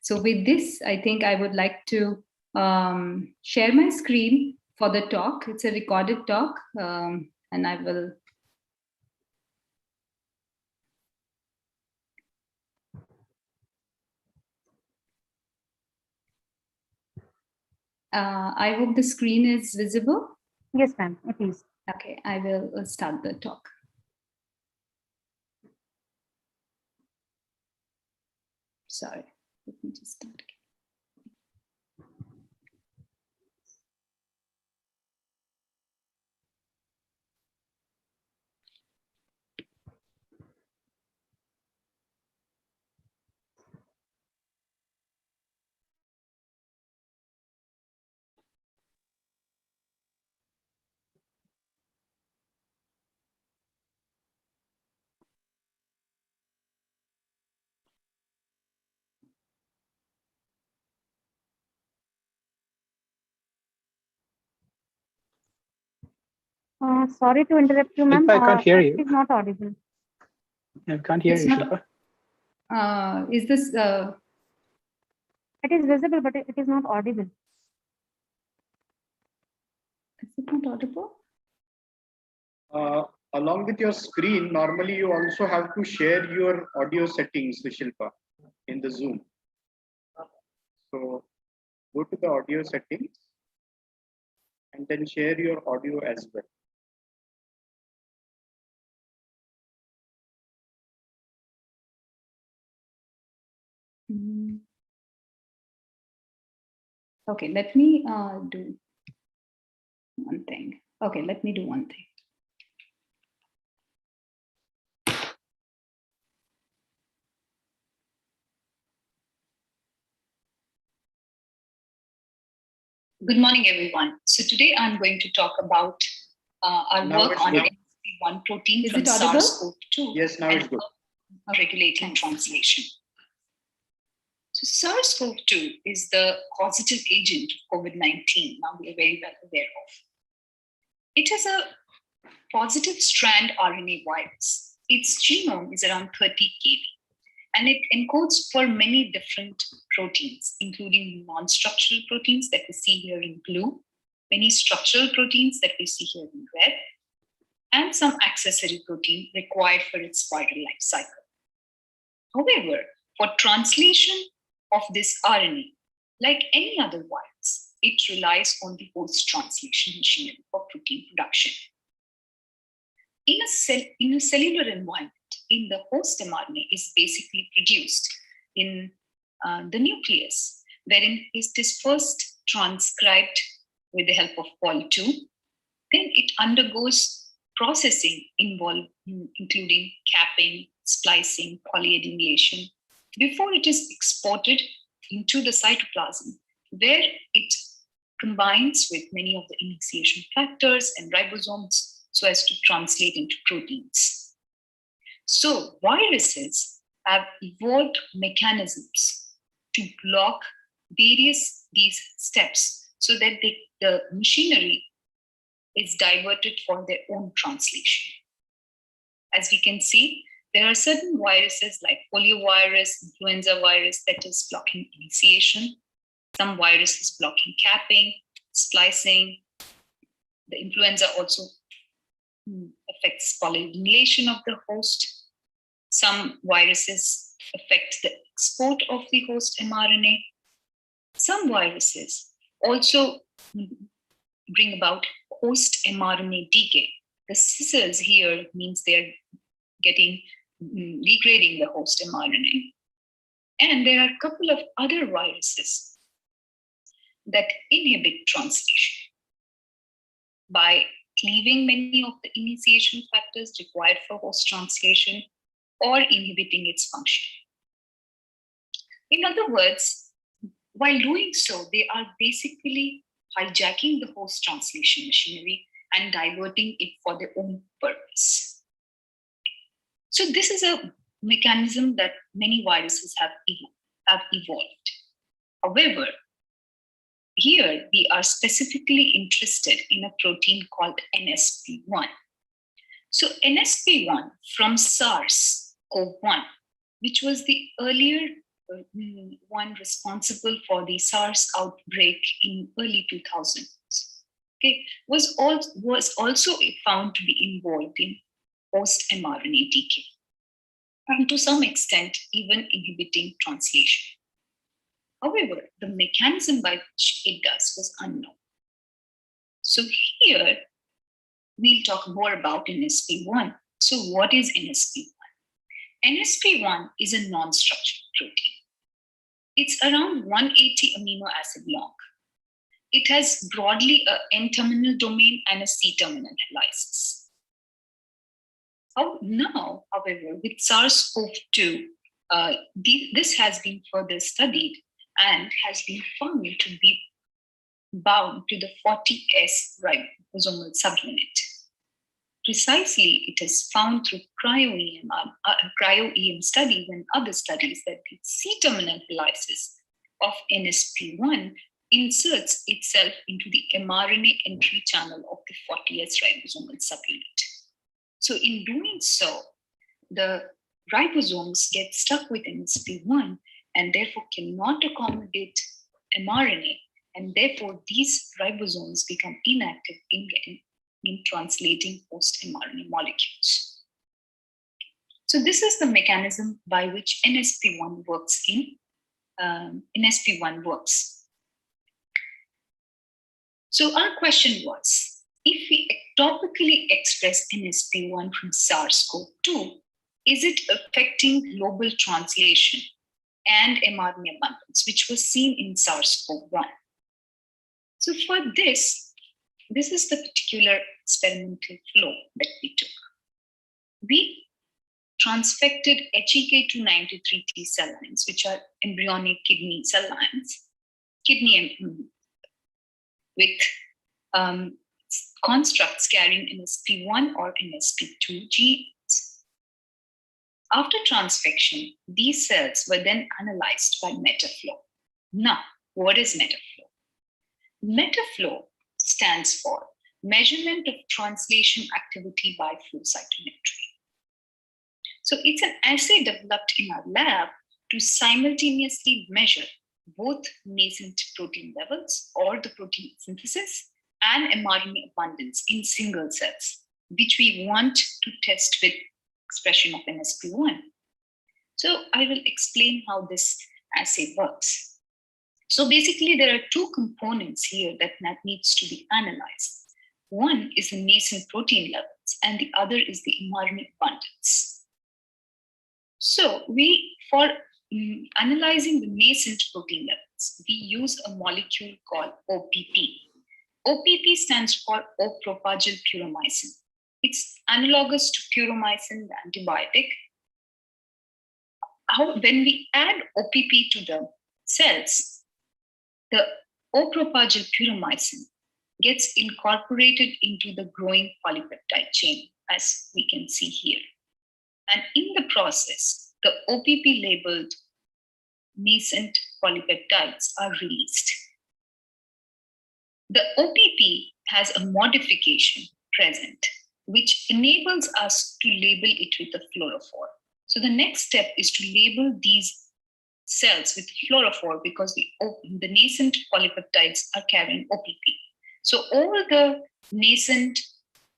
So with this, I think I would like to share my screen for the talk. It's a recorded talk, and I will. I hope the screen is visible. Yes, ma'am, it is. Okay, I will start the talk. Sorry, let me just start again. Sorry to interrupt you, ma'am. I can't hear you. It is not audible. I can't hear you, Shilpa. Is this? It is visible, but it is not audible. Is it not audible? Along with your screen, normally you also have to share your audio settings, Shilpa, in the Zoom. So go to the audio settings and then share your audio as well. Okay, let me do one thing. Okay, let me do one thing. Good morning, everyone. So today I'm going to talk about our work on NSP1 protein from SARS-CoV-2 yes, now it's good. Regulating translation. So SARS-CoV-2 is the causative agent of COVID-19. Now we are very well aware of. It is a positive strand RNA virus. Its genome is around 30 kb, and it encodes for many different proteins, including non-structural proteins that we see here in blue, many structural proteins that we see here in red, and some accessory protein required for its viral life cycle. However, for translation of this RNA, like any other virus, it relies on the host translation machinery for protein production. In a cellular environment, in the host mRNA is basically produced in the nucleus, wherein it is first transcribed with the help of Pol2. Then it undergoes processing including capping, splicing, polyadenylation, before it is exported into the cytoplasm, where it combines with many of the initiation factors and ribosomes so as to translate into proteins. So viruses have evolved mechanisms to block these steps so that the machinery is diverted for their own translation. As we can see, there are certain viruses like poliovirus, influenza virus that is blocking initiation. Some viruses blocking capping, splicing. The influenza also affects polyadenylation of the host. Some viruses affect the export of the host mRNA. Some viruses also bring about host mRNA decay. The scissors here means they're degrading the host mRNA. And there are a couple of other viruses that inhibit translation by cleaving many of the initiation factors required for host translation or inhibiting its function. In other words, while doing so, they are basically hijacking the host translation machinery and diverting it for their own purpose. So this is a mechanism that many viruses have evolved. However, here we are specifically interested in a protein called NSP1. So NSP1 from SARS-CoV-1, which was the earlier one responsible for the SARS outbreak in early 2000s, okay, was also found to be involved in post-mRNA decay, and to some extent even inhibiting translation. However, the mechanism by which it does was unknown. So here, we'll talk more about NSP1. So what is NSP1? NSP1 is a non-structured protein. It's around 180 amino acid long. It has broadly an N-terminal domain and a C-terminal helices. Now, however, with SARS-CoV-2, this has been further studied and has been found to be bound to the 40S ribosomal subunit. Precisely, it is found through cryo-EM studies and other studies that the C-terminal helices of NSP1 inserts itself into the mRNA entry channel of the 40S ribosomal subunit. So in doing so, the ribosomes get stuck with NSP1 and therefore cannot accommodate mRNA, and therefore these ribosomes become inactive in translating post-mRNA molecules. So this is the mechanism by which NSP1 works So our question was, if we ectopically express NSP1 from SARS-CoV-2, is it affecting global translation and mRNA abundance, which was seen in SARS-CoV-1? So for this is the particular experimental flow that we took. We transfected HEK293T cell lines, which are embryonic kidney cell lines, with constructs carrying NSP1 or NSP2 genes. After transfection, these cells were then analyzed by Metaflow. Now, what is Metaflow? Metaflow stands for Measurement of Translation Activity by Flow Cytometry. So it's an assay developed in our lab to simultaneously measure both nascent protein levels or the protein synthesis and mRNA abundance in single cells, which we want to test with expression of NSP1. So I will explain how this assay works. So basically, there are two components here that needs to be analyzed. One is the nascent protein levels, and the other is the mRNA abundance. So for analyzing the nascent protein levels, we use a molecule called OPP. OPP stands for O-propagyl puromycin. It's analogous to puromycin, the antibiotic. When we add OPP to the cells, the O-propagyl puromycin gets incorporated into the growing polypeptide chain, as we can see here. And in the process, the OPP-labeled nascent polypeptides are released. The OPP has a modification present, which enables us to label it with a fluorophore. So the next step is to label these cells with fluorophore because the nascent polypeptides are carrying OPP. So all the nascent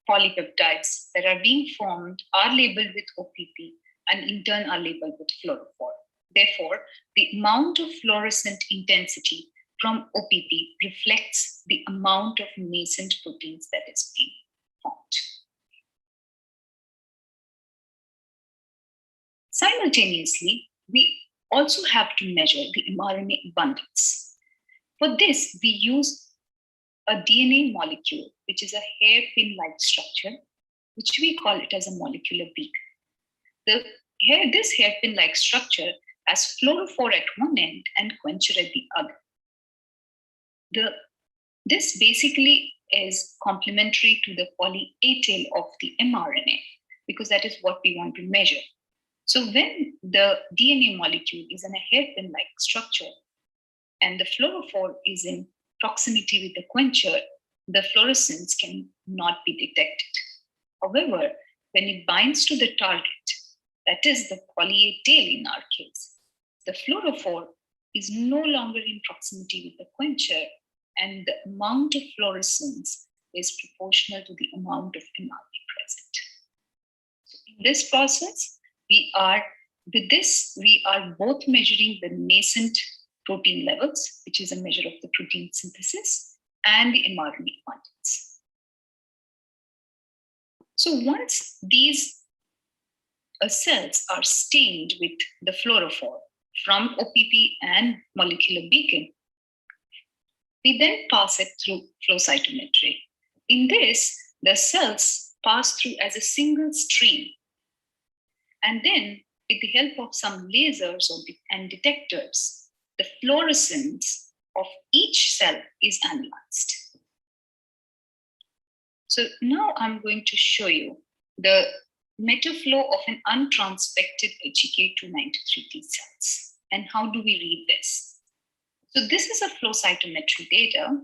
polypeptides that are being formed are labeled with OPP and in turn are labeled with fluorophore. Therefore, the amount of fluorescent intensity from OPP reflects the amount of nascent proteins that is being formed. Simultaneously, we also have to measure the mRNA abundance. For this, we use a DNA molecule, which is a hairpin-like structure, which we call it as a molecular beacon. This hairpin-like structure has fluorophore at one end and quencher at the other. This basically is complementary to the poly-A tail of the mRNA, because that is what we want to measure. So when the DNA molecule is in a hairpin-like structure and the fluorophore is in proximity with the quencher, the fluorescence cannot be detected. However, when it binds to the target, that is the poly-A tail in our case, the fluorophore is no longer in proximity with the quencher, and the amount of fluorescence is proportional to the amount of mRNA present. So in this process, we are both measuring the nascent protein levels, which is a measure of the protein synthesis, and the mRNA abundance. So once these cells are stained with the fluorophore from OPP and molecular beacon, we then pass it through flow cytometry. In this, the cells pass through as a single stream, and then with the help of some lasers and detectors, the fluorescence of each cell is analyzed. So now I'm going to show you the metaflow of an untransfected HEK293T cells. And how do we read this? So this is a flow cytometry data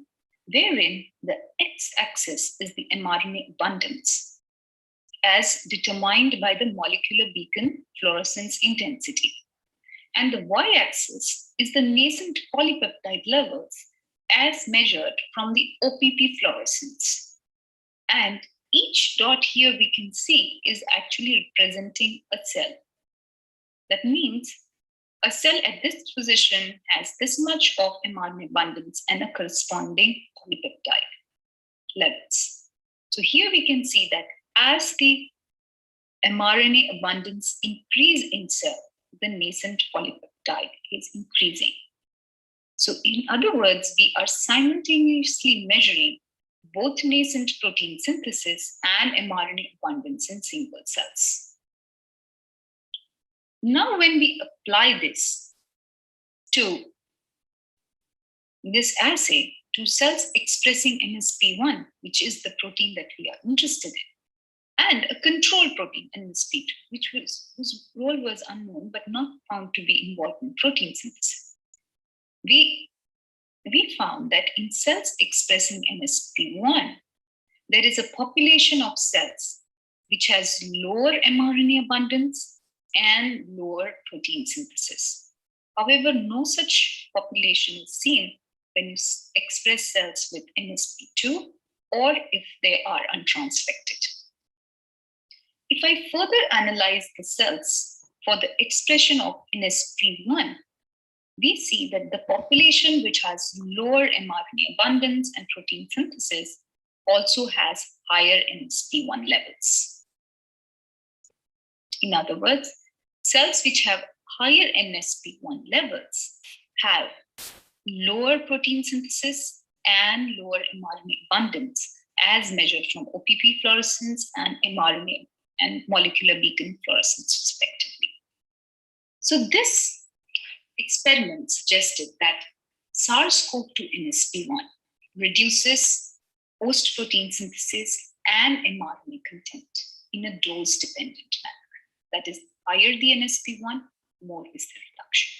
wherein the x-axis is the mRNA abundance as determined by the molecular beacon fluorescence intensity. And the y-axis is the nascent polypeptide levels as measured from the OPP fluorescence. And each dot here we can see is actually representing a cell. That means a cell at this position has this much of mRNA abundance and a corresponding polypeptide levels. So here we can see that as the mRNA abundance increase in cell, the nascent polypeptide is increasing. So in other words, we are simultaneously measuring both nascent protein synthesis and mRNA abundance in single cells. Now, when we apply this to this assay to cells expressing MSP1, which is the protein that we are interested in, and a control protein, MSP2, whose role was unknown but not found to be involved in protein synthesis, we found that in cells expressing MSP1, there is a population of cells which has lower mRNA abundance and lower protein synthesis. However, no such population is seen when you express cells with MSP2 or if they are untransfected. If I further analyze the cells for the expression of MSP1, we see that the population which has lower mRNA abundance and protein synthesis also has higher MSP1 levels. In other words, cells which have higher MSP1 levels have lower protein synthesis and lower mRNA abundance as measured from OPP fluorescence and mRNA and molecular beacon fluorescence respectively. So this experiment suggested that SARS-CoV-2 MSP1 reduces host protein synthesis and mRNA content in a dose-dependent manner. That is, higher the MSP1, more is the reduction.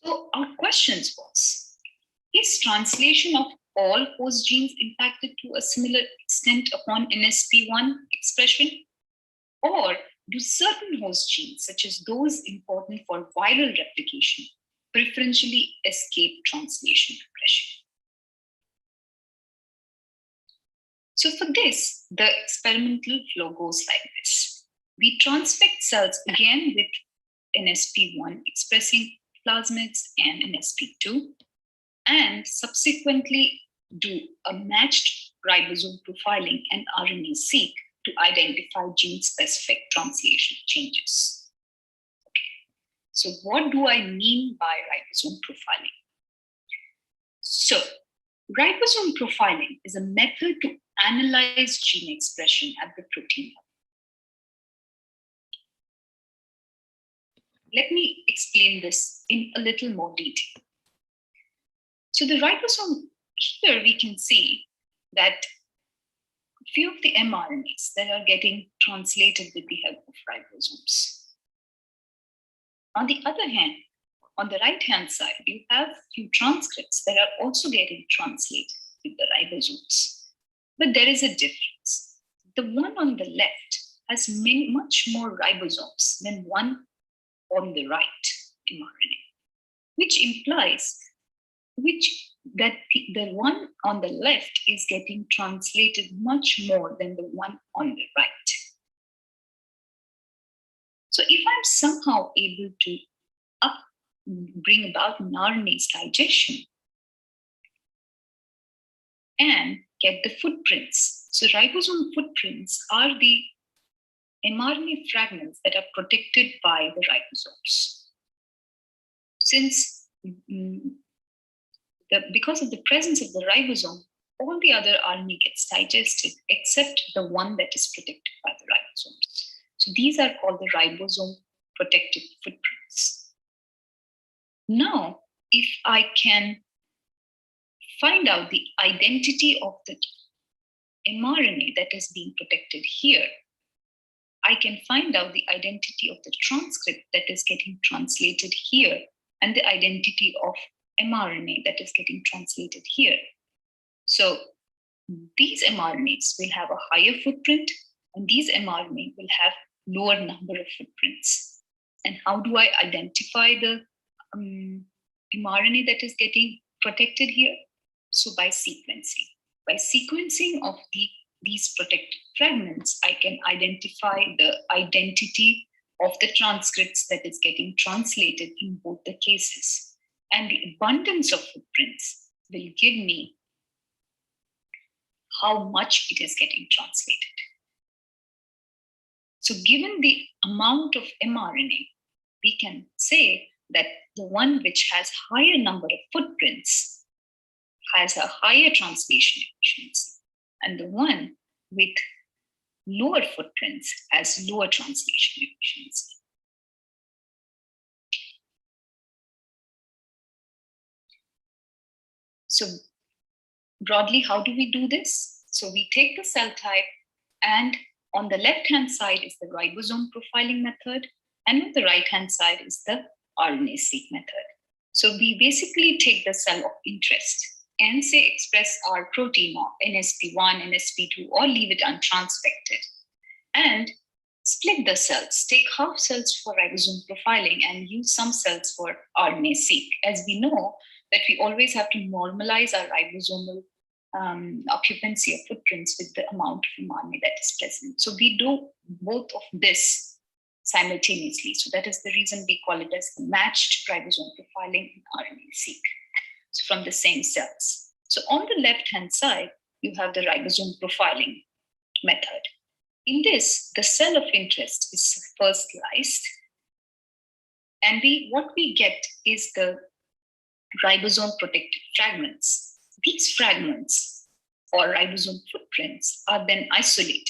So our questions was, is translation of all host genes impacted to a similar extent upon MSP1 expression? Or do certain host genes, such as those important for viral replication, preferentially escape translation regression? So for this, the experimental flow goes like this. We transfect cells again with NSP1 expressing plasmids and NSP2, and subsequently do a matched ribosome profiling and RNA-seq to identify gene-specific translation changes. Okay. So what do I mean by ribosome profiling? So ribosome profiling is a method to analyze gene expression at the protein level. Let me explain this in a little more detail. So the ribosome, here we can see that a few of the mRNAs that are getting translated with the help of ribosomes. On the other hand, on the right-hand side, you have a few transcripts that are also getting translated with the ribosomes. But there is a difference. The one on the left has much more ribosomes than one on the right mRNA, which implies that the one on the left is getting translated much more than the one on the right. So if I'm somehow able to bring about an RNA's digestion and get the footprints. So ribosome footprints are the mRNA fragments that are protected by the ribosomes. Since because of the presence of the ribosome, all the other RNA gets digested except the one that is protected by the ribosomes. So these are called the ribosome protective footprints. Now, if I can find out the identity of the mRNA that is being protected here, I can find out the identity of the transcript that is getting translated here and the identity of mRNA that is getting translated here. So these mRNAs will have a higher footprint and these mRNA will have lower number of footprints. And how do I identify the mRNA that is getting protected here? So by sequencing. By sequencing of these protected fragments, I can identify the identity of the transcripts that is getting translated in both the cases. And the abundance of footprints will give me how much it is getting translated. So given the amount of mRNA, we can say that the one which has higher number of footprints has a higher translation efficiency, and the one with lower footprints has lower translation efficiency. So broadly, how do we do this? So we take the cell type, and on the left-hand side is the ribosome profiling method, and on the right-hand side is the RNA-seq method. So we basically take the cell of interest and say express our protein of NSP1, NSP2, or leave it untransfected, and split the cells, take half cells for ribosome profiling and use some cells for RNA-seq. As we know that we always have to normalize our ribosomal occupancy of footprints with the amount of mRNA that is present. So we do both of this simultaneously. So that is the reason we call it as the matched ribosome profiling and RNA-seq. So from the same cells. So on the left-hand side, you have the ribosome profiling method. In this, the cell of interest is first sliced, and what we get is the ribosome protected fragments. These fragments or ribosome footprints are then isolated.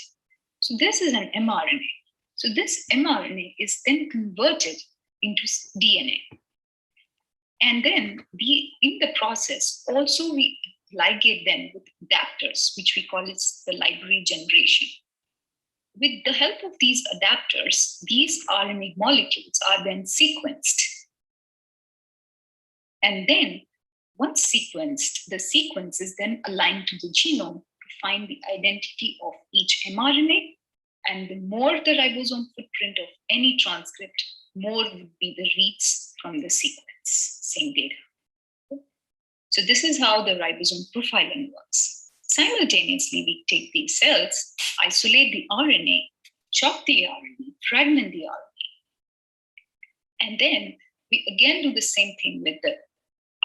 So this is an mRNA. So this mRNA is then converted into DNA. And then in the process, also we ligate them with adapters, which we call it the library generation. With the help of these adapters, these RNA molecules are then sequenced. And then once sequenced, the sequence is then aligned to the genome to find the identity of each mRNA. And the more the ribosome footprint of any transcript, more would be the reads from the sequence, same data. So this is how the ribosome profiling works. Simultaneously, we take these cells, isolate the RNA, chop the RNA, fragment the RNA. And then we again do the same thing with the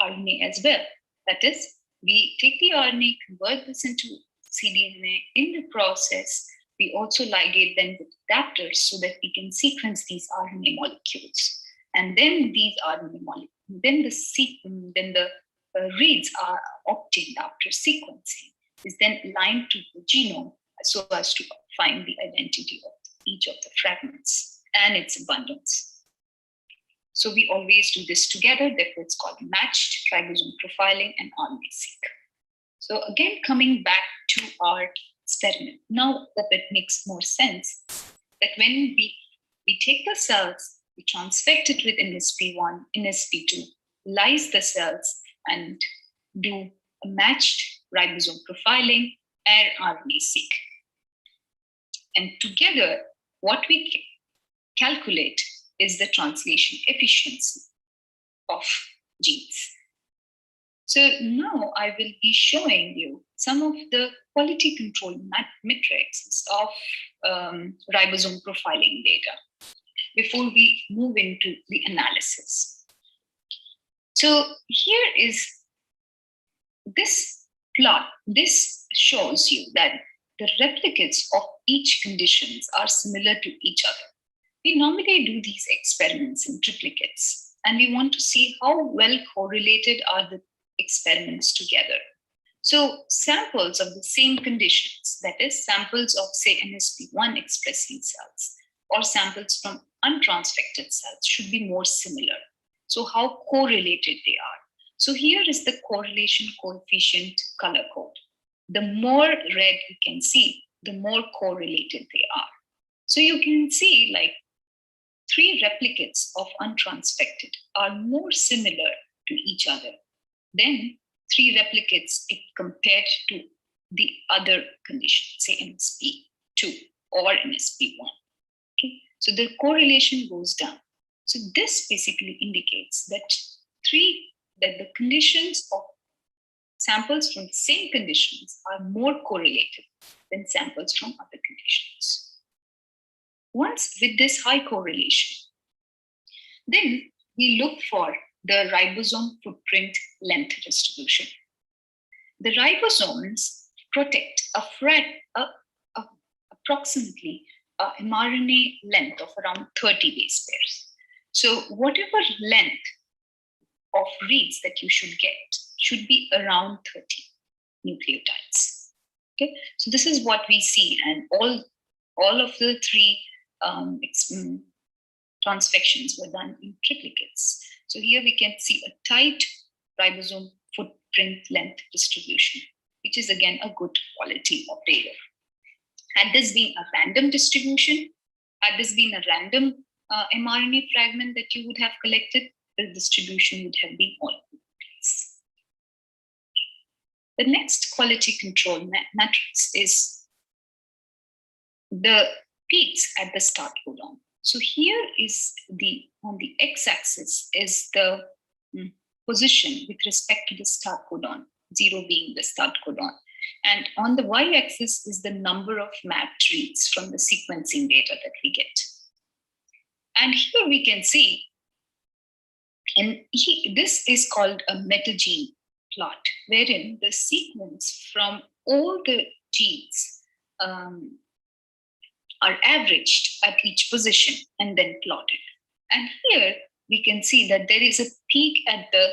RNA as well. That is, we take the RNA, convert this into cDNA. In the process, we also ligate them with adapters so that we can sequence these RNA molecules. And then these RNA molecules, then the reads are obtained after sequencing is then aligned to the genome so as to find the identity of each of the fragments and its abundance. So we always do this together, therefore it's called matched ribosome profiling and RNA-seq. So again, coming back to our experiment, now that it makes more sense that when we take the cells, we transfect it with NSP1, NSP2, lyse the cells, and do a matched ribosome profiling and RNA-seq. And together, what we calculate is the translation efficiency of genes. So now I will be showing you some of the quality control metrics of ribosome profiling data before we move into the analysis. So here is this plot. This shows you that the replicates of each conditions are similar to each other. We normally do these experiments in triplicates, and we want to see how well correlated are the experiments together. So samples of the same conditions, that is samples of say NSP1 expressing cells or samples from untransfected cells, should be more similar. So how correlated they are. So here is the correlation coefficient color code. The more red you can see, the more correlated they are. So you can see like 3 replicates of untransfected are more similar to each other than 3 replicates if compared to the other condition, say NSP2 or NSP1. Okay? So the correlation goes down. So this basically indicates that the conditions of samples from the same conditions are more correlated than samples from other conditions. Once with this high correlation, then we look for the ribosome footprint length distribution. The ribosomes protect approximately mRNA length of around 30 base pairs. So whatever length of reads that you should get should be around 30 nucleotides. Okay, so this is what we see, and all of the 3 transfections were done in triplicates. So here we can see a tight ribosome footprint length distribution, which is again a good quality of data. Had this been a random distribution, had this been a random mRNA fragment that you would have collected, the distribution would have been all over the place. The next quality control matrix is the peaks at the start codon. So here is on the x-axis is the position with respect to the start codon, 0 being the start codon. And on the y-axis is the number of mapped reads from the sequencing data that we get. And here we can see, and this is called a metagene plot, wherein the sequence from all the genes are averaged at each position and then plotted. And here we can see that there is a peak at the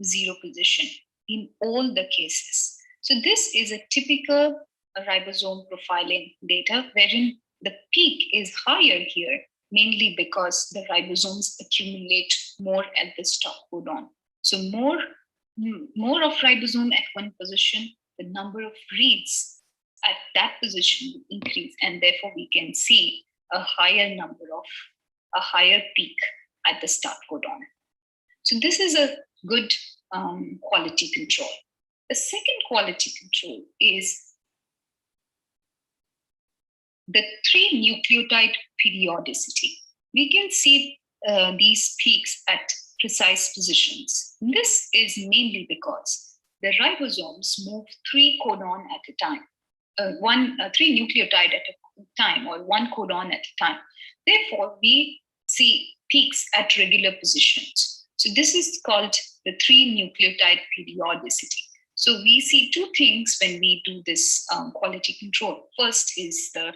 0 position in all the cases. So this is a typical ribosome profiling data, wherein the peak is higher here, mainly because the ribosomes accumulate more at the stop codon. So more of ribosome at one position, the number of reads at that position will increase, and therefore we can see a higher peak at the start codon. So this is a good quality control. The second quality control is the 3 nucleotide periodicity. We can see these peaks at precise positions. This is mainly because the ribosomes move 3 codon at a time, 3 nucleotide at a time, or 1 codon at a time. Therefore, we see peaks at regular positions. So this is called the 3 nucleotide periodicity. So we see 2 things when we do this quality control. First is the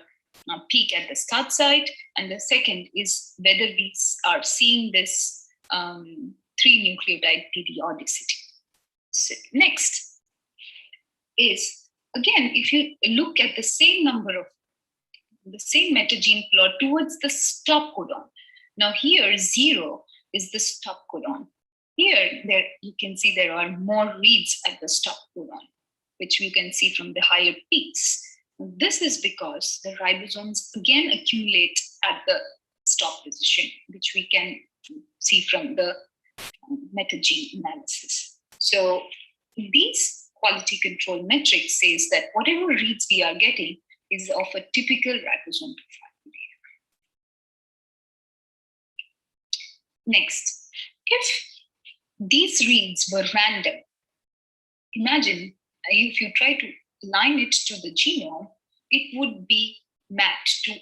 peak at the start site, and the second is whether we are seeing this 3 nucleotide periodicity. So next is, again, if you look at the same metagene plot towards the stop codon. Now here 0 is the stop codon. Here you can see there are more reads at the stop codon, which we can see from the higher peaks. This is because the ribosomes again accumulate at the stop position, which we can see from the metagene analysis. So these quality control metrics says that whatever reads we are getting is of a typical ribosome profile. Next, if these reads were random, imagine if you try to align it to the genome, it would be mapped to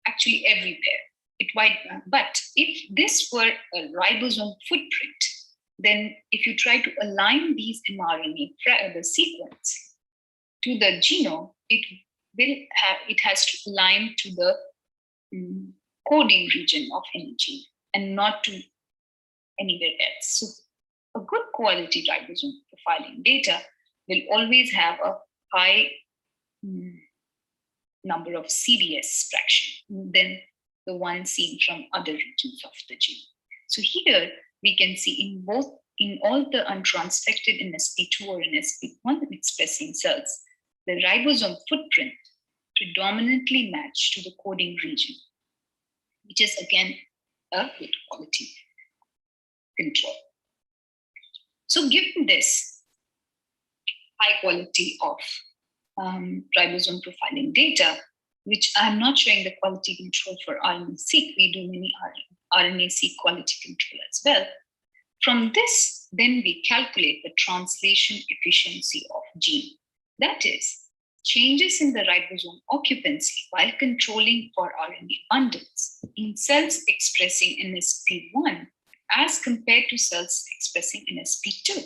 actually everywhere. But if this were a ribosome footprint, then if you try to align these mRNA, the sequence, to the genome, it has to align to the coding region of any gene and not to anywhere else. So a good quality ribosome profiling data will always have a high number of CDS fraction than the one seen from other regions of the gene. So here we can see in all the untransfected NSP2 or NSP1 expressing cells, the ribosome footprint predominantly match to the coding region, which is again a good quality control. So given this high quality of ribosome profiling data, which I'm not showing the quality control for RNA-seq, we do many RNA-seq quality control as well. From this, then we calculate the translation efficiency of gene. That is, changes in the ribosome occupancy while controlling for RNA abundance in cells expressing NSP1 as compared to cells expressing NSP2.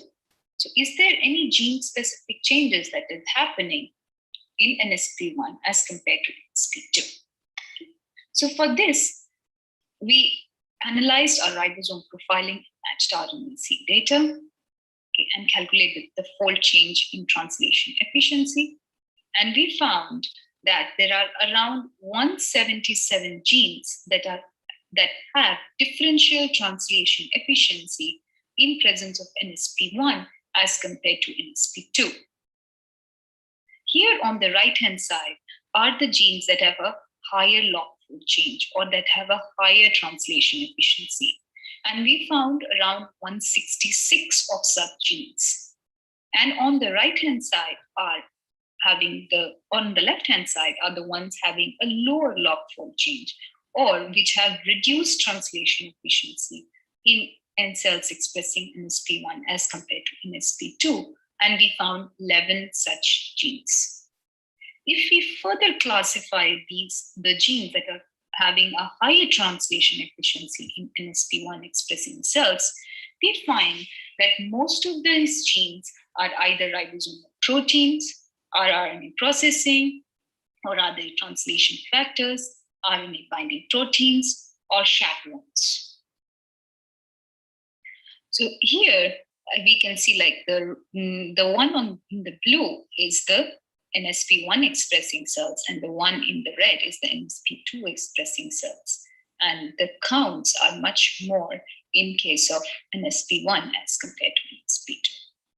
So is there any gene-specific changes that is happening in NSP1 as compared to NSP2? So for this, we analyzed our ribosome profiling matched RNA-seq data and calculated the fold change in translation efficiency. And we found that there are around 177 genes that have differential translation efficiency in presence of NSP1 as compared to NSP2. Here on the right-hand side are the genes that have a higher log fold change or that have a higher translation efficiency. And we found around 166 of such genes. And on the right-hand side on the left-hand side are the ones having a lower log fold change or which have reduced translation efficiency in cells expressing NSP1 as compared to NSP2. And we found 11 such genes. If we further classify the genes that are having a higher translation efficiency in NSP1 expressing cells, we find that most of these genes are either ribosomal proteins, rRNA processing, or are they translation factors, RNA binding proteins, or chaperones. So here we can see like the one in the blue is the NSP1 expressing cells, and the one in the red is the NSP2 expressing cells. And the counts are much more in case of NSP1 as compared to NSP2.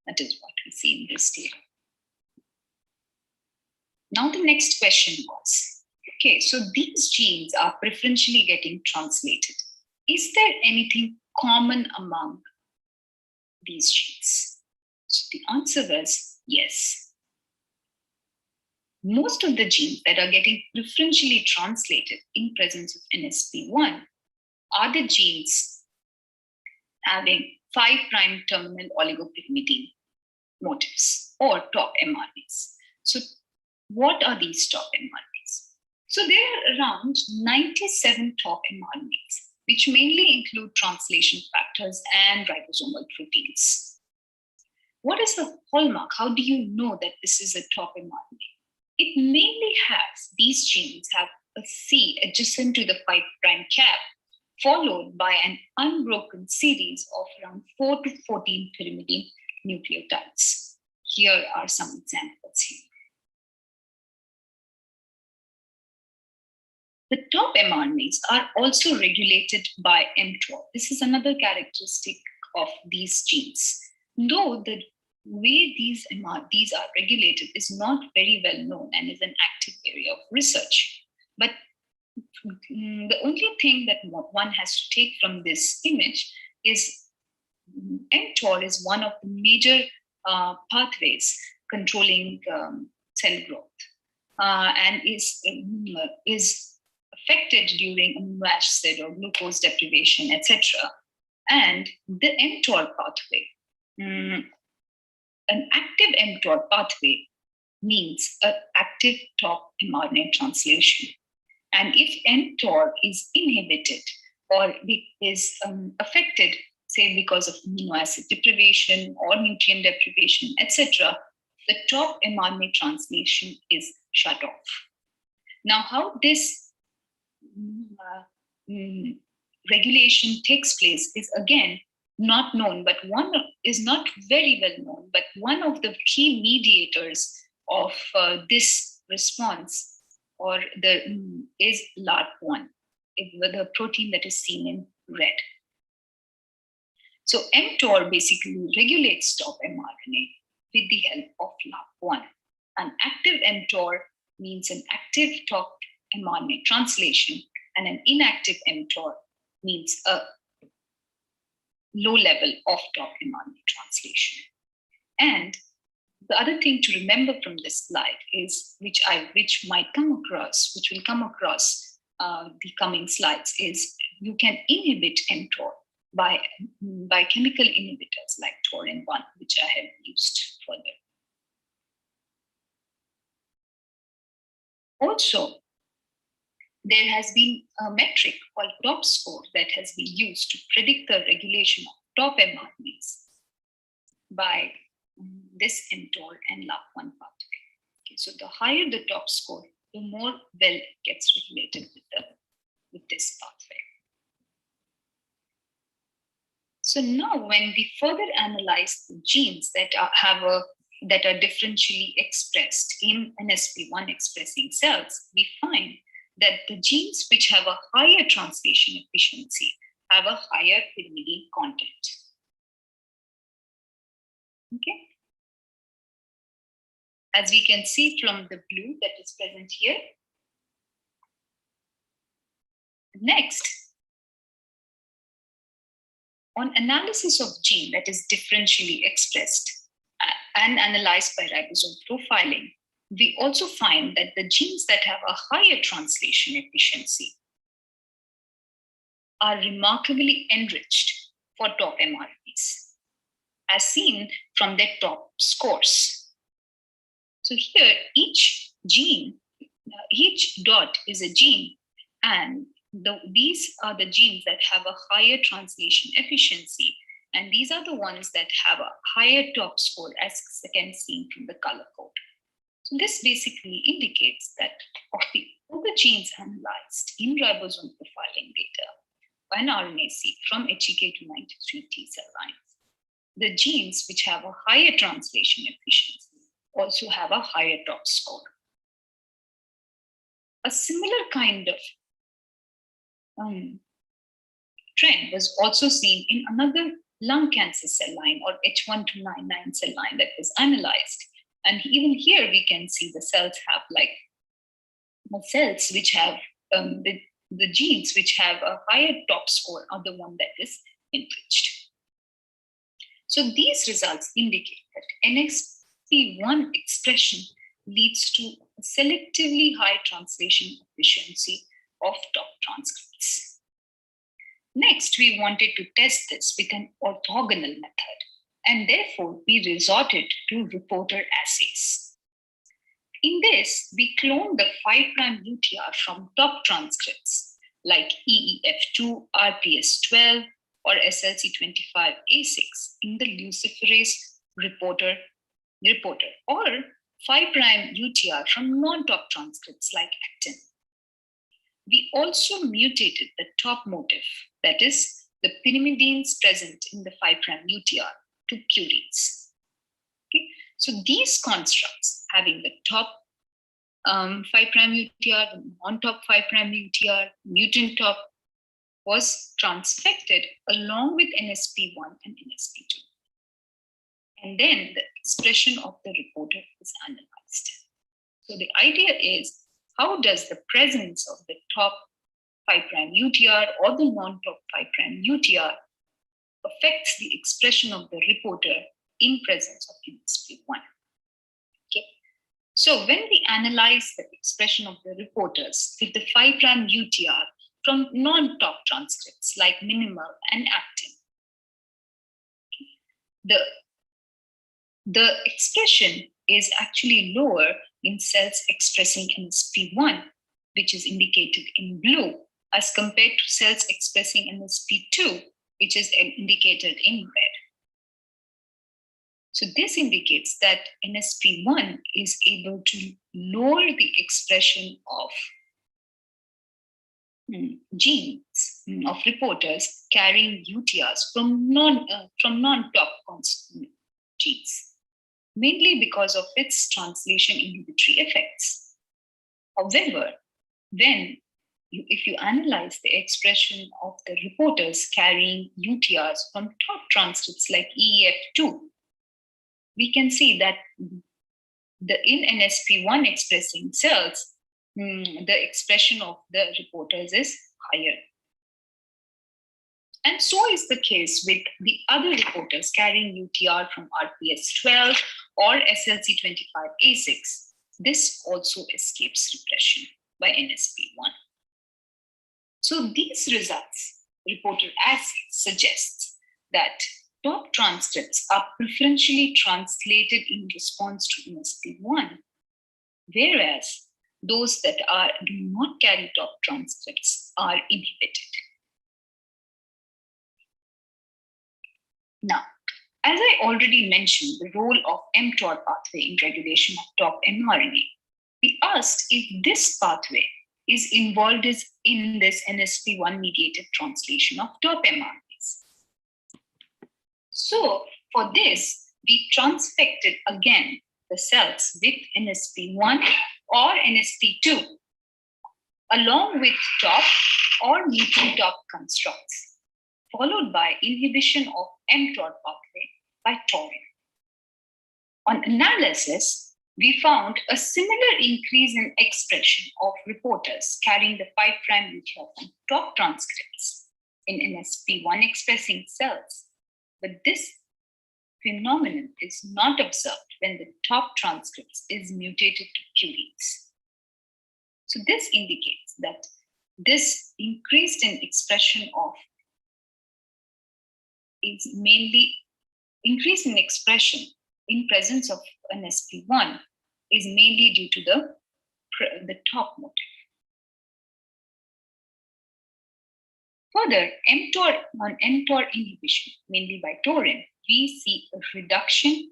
That is what we see in this table. Now the next question was, okay, so these genes are preferentially getting translated. Is there anything common among these genes? So the answer was yes. Most of the genes that are getting preferentially translated in presence of NSP1 are the genes having 5' terminal oligopyrimidine motifs or top mRNAs. So what are these top mRNAs? So there are around 97 top mRNAs, which mainly include translation factors and ribosomal proteins. What is the hallmark? How do you know that this is a top mRNA? It mainly has, these genes have a C adjacent to the 5' cap, followed by an unbroken series of around 4 to 14 pyrimidine nucleotides. Here are some examples here. The top mRNAs are also regulated by mTOR. This is another characteristic of these genes. Though the way these are regulated is not very well known and is an active area of research. But the only thing that one has to take from this image is mTOR is one of the major pathways controlling cell growth and is affected during amino acid or glucose deprivation, etc. And the mTOR pathway. An active mTOR pathway means an active top mRNA translation. And if mTOR is inhibited or is affected, say because of amino acid deprivation or nutrient deprivation, etc., the top mRNA translation is shut off. Now, how this regulation takes place is again not known, but one is not very well known, but one of the key mediators of this response or is LARP1, the protein that is seen in red. So mTOR basically regulates top mRNA with the help of LARP1. An active mTOR means an active top mRNA translation, and an inactive mTOR means a low level of top mRNA translation. And the other thing to remember from this slide is, which will come across the coming slides, is you can inhibit mTOR by chemical inhibitors like taurin-1, which I have used further. Also, there has been a metric called top score that has been used to predict the regulation of top mRNAs by this mTOR and LARP1 pathway. Okay, so the higher the top score, the more well it gets regulated with this pathway. So now, when we further analyze the genes that are differentially expressed in NSP1 expressing cells, we find that the genes which have a higher translation efficiency have a higher pyrimidine content. Okay. As we can see from the blue that is present here. Next, on analysis of gene that is differentially expressed and analyzed by ribosome profiling, we also find that the genes that have a higher translation efficiency are remarkably enriched for top mRNAs, as seen from their top scores. So here, each dot is a gene, and these are the genes that have a higher translation efficiency, and these are the ones that have a higher top score, as can seen from the color code. So this basically indicates that of all the genes analyzed in ribosome profiling data and RNA-seq from HEK293 T cell lines, the genes which have a higher translation efficiency also have a higher top score. A similar kind of trend was also seen in another lung cancer cell line, or H1299 cell line, that was analyzed. And even here we can see the cells have cells which have the genes which have a higher top score are the one that is enriched. So these results indicate that NXP1 expression leads to a selectively high translation efficiency of top transcripts. Next, we wanted to test this with an orthogonal method, and therefore we resorted to reporter assays. In this, we cloned the 5' UTR from top transcripts like EEF2, RPS12, or SLC25A6 in the luciferase reporter, or 5' UTR from non-top transcripts like actin. We also mutated the top motif, that is, the pyrimidines present in the 5' UTR, to purines. Okay? So these constructs having the top 5' UTR, the non-top 5' UTR, mutant top, was transfected along with NSP1 and NSP2. And then the expression of the reporter is analyzed. So the idea is, how does the presence of the top 5' UTR or the non-top 5' UTR affects the expression of the reporter in presence of NSP1? Okay. So when we analyze the expression of the reporters with the 5' UTR from non-top transcripts like minimal and actin, the expression is actually lower in cells expressing NSP1, which is indicated in blue, as compared to cells expressing NSP2, which is indicated in red. So this indicates that NSP1 is able to lower the expression of genes of reporters carrying UTRs from non-top genes, mainly because of its translation inhibitory effects. However, if you analyze the expression of the reporters carrying UTRs from top transcripts like EEF2, we can see that in NSP1 expressing cells, the expression of the reporters is higher. And so is the case with the other reporters carrying UTR from RPS12 or SLC25A6. This also escapes repression by NSP1. So these results, reporter assays, suggests that top transcripts are preferentially translated in response to NSP1, whereas those that do not carry top transcripts are inhibited. Now, as I already mentioned, the role of mTOR pathway in regulation of top mRNA, we asked if this pathway is involved in this NSP1-mediated translation of top mRNAs. So for this, we transfected again the cells with NSP1 or NSP2, along with top or mutant top constructs, followed by inhibition of mTOR pathway by taurine. On analysis, we found a similar increase in expression of reporters carrying the 5' UTR from top transcripts in NSP1 expressing cells, but this phenomenon is not observed when the top transcripts is mutated to purines. So this indicates that this increased in expression of is mainly increase in expression in presence of NSP1 is mainly due to the top motif. Further, on mTOR inhibition, mainly by taurine, we see a reduction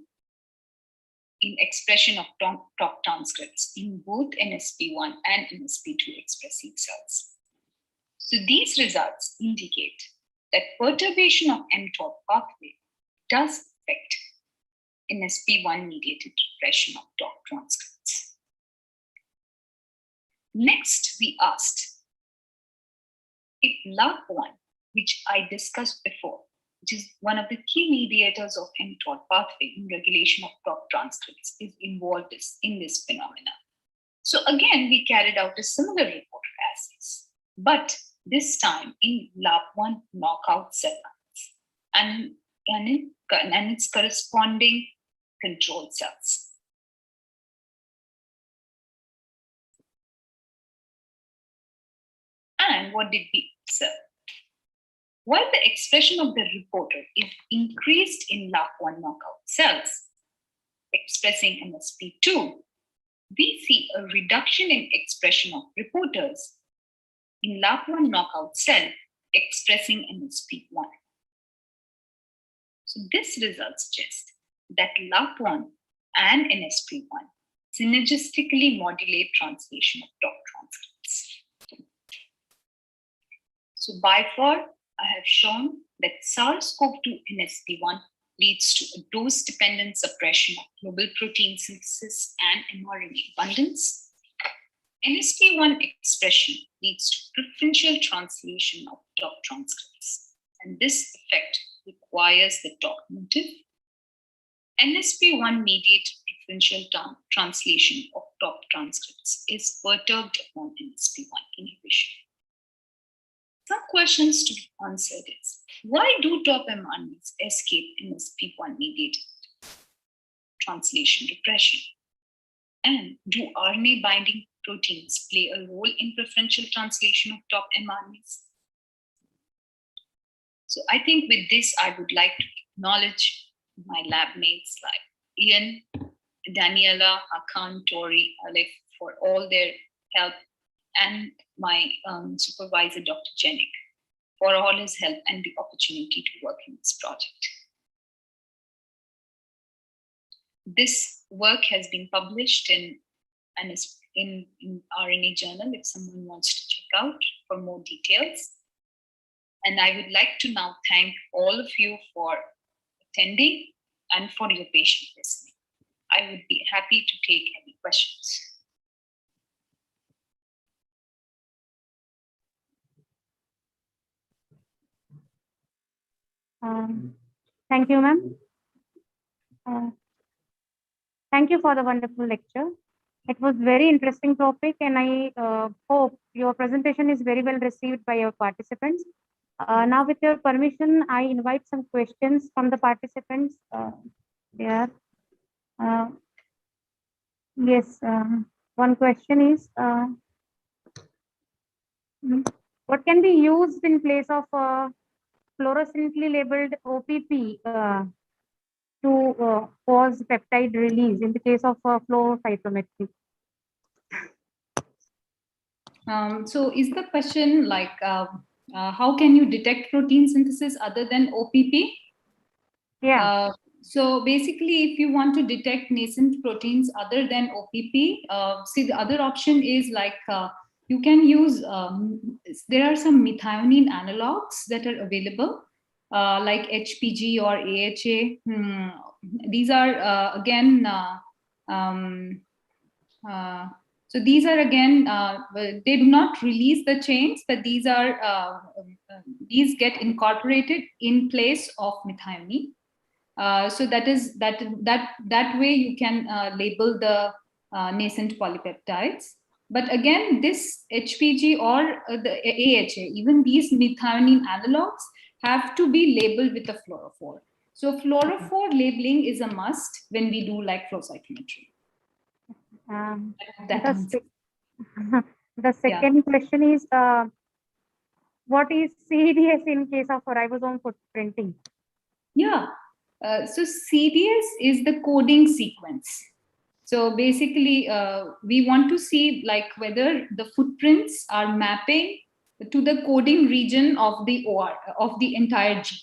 in expression of top transcripts in both NSP1 and NSP2 expressing cells. So these results indicate that perturbation of mTOR pathway does affect NSP1-mediated repression of top transcripts. Next, we asked if LARP1, which I discussed before, which is one of the key mediators of mTOR pathway in regulation of top transcripts, is involved in this phenomena. So again, we carried out a similar report assays, but this time in LARP1 knockout cell lines and its corresponding control cells. And what did we observe? While the expression of the reporter is increased in LARP1 knockout cells expressing NSP2, we see a reduction in expression of reporters in LARP1 knockout cell expressing NSP1. So this result suggests that LARP1 and NSP1 synergistically modulate translation of top transcripts. So by far, I have shown that SARS-CoV-2 NSP1 leads to a dose-dependent suppression of global protein synthesis and mRNA abundance. NSP1 expression leads to preferential translation of top transcripts, and this effect requires the top motif. NSP1 mediated preferential translation of top transcripts is perturbed upon NSP1 inhibition. Some questions to be answered is, why do top mRNAs escape NSP1 mediated translation repression? And do RNA binding proteins play a role in preferential translation of top mRNAs? So I think with this, I would like to acknowledge my lab mates like Ian, Daniela, Hakan, Tori, Alif for all their help, and my supervisor, Dr. Jenik, for all his help and the opportunity to work in this project. This work has been published in RNA Journal if someone wants to check out for more details. And I would like to now thank all of you for attending and for your patient listening. I would be happy to take any questions. Thank you, ma'am. Thank you for the wonderful lecture. It was very interesting topic, and I hope your presentation is very well received by your participants. Now, with your permission, I invite some questions from the participants. Yes, one question is, what can be used in place of fluorescently labeled OPP to cause peptide release in the case of flow cytometry? So is the question like, how can you detect protein synthesis other than OPP? Yeah. So basically, if you want to detect nascent proteins other than OPP, see the other option is like, you can use, there are some methionine analogs that are available, like HPG or AHA. These are again, so these are again, they do not release the chains, but these are, these get incorporated in place of methionine. So that is that way you can label the nascent polypeptides. But again, this HPG or the AHA, even these methionine analogs have to be labeled with a fluorophore. So fluorophore labeling is a must when we do like flow cytometry. The second question is, what is CDS in case of ribosome footprinting? Yeah, so CDS is the coding sequence. So basically, we want to see like whether the footprints are mapping to the coding region of the OR of the entire gene.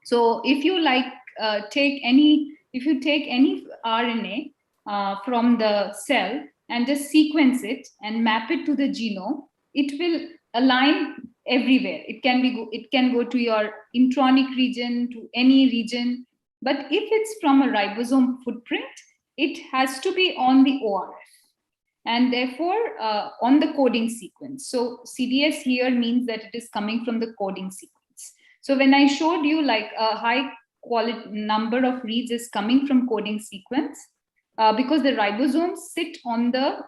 So if you like take any RNA from the cell and just sequence it and map it to the genome, it will align everywhere. It can go to your intronic region, to any region. But if it's from a ribosome footprint, it has to be on the ORF and therefore on the coding sequence. So CDS here means that it is coming from the coding sequence. So when I showed you like a high quality number of reads is coming from coding sequence, because the ribosomes sit on the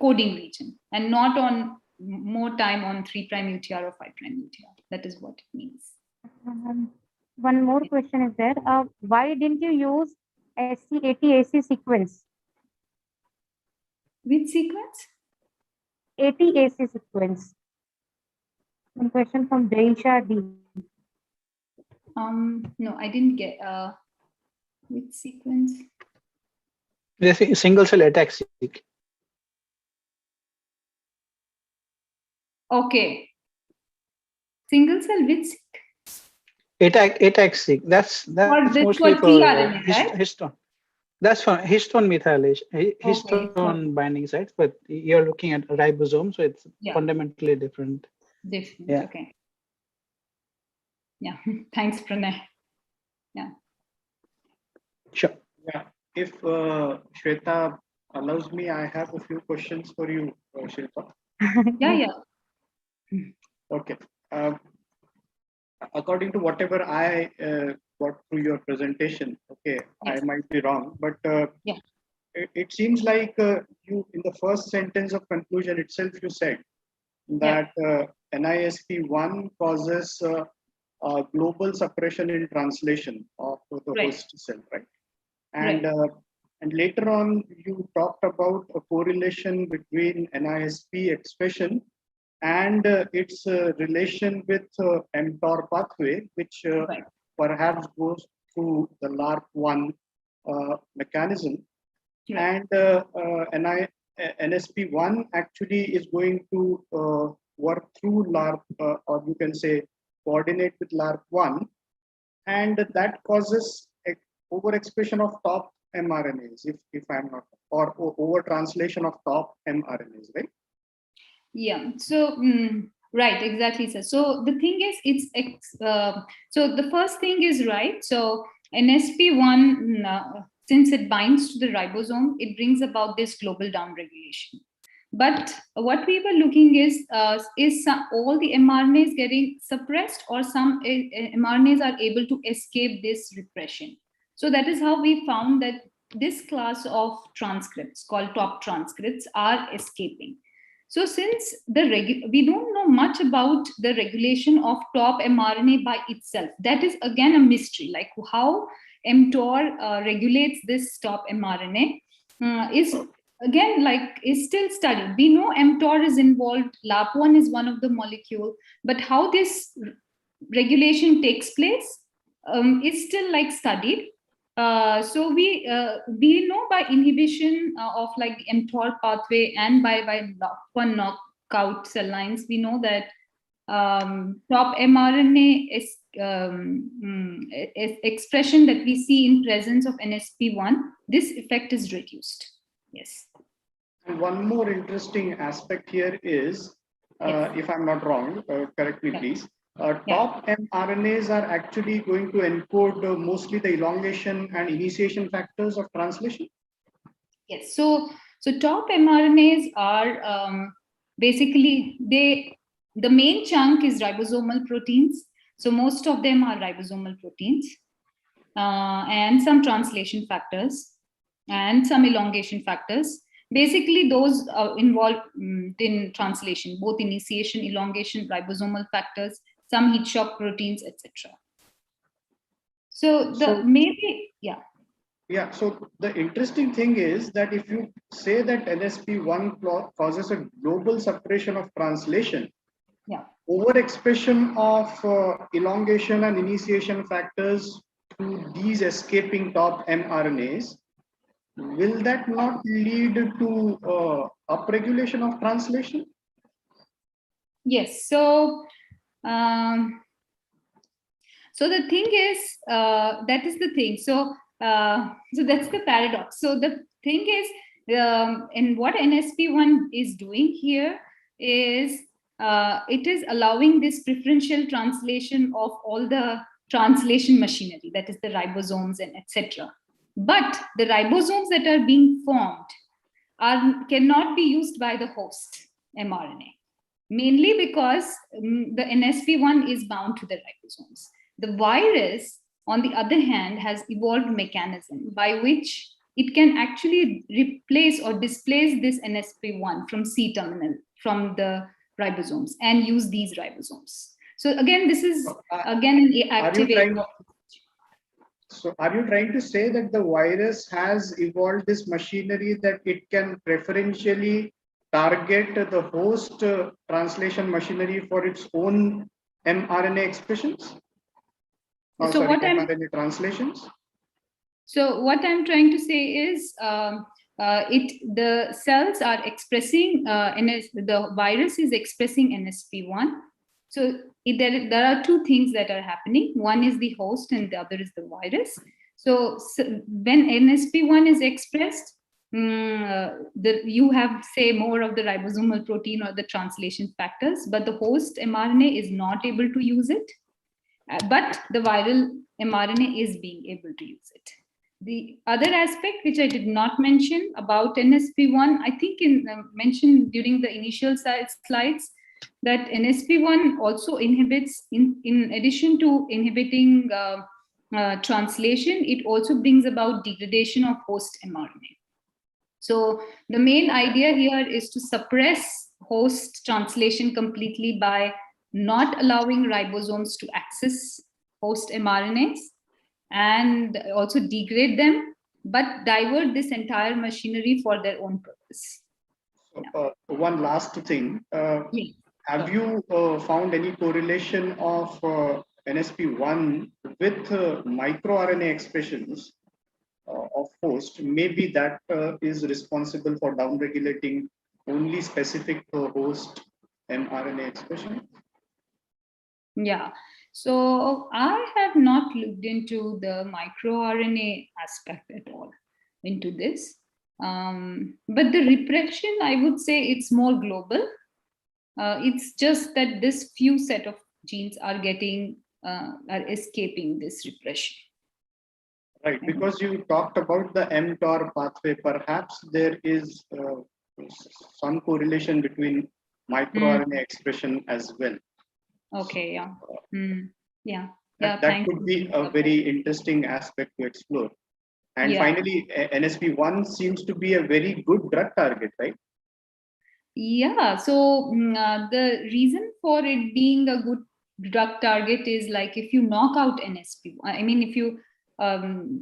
coding region and not on more time on 3' UTR or 5' UTR. That is what it means. One more question is there. Why didn't you use SC80AC sequence? Which sequence? 80AC sequence. One question from Jaisha D. No, I didn't get which sequence. There's a single cell attack seq. Okay. Single cell which? ATAC seq. That's mostly for tRNA, right? histone. That's for histone methylation, histone binding sites, but you're looking at ribosome, so it's fundamentally different. Different. Yeah. Okay. Yeah. Thanks, Pranay. Yeah. Sure. Yeah. If Shweta allows me, I have a few questions for you, Shilpa. Yeah. Okay. According to whatever I got through your presentation, okay, yes. I might be wrong, but it seems like you, in the first sentence of conclusion itself, you said that NISP1 causes global suppression in translation of the host cell, right? And And later on, you talked about a correlation between NISP expression and its relation with mTOR pathway, which perhaps goes through the LARP1 mechanism. Right. And NSP1 actually is going to work through LARP, or you can say coordinate with LARP1, and that causes overexpression of top mRNAs, if I'm not, or over translation of top mRNAs, right? Yeah. So right, exactly, sir. So the thing is, so the first thing is right. So NSP1, since it binds to the ribosome, it brings about this global downregulation. But what we were looking is all the mRNAs getting suppressed, or some mRNAs are able to escape this repression. So that is how we found that this class of transcripts called top transcripts are escaping. So since we don't know much about the regulation of top mRNA by itself, that is again a mystery, like how mTOR regulates this top mRNA is again is still studied. We know mTOR is involved, LARP1 is one of the molecule, but how this regulation takes place is still studied. So we know by inhibition of mTOR pathway and by LARP1 knockout cell lines, we know that top mRNA expression that we see in presence of NSP1, this effect is reduced. Yes. And one more interesting aspect here is, if I'm not wrong, correct me please, top mRNAs are actually going to encode mostly the elongation and initiation factors of translation? Yes, so top mRNAs are basically, the main chunk is ribosomal proteins. So most of them are ribosomal proteins and some translation factors and some elongation factors. Basically, those involved in translation, both initiation, elongation, ribosomal factors, some heat shock proteins, etc. So Yeah, so the interesting thing is that if you say that NSP1 causes a global suppression of translation, overexpression of elongation and initiation factors to these escaping top mRNAs, will that not lead to upregulation of translation? Yes. So, so the thing is, that is the thing. So, so that's the paradox. So the thing is, and what NSP1 is doing here is it is allowing this preferential translation of all the translation machinery, that is the ribosomes and etc. But the ribosomes that are being formed cannot be used by the host mRNA, mainly because the NSP1 is bound to the ribosomes. The virus, on the other hand, has evolved a mechanism by which it can actually replace or displace this NSP1 from C-terminal, from the ribosomes, and use these ribosomes. So again, this is again an activation. So are you trying to say that the virus has evolved this machinery that it can preferentially target the host translation machinery for its own mRNA expressions? Oh, so sorry, what mRNA translations? So what I'm trying to say is the cells are expressing, the virus is expressing NSP1. So there are two things that are happening. One is the host and the other is the virus. So when NSP1 is expressed, you have, say, more of the ribosomal protein or the translation factors, but the host mRNA is not able to use it. But the viral mRNA is being able to use it. The other aspect, which I did not mention about NSP1, I think mentioned during the initial slides, that NSP1 also inhibits, in addition to inhibiting translation, it also brings about degradation of host mRNA. So the main idea here is to suppress host translation completely by not allowing ribosomes to access host mRNAs and also degrade them, but divert this entire machinery for their own purpose. One last thing. Yeah. Have you found any correlation of NSP1 with microRNA expressions of host? Maybe that is responsible for downregulating only specific host mRNA expression? Yeah. So I have not looked into the microRNA aspect at all into this. But the repression, I would say it's more global. It's just that this few set of genes are escaping this repression. Right, because you talked about the mTOR pathway, perhaps there is some correlation between microRNA expression as well. Okay, yeah. Yeah. That could be a very interesting aspect to explore. And finally, NSP1 seems to be a very good drug target, right? Yeah, so the reason for it being a good drug target is like if you knock out NSP1, I mean, if you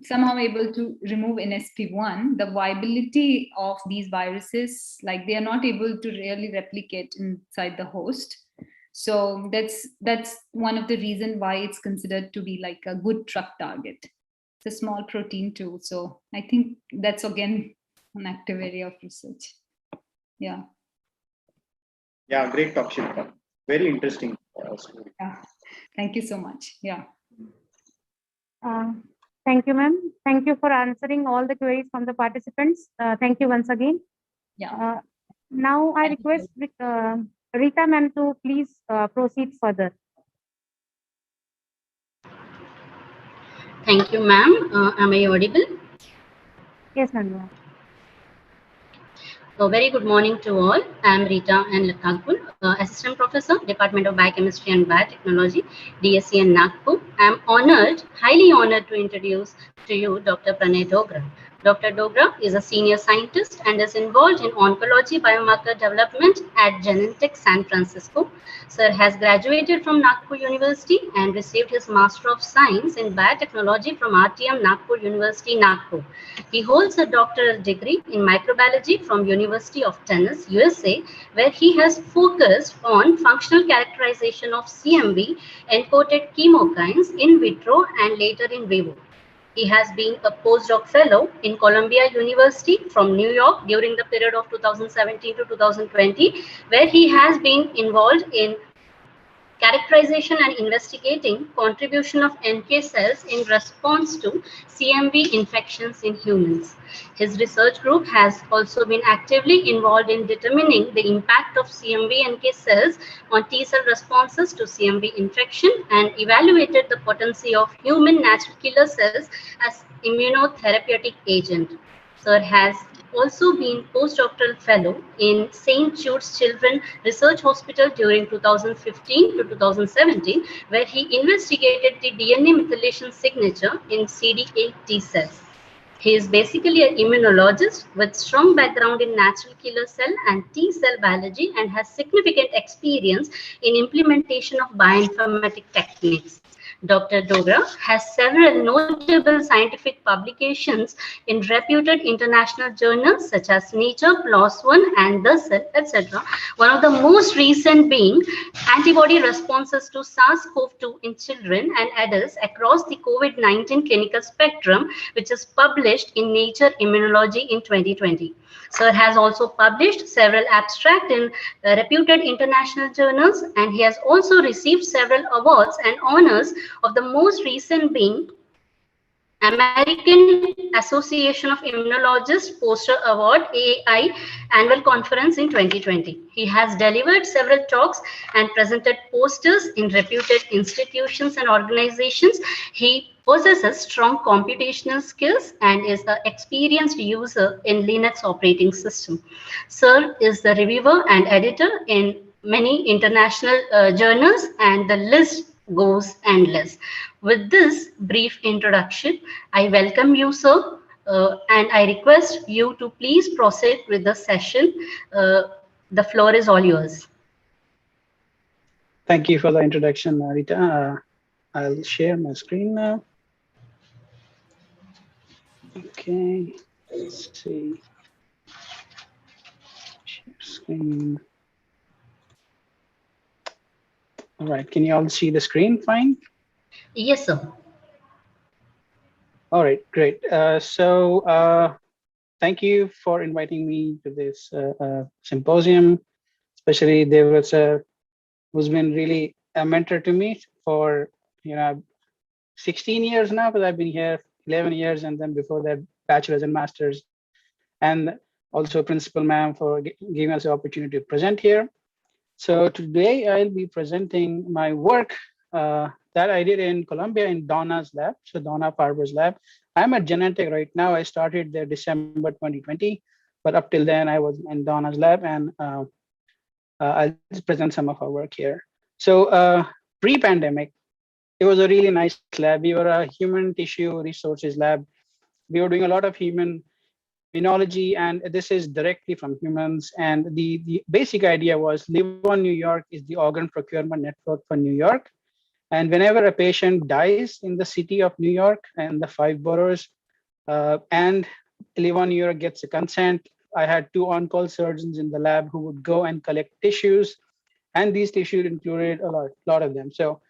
somehow able to remove NSP1, the viability of these viruses, like they are not able to really replicate inside the host. So that's one of the reasons why it's considered to be like a good drug target. It's a small protein too. So I think that's again an active area of research. Yeah. Yeah, great talk, Shilpa. Very interesting story. Yeah. Thank you so much. Yeah. Thank you, ma'am. Thank you for answering all the queries from the participants. Thank you once again. Yeah. Now I request Rita ma'am to please proceed further. Thank you, ma'am. Am I audible? Yes, ma'am. A very good morning to all. I am Rita N. Thakur, Assistant Professor, Department of Biochemistry and Biotechnology, DSc in Nagpur. I am honored, highly honored to introduce to you Dr. Pranay Dogra. Dr. Dogra is a senior scientist and is involved in oncology biomarker development at Genentech San Francisco. Sir has graduated from Nagpur University and received his Master of Science in Biotechnology from RTM Nagpur University, Nagpur. He holds a doctoral degree in microbiology from University of Tennessee, USA, where he has focused on functional characterization of CMV encoded chemokines in vitro and later in vivo. He has been a postdoc fellow in Columbia University from New York during the period of 2017 to 2020, where he has been involved in characterization and investigating contribution of NK cells in response to CMV infections in humans. His research group has also been actively involved in determining the impact of CMV NK cells on T cell responses to CMV infection and evaluated the potency of human natural killer cells as immunotherapeutic agent. Sir has also been postdoctoral fellow in St. Jude's Children's Research Hospital during 2015 to 2017, where he investigated the DNA methylation signature in CD8 T cells. He is basically an immunologist with strong background in natural killer cell and T cell biology and has significant experience in implementation of bioinformatic techniques. Dr. Dogra has several notable scientific publications in reputed international journals such as Nature, PLOS ONE, and The Cell, etc. One of the most recent being Antibody Responses to SARS-CoV-2 in Children and Adults Across the COVID-19 Clinical Spectrum, which is published in Nature Immunology in 2020. Sir has also published several abstracts in reputed international journals, and he has also received several awards and honors, of the most recent being American Association of Immunologists Poster Award AAI Annual Conference in 2020. He has delivered several talks and presented posters in reputed institutions and organizations. He possesses strong computational skills and is an experienced user in Linux operating system. Sir is the reviewer and editor in many international journals, and the list goes endless. With this brief introduction, I welcome you, sir, and I request you to please proceed with the session. The floor is all yours. Thank you for the introduction, Rita. I'll share my screen now. Okay, let's see. Share screen. All right, can you all see the screen fine? Yes, sir. All right, great. Thank you for inviting me to this symposium. Especially there was who's been really a mentor to me for 16 years now, because I've been here 11 years, and then before that, bachelor's and master's, and also principal ma'am for giving us the opportunity to present here. So today I'll be presenting my work that I did in Colombia in Donna's lab, so Donna Farber's lab. I'm at Genentech right now. I started there December 2020, but up till then I was in Donna's lab, and I'll just present some of our work here. So pre-pandemic, it was a really nice lab. We were a human tissue resources lab. We were doing a lot of human immunology, and this is directly from humans. And the basic idea was Live on New York is the organ procurement network for New York. And whenever a patient dies in the city of New York and the 5 boroughs, and Live on New York gets a consent, I had 2 on-call surgeons in the lab who would go and collect tissues. And these tissues included a lot of them. So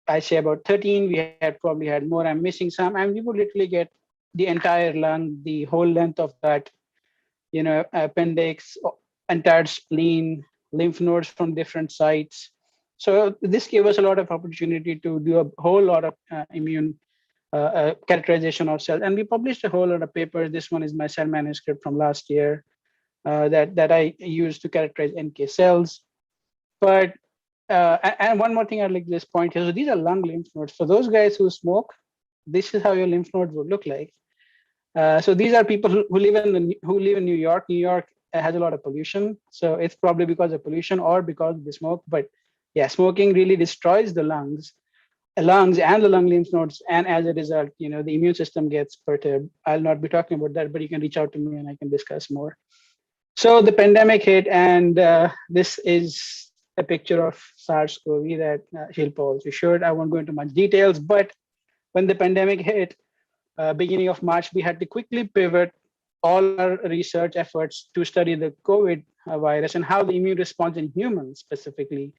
I say about 13, we had probably had more, I'm missing some, and we would literally get the entire lung, the whole length of that, appendix, entire spleen, lymph nodes from different sites. So this gave us a lot of opportunity to do a whole lot of immune characterization of cells. And we published a whole lot of papers. This one is my cell manuscript from last year that I used to characterize NK cells. But and one more thing I'd like to just point here. So these are lung lymph nodes. For those guys who smoke, this is how your lymph nodes would look like. So these are people who live in New York. New York has a lot of pollution, so it's probably because of pollution or because of the smoke. But yeah, smoking really destroys the lungs and the lung lymph nodes, and as a result, the immune system gets perturbed. I'll not be talking about that, but you can reach out to me and I can discuss more. So the pandemic hit, and this is a picture of SARS-CoV that Shilpa also showed. I won't go into much details, but when the pandemic hit, beginning of March, we had to quickly pivot all our research efforts to study the COVID virus and how the immune response in humans specifically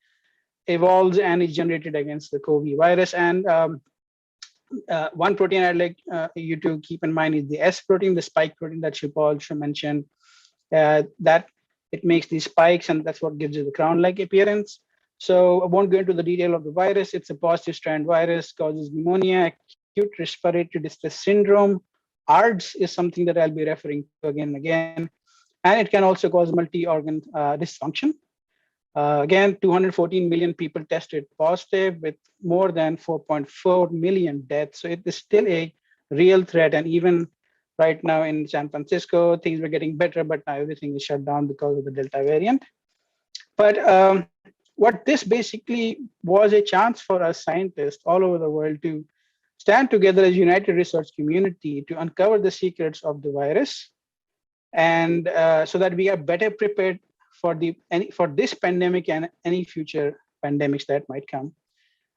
evolves and is generated against the COVID virus. And one protein I'd like you to keep in mind is the S protein, the spike protein that Shilpa also mentioned. That it makes these spikes, and that's what gives it the crown-like appearance. So I won't go into the detail of the virus. It's a positive strand virus, causes pneumonia, acute respiratory distress syndrome. ARDS is something that I'll be referring to again and again. And it can also cause multi-organ dysfunction. Again, 214 million people tested positive with more than 4.4 million deaths. So it is still a real threat. And even right now in San Francisco, things were getting better, but now everything is shut down because of the Delta variant. But what this basically was a chance for us scientists all over the world to stand together as a united research community to uncover the secrets of the virus, and so that we are better prepared for this pandemic and any future pandemics that might come.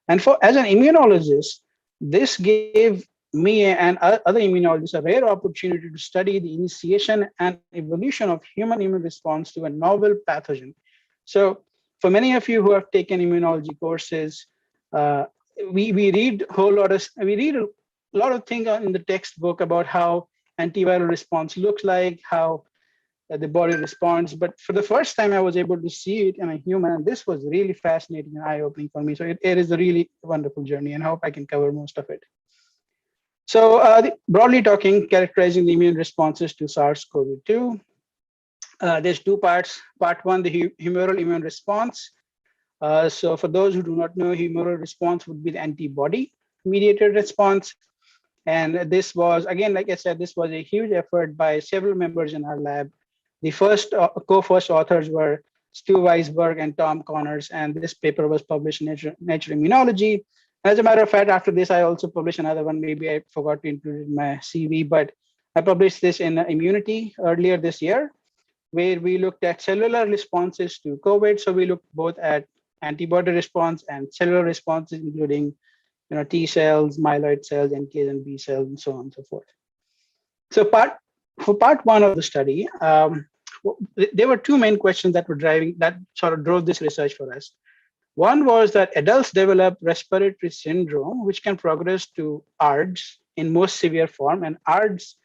And as an immunologist, this gave me and other immunologists a rare opportunity to study the initiation and evolution of human immune response to a novel pathogen. So for many of you who have taken immunology courses, we read a lot of things in the textbook about how antiviral response looks like, how the body responds. But for the first time, I was able to see it in a human, and this was really fascinating and eye-opening for me. So it is a really wonderful journey, and I hope I can cover most of it. So broadly talking, characterizing the immune responses to SARS-CoV-2. There's 2 parts. Part 1, the humoral immune response. So for those who do not know, humoral response would be the antibody-mediated response. And this was, again, like I said, this was a huge effort by several members in our lab. The first co-first authors were Stu Weisberg and Tom Connors, and this paper was published in Nature Immunology. As a matter of fact, after this, I also published another one. Maybe I forgot to include it in my CV, but I published this in Immunity earlier this year, where we looked at cellular responses to COVID. So we looked both at antibody response and cellular responses, including T cells, myeloid cells, NK and B cells, and so on and so forth. So for part one of the study, there were two main questions that sort of drove this research for us. One was that adults develop respiratory syndrome, which can progress to ARDS in most severe form. And ARDS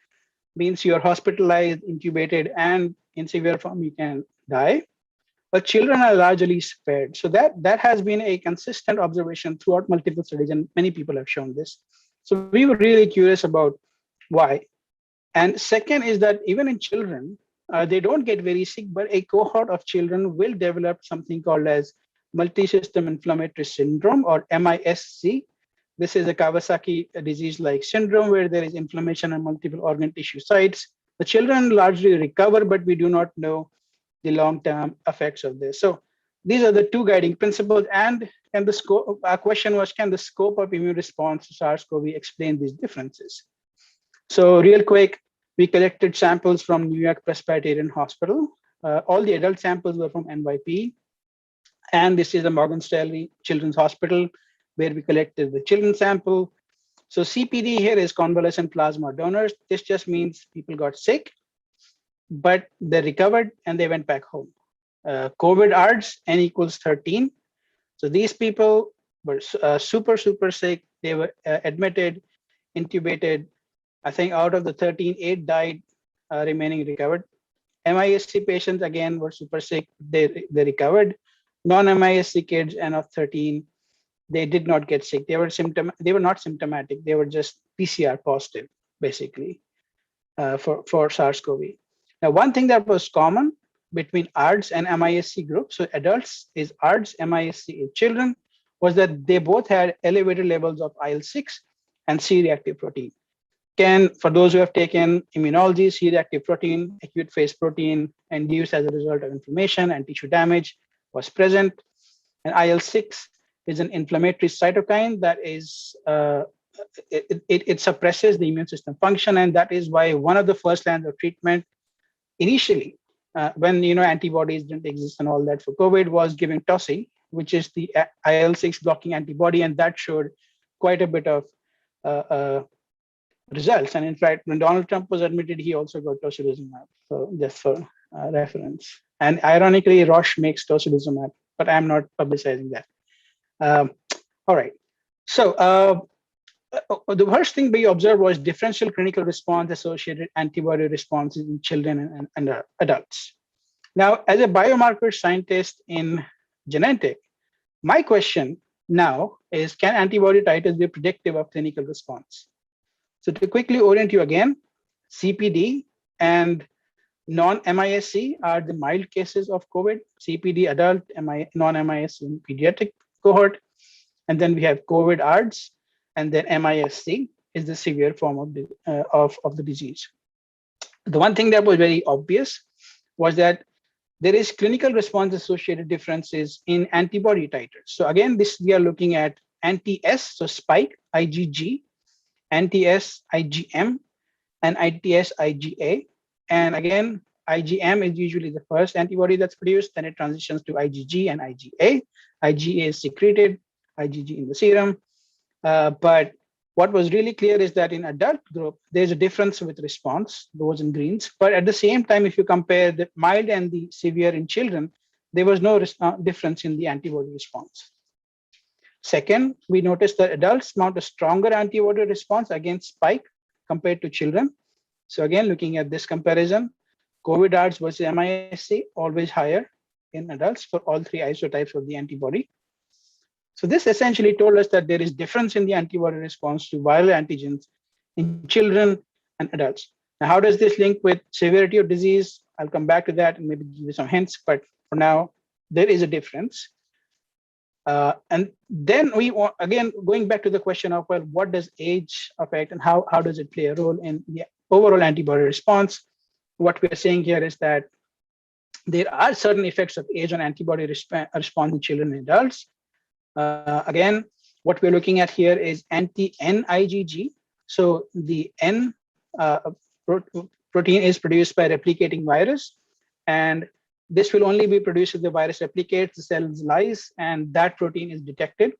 means you're hospitalized, intubated, and in severe form, you can die. But children are largely spared. So that has been a consistent observation throughout multiple studies, and many people have shown this. So we were really curious about why. And second is that even in children, they don't get very sick, but a cohort of children will develop something called as multi-system inflammatory syndrome, or MISC. This is a Kawasaki disease-like syndrome where there is inflammation on multiple organ tissue sites. The children largely recover, but we do not know the long-term effects of this. So these are the two guiding principles. And the scope, our question was, can the scope of immune response to SARS-CoV explain these differences? So real quick, we collected samples from New York Presbyterian Hospital. All the adult samples were from NYP. And this is the Morgan Stanley Children's Hospital, where we collected the children's sample. So CPD here is convalescent plasma donors. This just means people got sick, but they recovered and they went back home. COVID ARDS, N equals 13. So these people were super sick. They were admitted, intubated. I think out of the 13, 8 died, remaining recovered. MISC patients, again, were super sick. They recovered. Non-MISC kids, N of 13, they did not get sick. They were not symptomatic. They were just PCR positive, basically, for SARS-CoV. Now, one thing that was common between ARDS and MISC groups, so adults is ARDS, MISC is children, was that they both had elevated levels of IL-6 and C-reactive protein. For those who have taken immunology, C-reactive protein, acute phase protein, induced as a result of inflammation and tissue damage, was present. And IL-6 is an inflammatory cytokine that is, it suppresses the immune system function. And that is why one of the first lines of treatment initially, when antibodies didn't exist and all that for COVID, was giving Tosi, which is the IL-6 blocking antibody. And that showed quite a bit of results. And in fact, when Donald Trump was admitted, he also got tocilizumab. So just for reference. And ironically, Roche makes tocilizumab, but I'm not publicizing that. All right. So the first thing we observed was differential clinical response associated antibody responses in children and adults. Now, as a biomarker scientist in genetic, my question now is, can antibody titers be predictive of clinical response? So to quickly orient you again, CPD and non-MISC are the mild cases of COVID. CPD adult, non-MISC in pediatric cohort. And then we have COVID ARDS, and then MISC is the severe form of the disease. The one thing that was very obvious was that there is clinical response associated differences in antibody titers. So again, we are looking at anti-S, so spike, IgG, anti-S, IgM, and anti-S, IgA. And again, IgM is usually the first antibody that's produced, then it transitions to IgG and IgA. IgA is secreted, IgG in the serum. But what was really clear is that in adult group, there's a difference with response, those in greens. But at the same time, if you compare the mild and the severe in children, there was no difference in the antibody response. Second, we noticed that adults mount a stronger antibody response against spike compared to children. So again, looking at this comparison, COVID ARDS versus MISC, always higher in adults for all three isotypes of the antibody. So this essentially told us that there is difference in the antibody response to viral antigens in children and adults. Now, how does this link with severity of disease? I'll come back to that and maybe give you some hints, but for now, there is a difference. And then we want, again, going back to the question of, well, what does age affect and how does it play a role in the overall antibody response? What we're saying here is that there are certain effects of age on antibody response in children and adults. Again, what we're looking at here is anti-N IgG. So the N protein is produced by replicating virus, and this will only be produced if the virus replicates, the cells lyse, and that protein is detected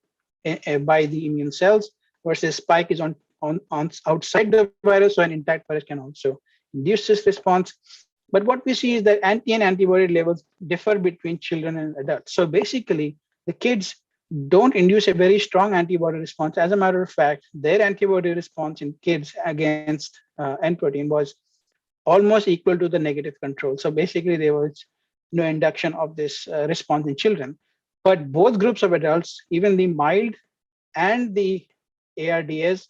by the immune cells, versus spike is on outside the virus, so an intact virus can also induce this response. But what we see is that Ntn antibody levels differ between children and adults. So basically, the kids don't induce a very strong antibody response. As a matter of fact, their antibody response in kids against N protein was almost equal to the negative control. So basically, there was no induction of this response in children. But both groups of adults, even the mild and the ARDS,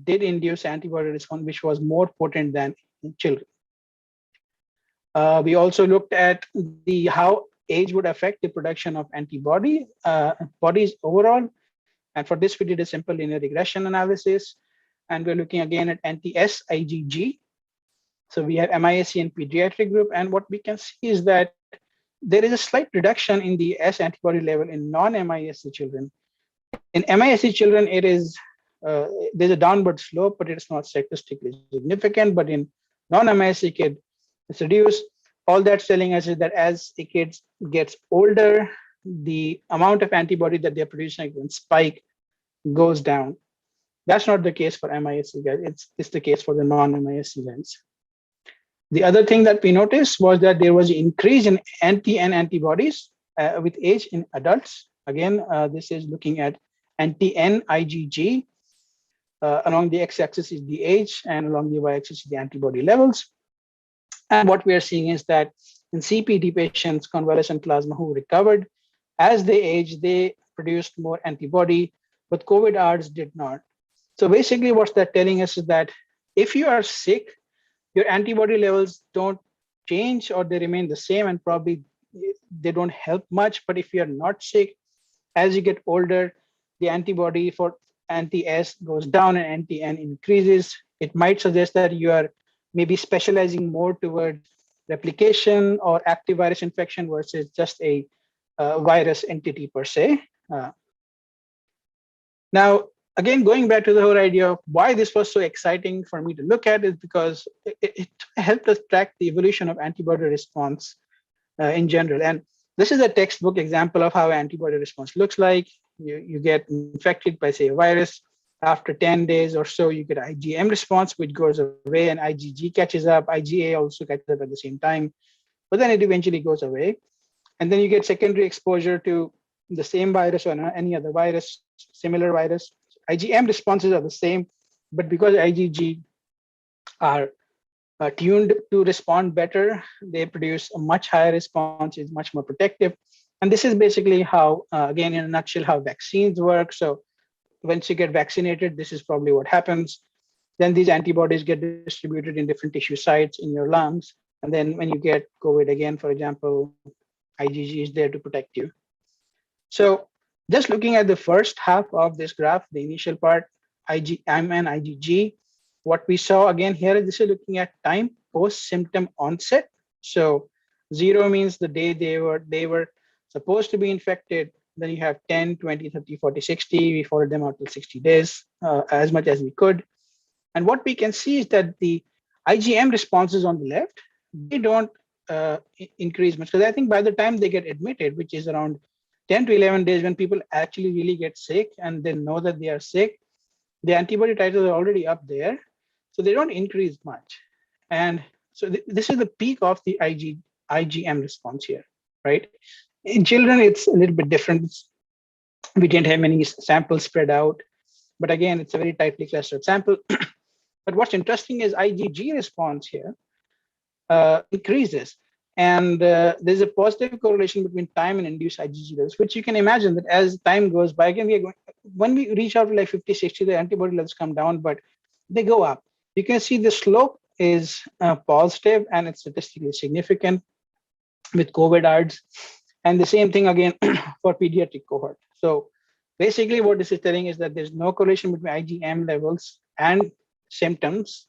did induce antibody response, which was more potent than in children. We also looked at how age would affect the production of antibodies overall. And for this, we did a simple linear regression analysis. And we're looking again at anti-S IgG. So we have MISC and pediatric group. And what we can see is that there is a slight reduction in the S antibody level in non-MISC children. In MISC children, it is there's a downward slope, but it's not statistically significant. But in non-MISC kid, it's reduced. All that's telling us is that as a kid gets older, the amount of antibody that they're producing against spike goes down. That's not the case for MISC guys. It's the case for the non-MISC guys. The other thing that we noticed was that there was an increase in Ntn antibodies with age in adults. Again, this is looking at Ntn IgG. Along the x-axis is the age, and along the y-axis is the antibody levels. And what we are seeing is that in CPD patients, convalescent plasma who recovered, as they age, they produced more antibody, but COVID-ARDS did not. So basically what's that telling us is that if you are sick, your antibody levels don't change or they remain the same, and probably they don't help much. But if you're not sick, as you get older, the antibody for anti-S goes down and anti-N increases. It might suggest that you are maybe specializing more towards replication or active virus infection versus just a virus entity per se. Now, again, going back to the whole idea of why this was so exciting for me to look at is because it helped us track the evolution of antibody response in general. And this is a textbook example of how antibody response looks like. You get infected by, say, a virus. After 10 days or so, you get IgM response, which goes away, and IgG catches up. IgA also catches up at the same time, but then it eventually goes away. And then you get secondary exposure to the same virus or any other virus, similar virus. IgM responses are the same, but because IgG are tuned to respond better, they produce a much higher response, is much more protective. And this is basically how, again, in a nutshell, how vaccines work. So once you get vaccinated, this is probably what happens. Then these antibodies get distributed in different tissue sites in your lungs. And then when you get COVID again, for example, IgG is there to protect you. So just looking at the first half of this graph, the initial part, IgM and IgG, what we saw again here, this is looking at time post-symptom onset. So 0 means the day they were supposed to be infected. Then you have 10, 20, 30, 40, 60. We followed them out till 60 days, as much as we could. And what we can see is that the IgM responses on the left, they don't increase much. Because I think by the time they get admitted, which is around 10 to 11 days when people actually really get sick and they know that they are sick, the antibody titers are already up there. So they don't increase much. And so this is the peak of the IgM response here, right? In children, it's a little bit different. We didn't have many samples spread out, but again, it's a very tightly clustered sample. But what's interesting is IgG response here increases. And there's a positive correlation between time and induced IgG levels, which you can imagine that as time goes by, again, when we reach out to like 50, 60, the antibody levels come down, but they go up. You can see the slope is positive and it's statistically significant with COVID-ARDS. And the same thing again for pediatric cohort. So basically what this is telling is that there's no correlation between IgM levels and symptoms,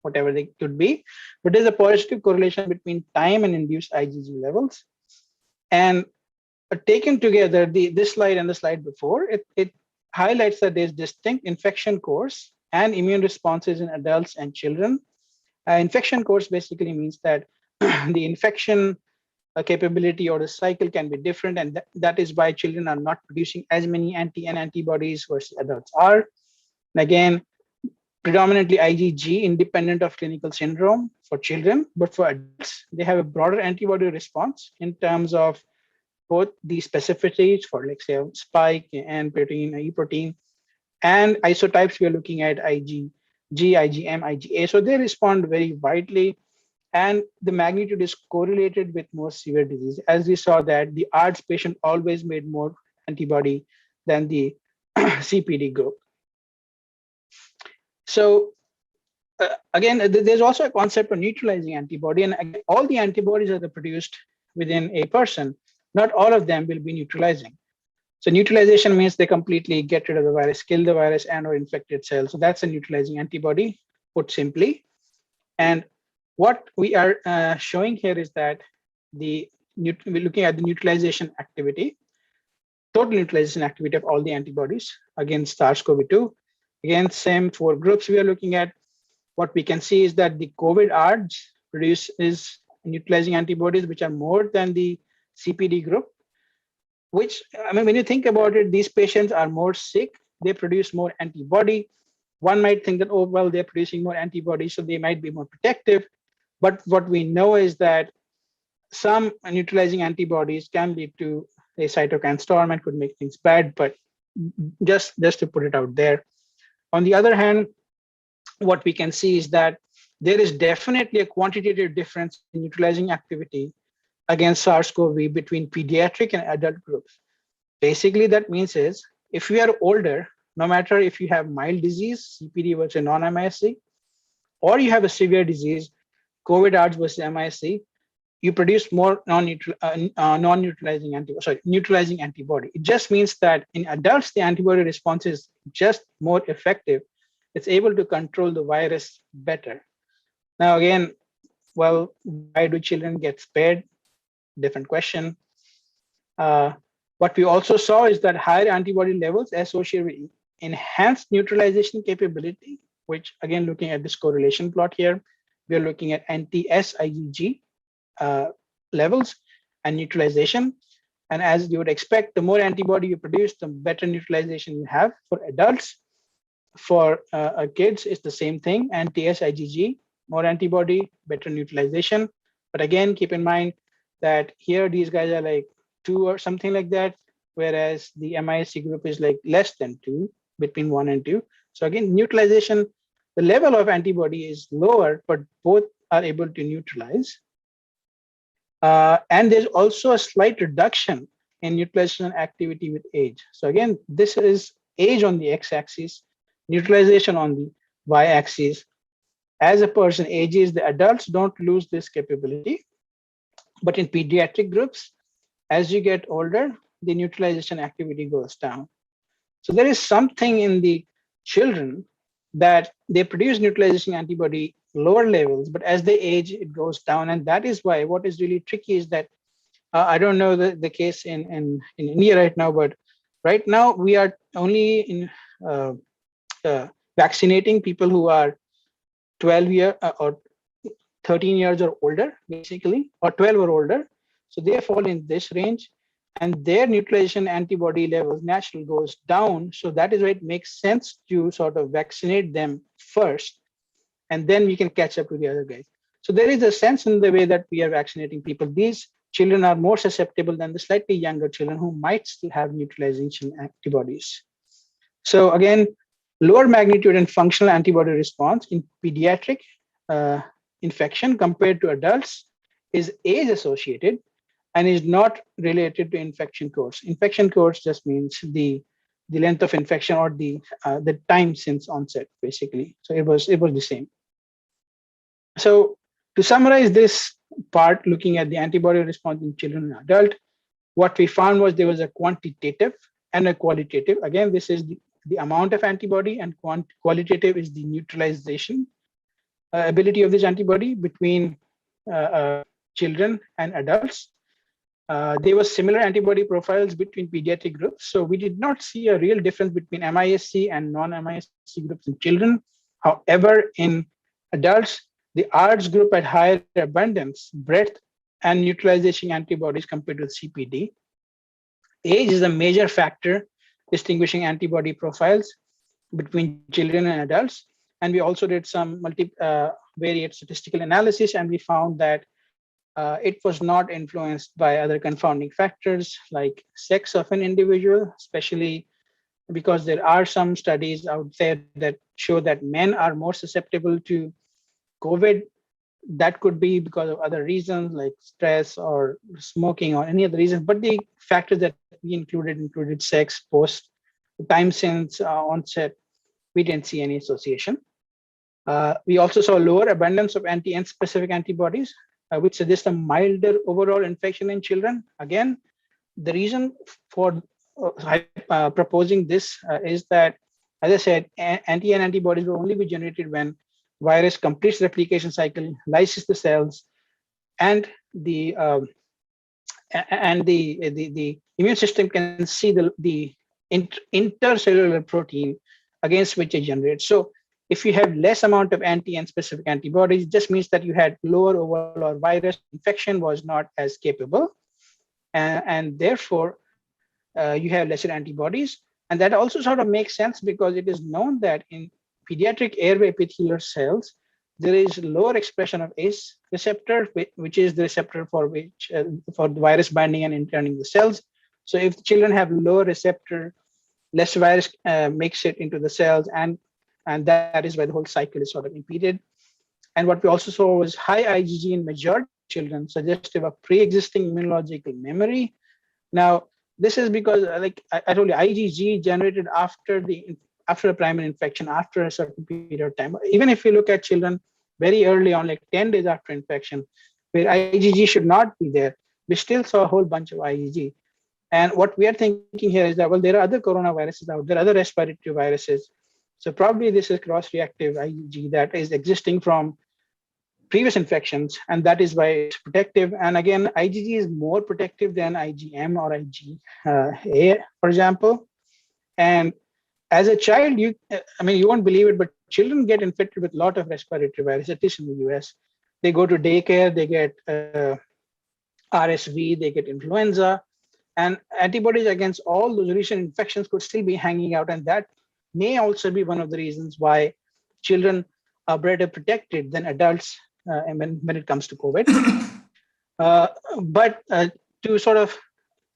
whatever they could be, but there's a positive correlation between time and induced IgG levels. And taken together, this slide and the slide before, it highlights that there's distinct infection course and immune responses in adults and children. Infection course basically means that the infection capability or the cycle can be different, and that is why children are not producing as many Ntn antibodies versus adults are. And again, predominantly IgG independent of clinical syndrome for children, but for adults, they have a broader antibody response in terms of both the specificities for, like, say, spike and protein, E protein, and isotypes. We are looking at IgG, IgM, IgA. So they respond very widely, and the magnitude is correlated with more severe disease. As we saw that the ARDS patient always made more antibody than the CPD group. So again, there's also a concept of neutralizing antibody, and again, all the antibodies that are produced within a person, not all of them will be neutralizing. So neutralization means they completely get rid of the virus, kill the virus and or infected cells. So that's a neutralizing antibody, put simply. And what we are showing here is that we're looking at the neutralization activity, total neutralization activity of all the antibodies against SARS-CoV-2. Again, same 4 groups we are looking at. What we can see is that the COVID ARDS produces neutralizing antibodies which are more than the CPD group, which, I mean, when you think about it, these patients are more sick, they produce more antibody. One might think that, oh, well, they're producing more antibody, so they might be more protective. But what we know is that some neutralizing antibodies can lead to a cytokine storm and could make things bad, but just to put it out there. On the other hand, what we can see is that there is definitely a quantitative difference in neutralizing activity against SARS-CoV between pediatric and adult groups. Basically, that means is if you are older, no matter if you have mild disease, CPD versus non-MISC, or you have a severe disease, COVID ARDS versus MISC, you produce more non-neutralizing antibody, neutralizing antibody. It just means that in adults, the antibody response is just more effective. It's able to control the virus better. Now, again, well, why do children get spared? Different question. What we also saw is that higher antibody levels associated with enhanced neutralization capability, which, again, looking at this correlation plot here, we are looking at anti-S IgG levels and neutralization. And as you would expect, the more antibody you produce, the better neutralization you have. For adults, for kids, it's the same thing, anti-S IgG, more antibody, better neutralization. But again, keep in mind that here these guys are like 2 or something like that, whereas the MISC group is like less than 2, between 1 and 2. So again, neutralization, the level of antibody is lower, but both are able to neutralize. And there's also a slight reduction in neutralization activity with age. So again, this is age on the x-axis, neutralization on the y-axis. As a person ages, the adults don't lose this capability. But in pediatric groups, as you get older, the neutralization activity goes down. So there is something in the children that they produce neutralization antibody lower levels, but as they age, it goes down. And that is why what is really tricky is that I don't know the case in India right now, but right now we are only in vaccinating people who are 12 years or 13 years or older, basically, or 12 or older. So they fall in this range, and their neutralization antibody levels naturally goes down. So that is why it makes sense to sort of vaccinate them first, and then we can catch up to the other guys. So there is a sense in the way that we are vaccinating people. These children are more susceptible than the slightly younger children who might still have neutralization antibodies. So again, lower magnitude and functional antibody response in pediatric infection compared to adults is age associated and is not related to infection course. Infection course just means the length of infection or the time since onset, basically. So it was the same. So to summarize this part, looking at the antibody response in children and adult, what we found was there was a quantitative and a qualitative. Again, this is the amount of antibody, and qualitative is the neutralization ability of this antibody between children and adults. There was similar antibody profiles between pediatric groups. So we did not see a real difference between MISC and non-MISC groups in children. However, in adults, the ARDS group had higher abundance, breadth, and neutralization antibodies compared to CPD. Age is a major factor distinguishing antibody profiles between children and adults. And we also did some multivariate statistical analysis, and we found that it was not influenced by other confounding factors like sex of an individual, especially because there are some studies out there that show that men are more susceptible to COVID. That could be because of other reasons like stress or smoking or any other reasons. But the factors that we included sex, post, time since onset. We didn't see any association. We also saw lower abundance of anti-N specific antibodies, which suggests a milder overall infection in children. Again, the reason for proposing this is that, as I said, anti-N antibodies will only be generated when virus completes the replication cycle, lyses the cells, and the immune system can see the intercellular protein against which it generates. So if you have less amount of anti-N specific antibodies, it just means that you had lower overall, or virus infection was not as capable, and therefore you have lesser antibodies. And that also sort of makes sense because it is known that in pediatric airway epithelial cells, there is lower expression of ACE receptor, which is the receptor for which for the virus binding and interning the cells. So if the children have lower receptor, less virus makes it into the cells, and that is why the whole cycle is sort of impeded. And what we also saw was high IgG in majority of children, suggestive of pre-existing immunological memory. Now, this is because, like I told you, IgG generated after a primary infection, after a certain period of time. Even if you look at children very early on, like 10 days after infection, where IgG should not be there, we still saw a whole bunch of IgG. And what we are thinking here is that, well, there are other coronaviruses out there, other respiratory viruses. So probably this is cross-reactive IgG that is existing from previous infections, and that is why it's protective. And again, IgG is more protective than IgM or IgA, for example. And as a child, you won't believe it, but children get infected with a lot of respiratory viruses, at least in the US. They go to daycare, they get RSV, they get influenza, and antibodies against all those recent infections could still be hanging out. And that may also be one of the reasons why children are better protected than adults when it comes to COVID. But to sort of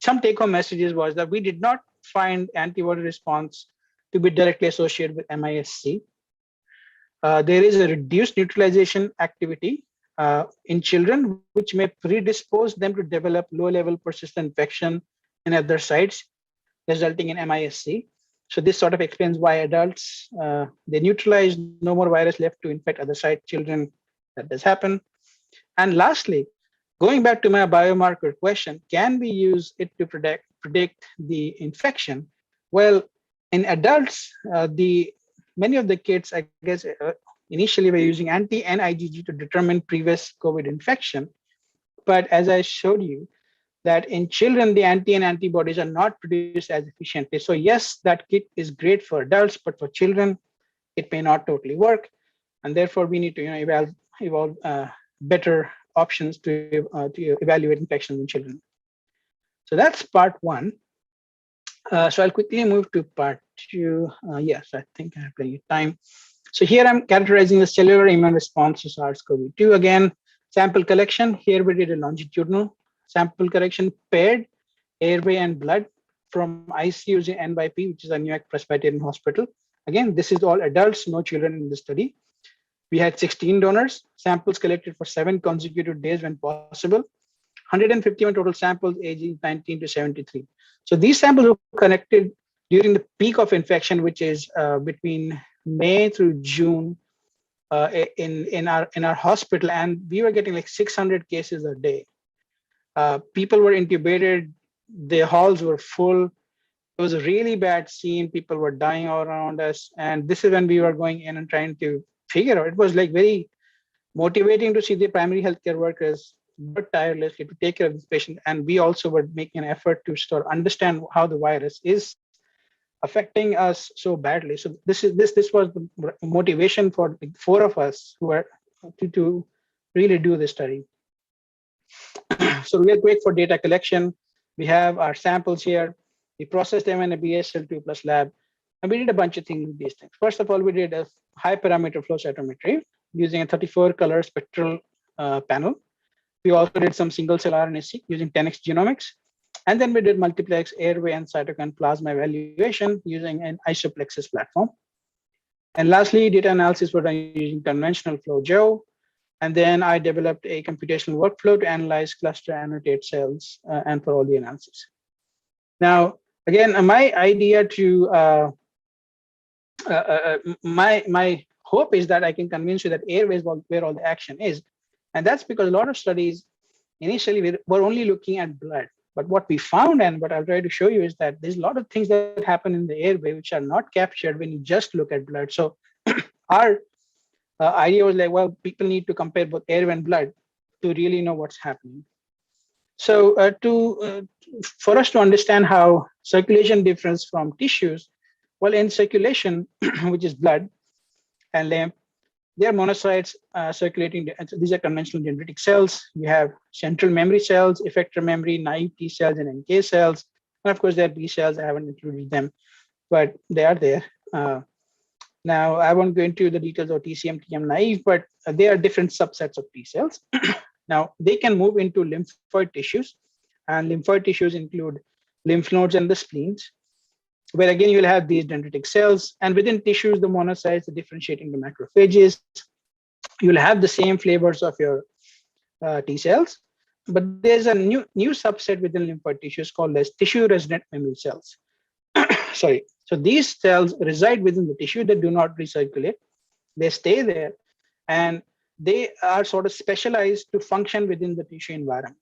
some take-home messages was that we did not find antibody response to be directly associated with MISC. There is a reduced neutralization activity in children, which may predispose them to develop low-level persistent infection in other sites, resulting in MISC. So this sort of explains why adults, they neutralize, no more virus left to infect other site. Children, that does happen. And lastly, going back to my biomarker question, can we use it to predict the infection? Well, in adults, many of the kids, I guess, initially were using anti-N IgG to determine previous COVID infection. But as I showed you, that in children, the anti-N antibodies are not produced as efficiently. So yes, that kit is great for adults, but for children, it may not totally work. And therefore, we need to evolve better options to evaluate infections in children. So that's part one. So I'll quickly move to part two. Yes, I think I have plenty of time. So here I'm characterizing the cellular immune response to SARS-CoV-2. Again, sample collection. Here we did a longitudinal sample collection, paired airway and blood from ICU's NYP, which is a Newark Presbyterian Hospital. Again, this is all adults, no children in the study. We had 16 donors, samples collected for 7 consecutive days when possible, 151 total samples aging 19 to 73. So these samples were collected during the peak of infection, which is between May through June in our hospital, and we were getting like 600 cases a day. People were intubated, the halls were full. It was a really bad scene. People were dying all around us. And this is when we were going in and trying to figure out. It was like very motivating to see the primary healthcare workers work tirelessly to take care of this patient. And we also were making an effort to sort of understand how the virus is affecting us so badly. So this was the motivation for the 4 of us who were to really do this study. So real quick for data collection, we have our samples here. We processed them in a BSL2+ lab. And we did a bunch of things with these things. First of all, we did a high parameter flow cytometry using a 34 color spectral panel. We also did some single cell RNA-seq using 10x genomics. And then we did multiplex airway and cytokine plasma evaluation using an isoplexis platform. And lastly, data analysis was done using conventional flow Joe. And then I developed a computational workflow to analyze, cluster, annotate cells, and for all the analysis. Now, again, my idea to my hope is that I can convince you that airway is where all the action is. And that's because a lot of studies initially were only looking at blood. But what we found, and what I'll try to show you, is that there's a lot of things that happen in the airway which are not captured when you just look at blood. So our idea was like, well, people need to compare both airway and blood to really know what's happening. So for us to understand how circulation differs from tissues, well, in circulation, which is blood and lymph, there are monocytes circulating. These are conventional dendritic cells. You have central memory cells, effector memory, naive T cells, and NK cells. And of course, there are B cells. I haven't included them, but they are there. Now, I won't go into the details of TCM, TM naive, but they are different subsets of T cells. Now, they can move into lymphoid tissues, and lymphoid tissues include lymph nodes and the spleens, where again, you'll have these dendritic cells, and within tissues, the monocytes are differentiating the macrophages. You'll have the same flavors of your T cells, but there's a new subset within lymphoid tissues called as tissue-resident memory cells. Sorry. So these cells reside within the tissue. They do not recirculate. They stay there, and they are sort of specialized to function within the tissue environment.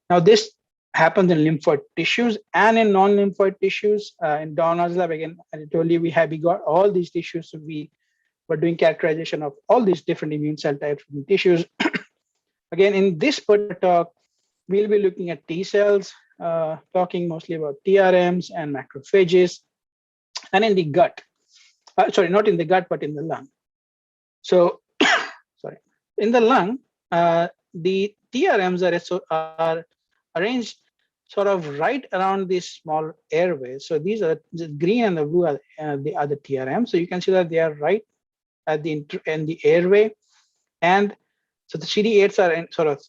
Now, this happens in lymphoid tissues and in non-lymphoid tissues. In Donna's lab, again, I told you we got all these tissues. So we were doing characterization of all these different immune cell types in tissues. Again, in this particular talk, we'll be looking at T cells, talking mostly about TRMs and macrophages, and in the gut. Sorry, not in the gut, but in the lung. So, sorry, in the lung, the TRMs are arranged sort of right around these small airways. So these are the green and the blue are the other TRMs. So you can see that they are right at the in the airway, and so the CD8s are sort of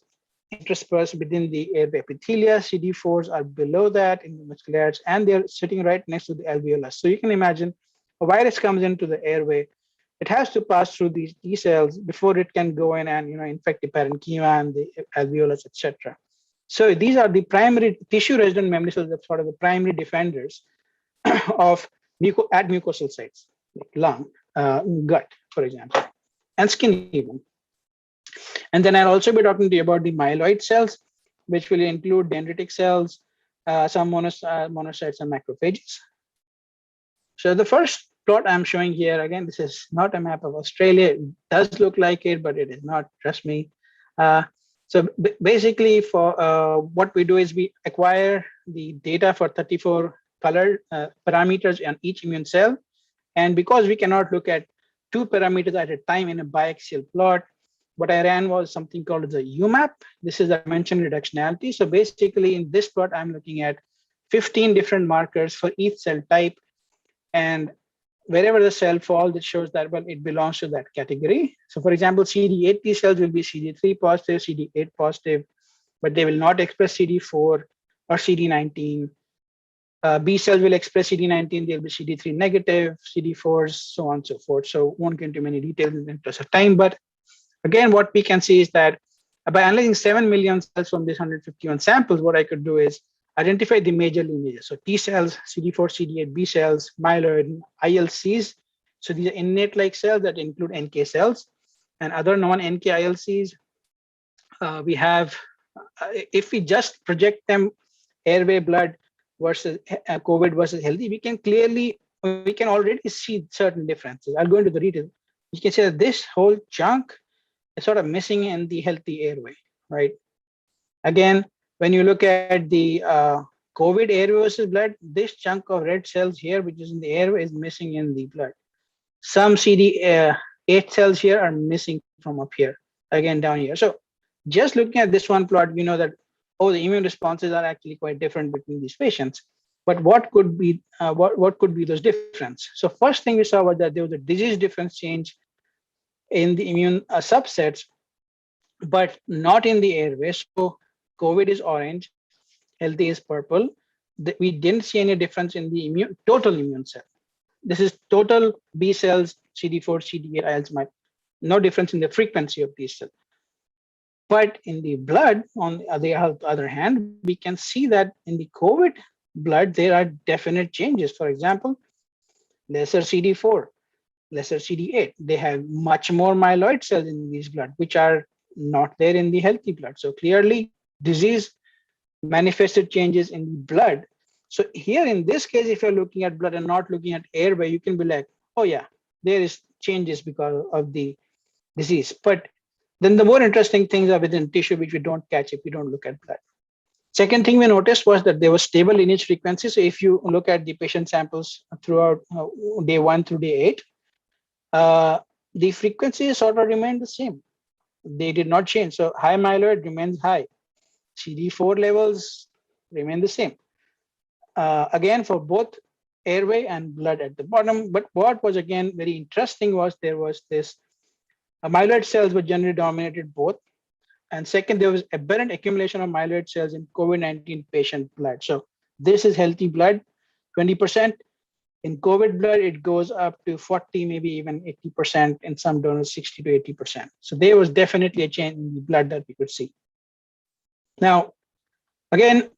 interspersed within the airway epithelia. CD4s are below that in the musculaires, and they're sitting right next to the alveolus. So you can imagine a virus comes into the airway. It has to pass through these T cells before it can go in and infect the parenchyma and the alveolus, etc. So these are the primary tissue-resident memory cells, that sort of the primary defenders of at mucosal sites, like lung, gut, for example, and skin even. And then I'll also be talking to you about the myeloid cells, which will include dendritic cells, some monocytes and macrophages. So the first plot I'm showing here, again, this is not a map of Australia. It does look like it, but it is not, trust me. So basically, for what we do is we acquire the data for 34 color parameters on each immune cell. And because we cannot look at 2 parameters at a time in a biaxial plot, what I ran was something called the UMAP. This is a dimension reductionality. So basically, in this plot, I'm looking at 15 different markers for each cell type. And wherever the cell falls, it shows that, well, it belongs to that category. So for example, CD8 T cells will be CD3 positive, CD8 positive, but they will not express CD4 or CD19. B cells will express CD19, they'll be CD3 negative, CD4s, so on and so forth. So won't get into many details in the interest of time. But again, what we can see is that by analyzing 7 million cells from these 151 samples, what I could do is identify the major lineages. So T cells, CD4, CD8, B cells, myeloid, ILCs. So these are innate-like cells that include NK cells and other non-NK ILCs. We have, if we just project them airway blood versus COVID versus healthy, we can already see certain differences. I'll go into the details. You can see that this whole chunk is sort of missing in the healthy airway, right? Again, when you look at the COVID airway versus blood, this chunk of red cells here, which is in the airway, is missing in the blood. Some CD8 cells here are missing from up here, again down here. So just looking at this one plot, you know that, oh, the immune responses are actually quite different between these patients. But what could be those difference? So first thing we saw was that there was a disease difference change in the immune subsets, but not in the airway. So COVID is orange, healthy is purple. We didn't see any difference in the total immune cell. This is total B cells, CD4, CD8, IL-2, no difference in the frequency of these cells. But in the blood, on the other hand, we can see that in the COVID blood, there are definite changes. For example, lesser CD4, lesser CD8. They have much more myeloid cells in these blood, which are not there in the healthy blood. So clearly, disease manifested changes in the blood. So here in this case, if you're looking at blood and not looking at airway, you can be like, oh yeah, there is changes because of the disease. But then the more interesting things are within tissue, which we don't catch if we don't look at blood. Second thing we noticed was that there was stable lineage frequency. So if you look at the patient samples throughout day 1 through day 8, the frequency sort of remained the same. They did not change. So high myeloid remains high. CD4 levels remain the same. Again, for both airway and blood at the bottom. But what was again very interesting was there was this myeloid cells were generally dominated both. And second, there was aberrant accumulation of myeloid cells in COVID-19 patient blood. So this is healthy blood, 20%. In COVID blood, it goes up to 40, maybe even 80%. In some donors, 60 to 80%. So there was definitely a change in the blood that we could see. Now, again,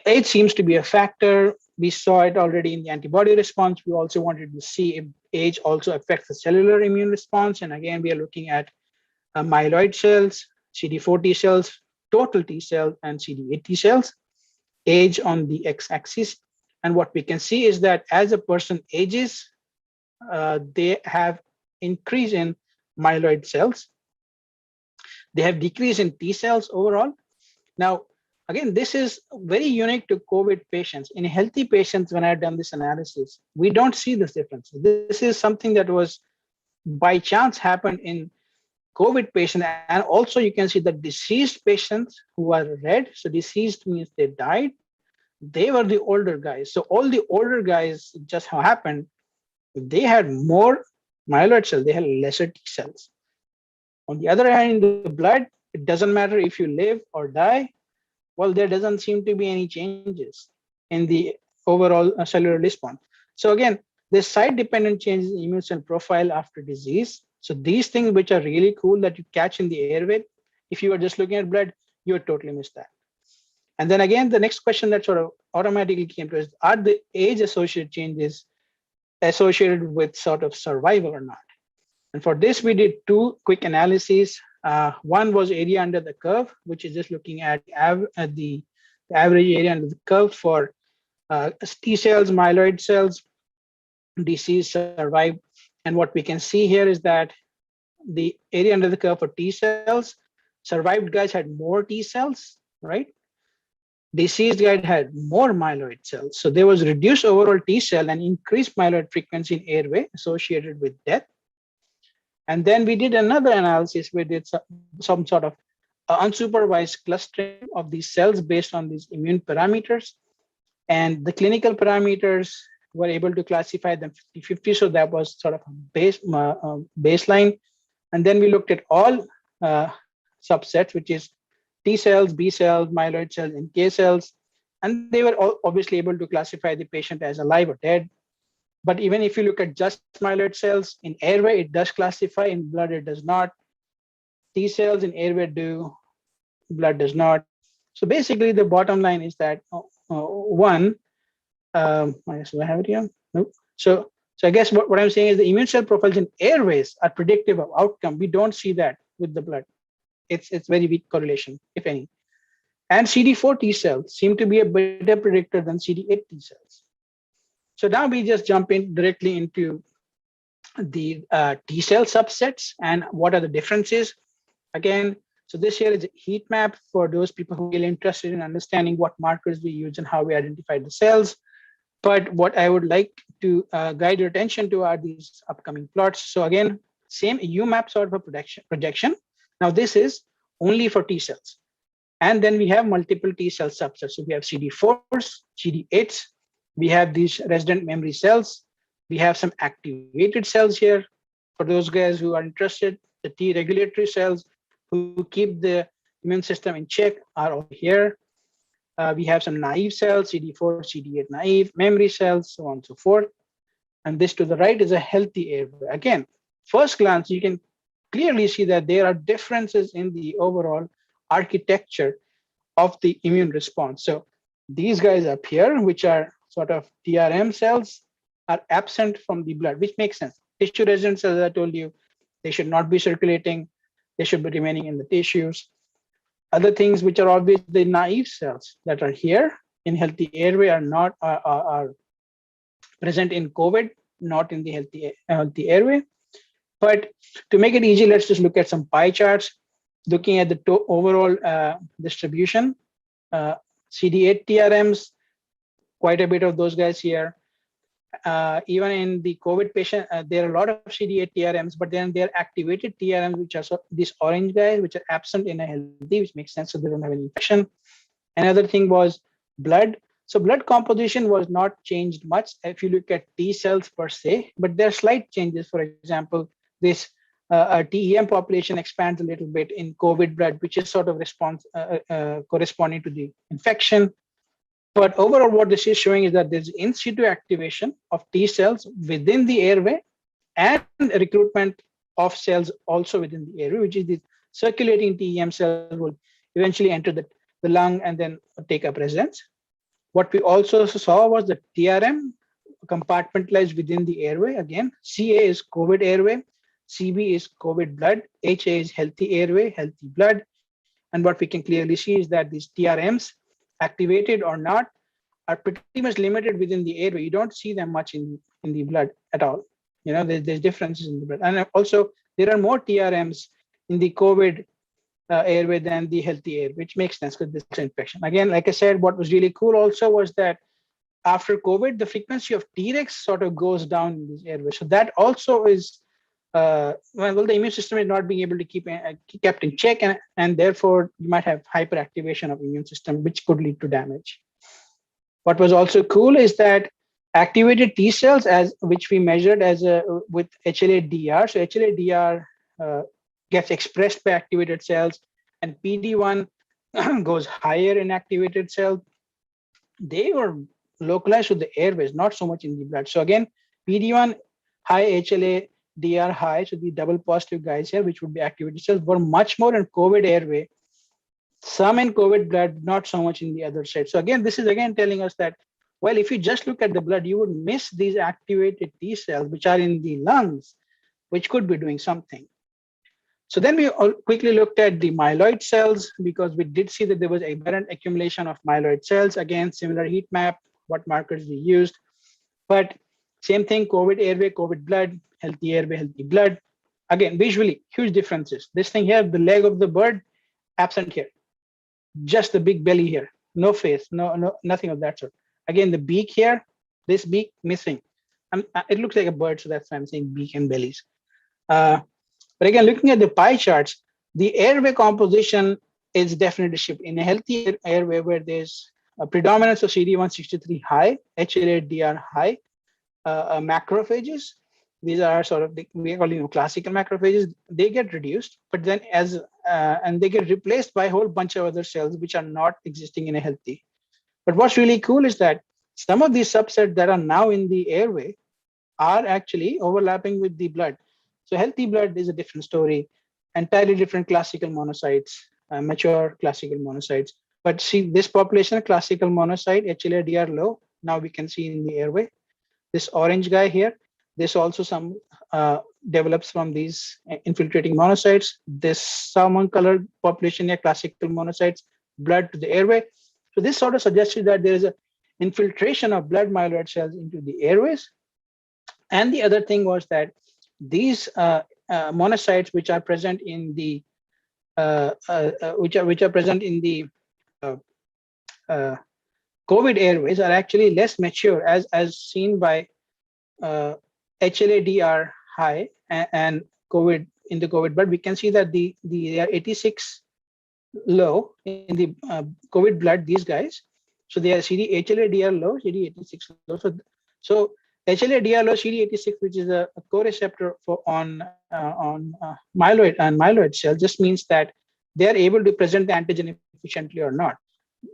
age seems to be a factor. We saw it already in the antibody response. We also wanted to see if age also affects the cellular immune response. And again, we are looking at myeloid cells, CD4 T cells, total T cells, and CD8 T cells, age on the x-axis. And what we can see is that as a person ages, they have increase in myeloid cells. They have decrease in T cells overall. Now, again, this is very unique to COVID patients. In healthy patients, when I've done this analysis, we don't see this difference. This is something that was by chance happened in COVID patients. And also you can see the deceased patients who are red. So deceased means they died. They were the older guys. So all the older guys, just how happened, they had more myeloid cells. They had lesser T cells. On the other hand, in the blood, it doesn't matter if you live or die. Well, there doesn't seem to be any changes in the overall cellular response. So again, there's site-dependent changes in immune cell profile after disease. So these things which are really cool that you catch in the airway, if you are just looking at blood, you would totally miss that. And then again, the next question that sort of automatically came to us, are the age-associated changes associated with sort of survival or not? And for this, we did two quick analyses. One was area under the curve, which is just looking at the average area under the curve for T cells, myeloid cells, disease survived. And what we can see here is that the area under the curve for T cells, survived guys had more T cells, right? Deceased guys had more myeloid cells. So there was reduced overall T cell and increased myeloid frequency in airway associated with death. And then we did another analysis. We did some sort of unsupervised clustering of these cells based on these immune parameters. And the clinical parameters were able to classify them 50-50. So that was sort of a baseline. And then we looked at all subsets, which is T cells, B cells, myeloid cells, NK cells. And they were all obviously able to classify the patient as alive or dead. But even if you look at just myeloid cells in airway, it does classify. In blood, it does not. T cells in airway do, blood does not. So basically, the bottom line is that one, I guess do I have it here? Nope. So I guess what I'm saying is the immune cell profiles in airways are predictive of outcome. We don't see that with the blood. It's very weak correlation, if any. And CD4 T cells seem to be a better predictor than CD8 T cells. So now we just jump in directly into the T cell subsets and what are the differences. Again, so this here is a heat map for those people who are really interested in understanding what markers we use and how we identify the cells. But what I would like to guide your attention to are these upcoming plots. So again, same UMAP sort of a projection. Now this is only for T cells. And then we have multiple T cell subsets. So we have CD4s, CD8s, We have these resident memory cells. We have some activated cells here. For those guys who are interested, the T regulatory cells who keep the immune system in check are over here. We have some naive cells, CD4, CD8 naive, memory cells, so on and so forth. And this to the right is a healthy airway. Again, first glance, you can clearly see that there are differences in the overall architecture of the immune response. So these guys up here, which are sort of TRM cells, are absent from the blood, which makes sense. Tissue resident cells, as I told you, they should not be circulating. They should be remaining in the tissues. Other things which are obvious, the naive cells that are here in healthy airway are not are present in COVID, not in the healthy airway. But to make it easy, let's just look at some pie charts, looking at the overall distribution. CD8 TRMs, quite a bit of those guys here. Even in the COVID patient, there are a lot of CD8 TRMs, but then there are activated TRMs, which are these orange guys, which are absent in a healthy, which makes sense, so they don't have any infection. Another thing was blood. So blood composition was not changed much if you look at T cells per se, but there are slight changes. For example, this TEM population expands a little bit in COVID blood, which is sort of corresponding to the infection. But overall, what this is showing is that there's in situ activation of T cells within the airway and recruitment of cells also within the airway, which is the circulating TEM cells will eventually enter the lung and then take up residence. What we also saw was the TRM compartmentalized within the airway. Again, CA is COVID airway, CB is COVID blood, HA is healthy airway, healthy blood. And what we can clearly see is that these TRMs, activated or not, are pretty much limited within the airway. You don't see them much in the blood at all. You know, there's differences in the blood. And also, there are more TRMs in the COVID airway than the healthy air, which makes sense because this is infection. Again, like I said, what was really cool also was that after COVID, the frequency of Tregs sort of goes down in this airway. So that also is, well, the immune system is not being able to keep kept in check, and therefore you might have hyperactivation of immune system, which could lead to damage. What was also cool is that activated T cells, which we measured as with HLA-DR. So HLA-DR gets expressed by activated cells, and PD-1 goes higher in activated cells. They were localized to the airways, not so much in the blood. So again, PD-1 high, HLA-DR high, so the double positive guys here, which would be activated cells, were much more in COVID airway, some in COVID blood, not so much in the other side. So again, this is again telling us that, well, if you just look at the blood, you would miss these activated T cells, which are in the lungs, which could be doing something. So then we quickly looked at the myeloid cells, because we did see that there was aberrant accumulation of myeloid cells. Again, similar heat map, what markers we used. But same thing, COVID airway, COVID blood, healthy airway, healthy blood. Again, visually, huge differences. This thing here, the leg of the bird, absent here. Just the big belly here, no face, nothing of that sort. Again, the beak here, this beak missing. It looks like a bird, so that's why I'm saying beak and bellies. But again, looking at the pie charts, the airway composition is definitely shifted. In a healthy airway where there's a predominance of CD163 high, HLA-DR high, macrophages, these are sort of, we call classical macrophages, they get reduced, but then and they get replaced by a whole bunch of other cells which are not existing in a healthy. But what's really cool is that some of these subsets that are now in the airway are actually overlapping with the blood. So healthy blood is a different story, entirely different classical monocytes, mature classical monocytes. But see this population, classical monocyte, HLA-DR low, now we can see in the airway. This orange guy here, this also some develops from these infiltrating monocytes. This salmon colored population here, classical monocytes, blood to the airway. So this sort of suggested that there is an infiltration of blood myeloid cells into the airways. And the other thing was that these monocytes, which are present in the COVID airways, are actually less mature, as seen by HLA-DR high and COVID in the COVID blood. We can see that they are 86 low in the COVID blood, these guys. So they are HLA-DR low, CD86 low. So HLA-DR low, CD86, which is a co-receptor on myeloid cells, just means that they are able to present the antigen efficiently or not.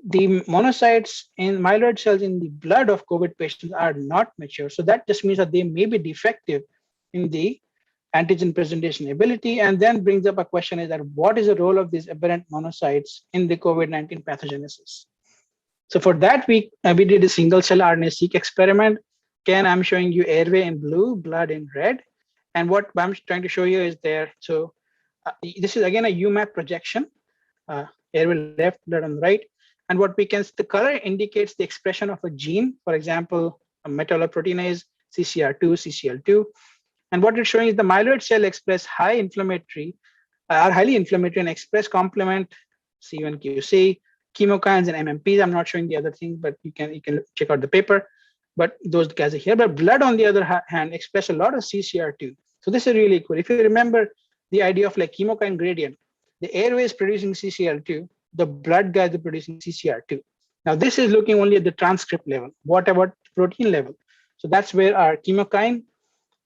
The monocytes in myeloid cells in the blood of COVID patients are not mature. So that just means that they may be defective in the antigen presentation ability, and then brings up a question is that what is the role of these aberrant monocytes in the COVID-19 pathogenesis? So for that, we did a single cell RNA-seq experiment. Again, I'm showing you airway in blue, blood in red. And what I'm trying to show you is there. So this is again a UMAP projection, airway left, blood on the right. And what we can, the color indicates the expression of a gene, for example, a metalloproteinase, CCR2, CCL2. And what it's showing is the myeloid cell express highly inflammatory and express complement C1QC, chemokines and MMPs. I'm not showing the other things, but you can check out the paper. But those guys are here. But blood, on the other hand, express a lot of CCR2. So this is really cool. If you remember the idea of like chemokine gradient, the airway is producing CCL2, the blood guys are producing CCR2. Now this is looking only at the transcript level. What about protein level? So that's where our chemokine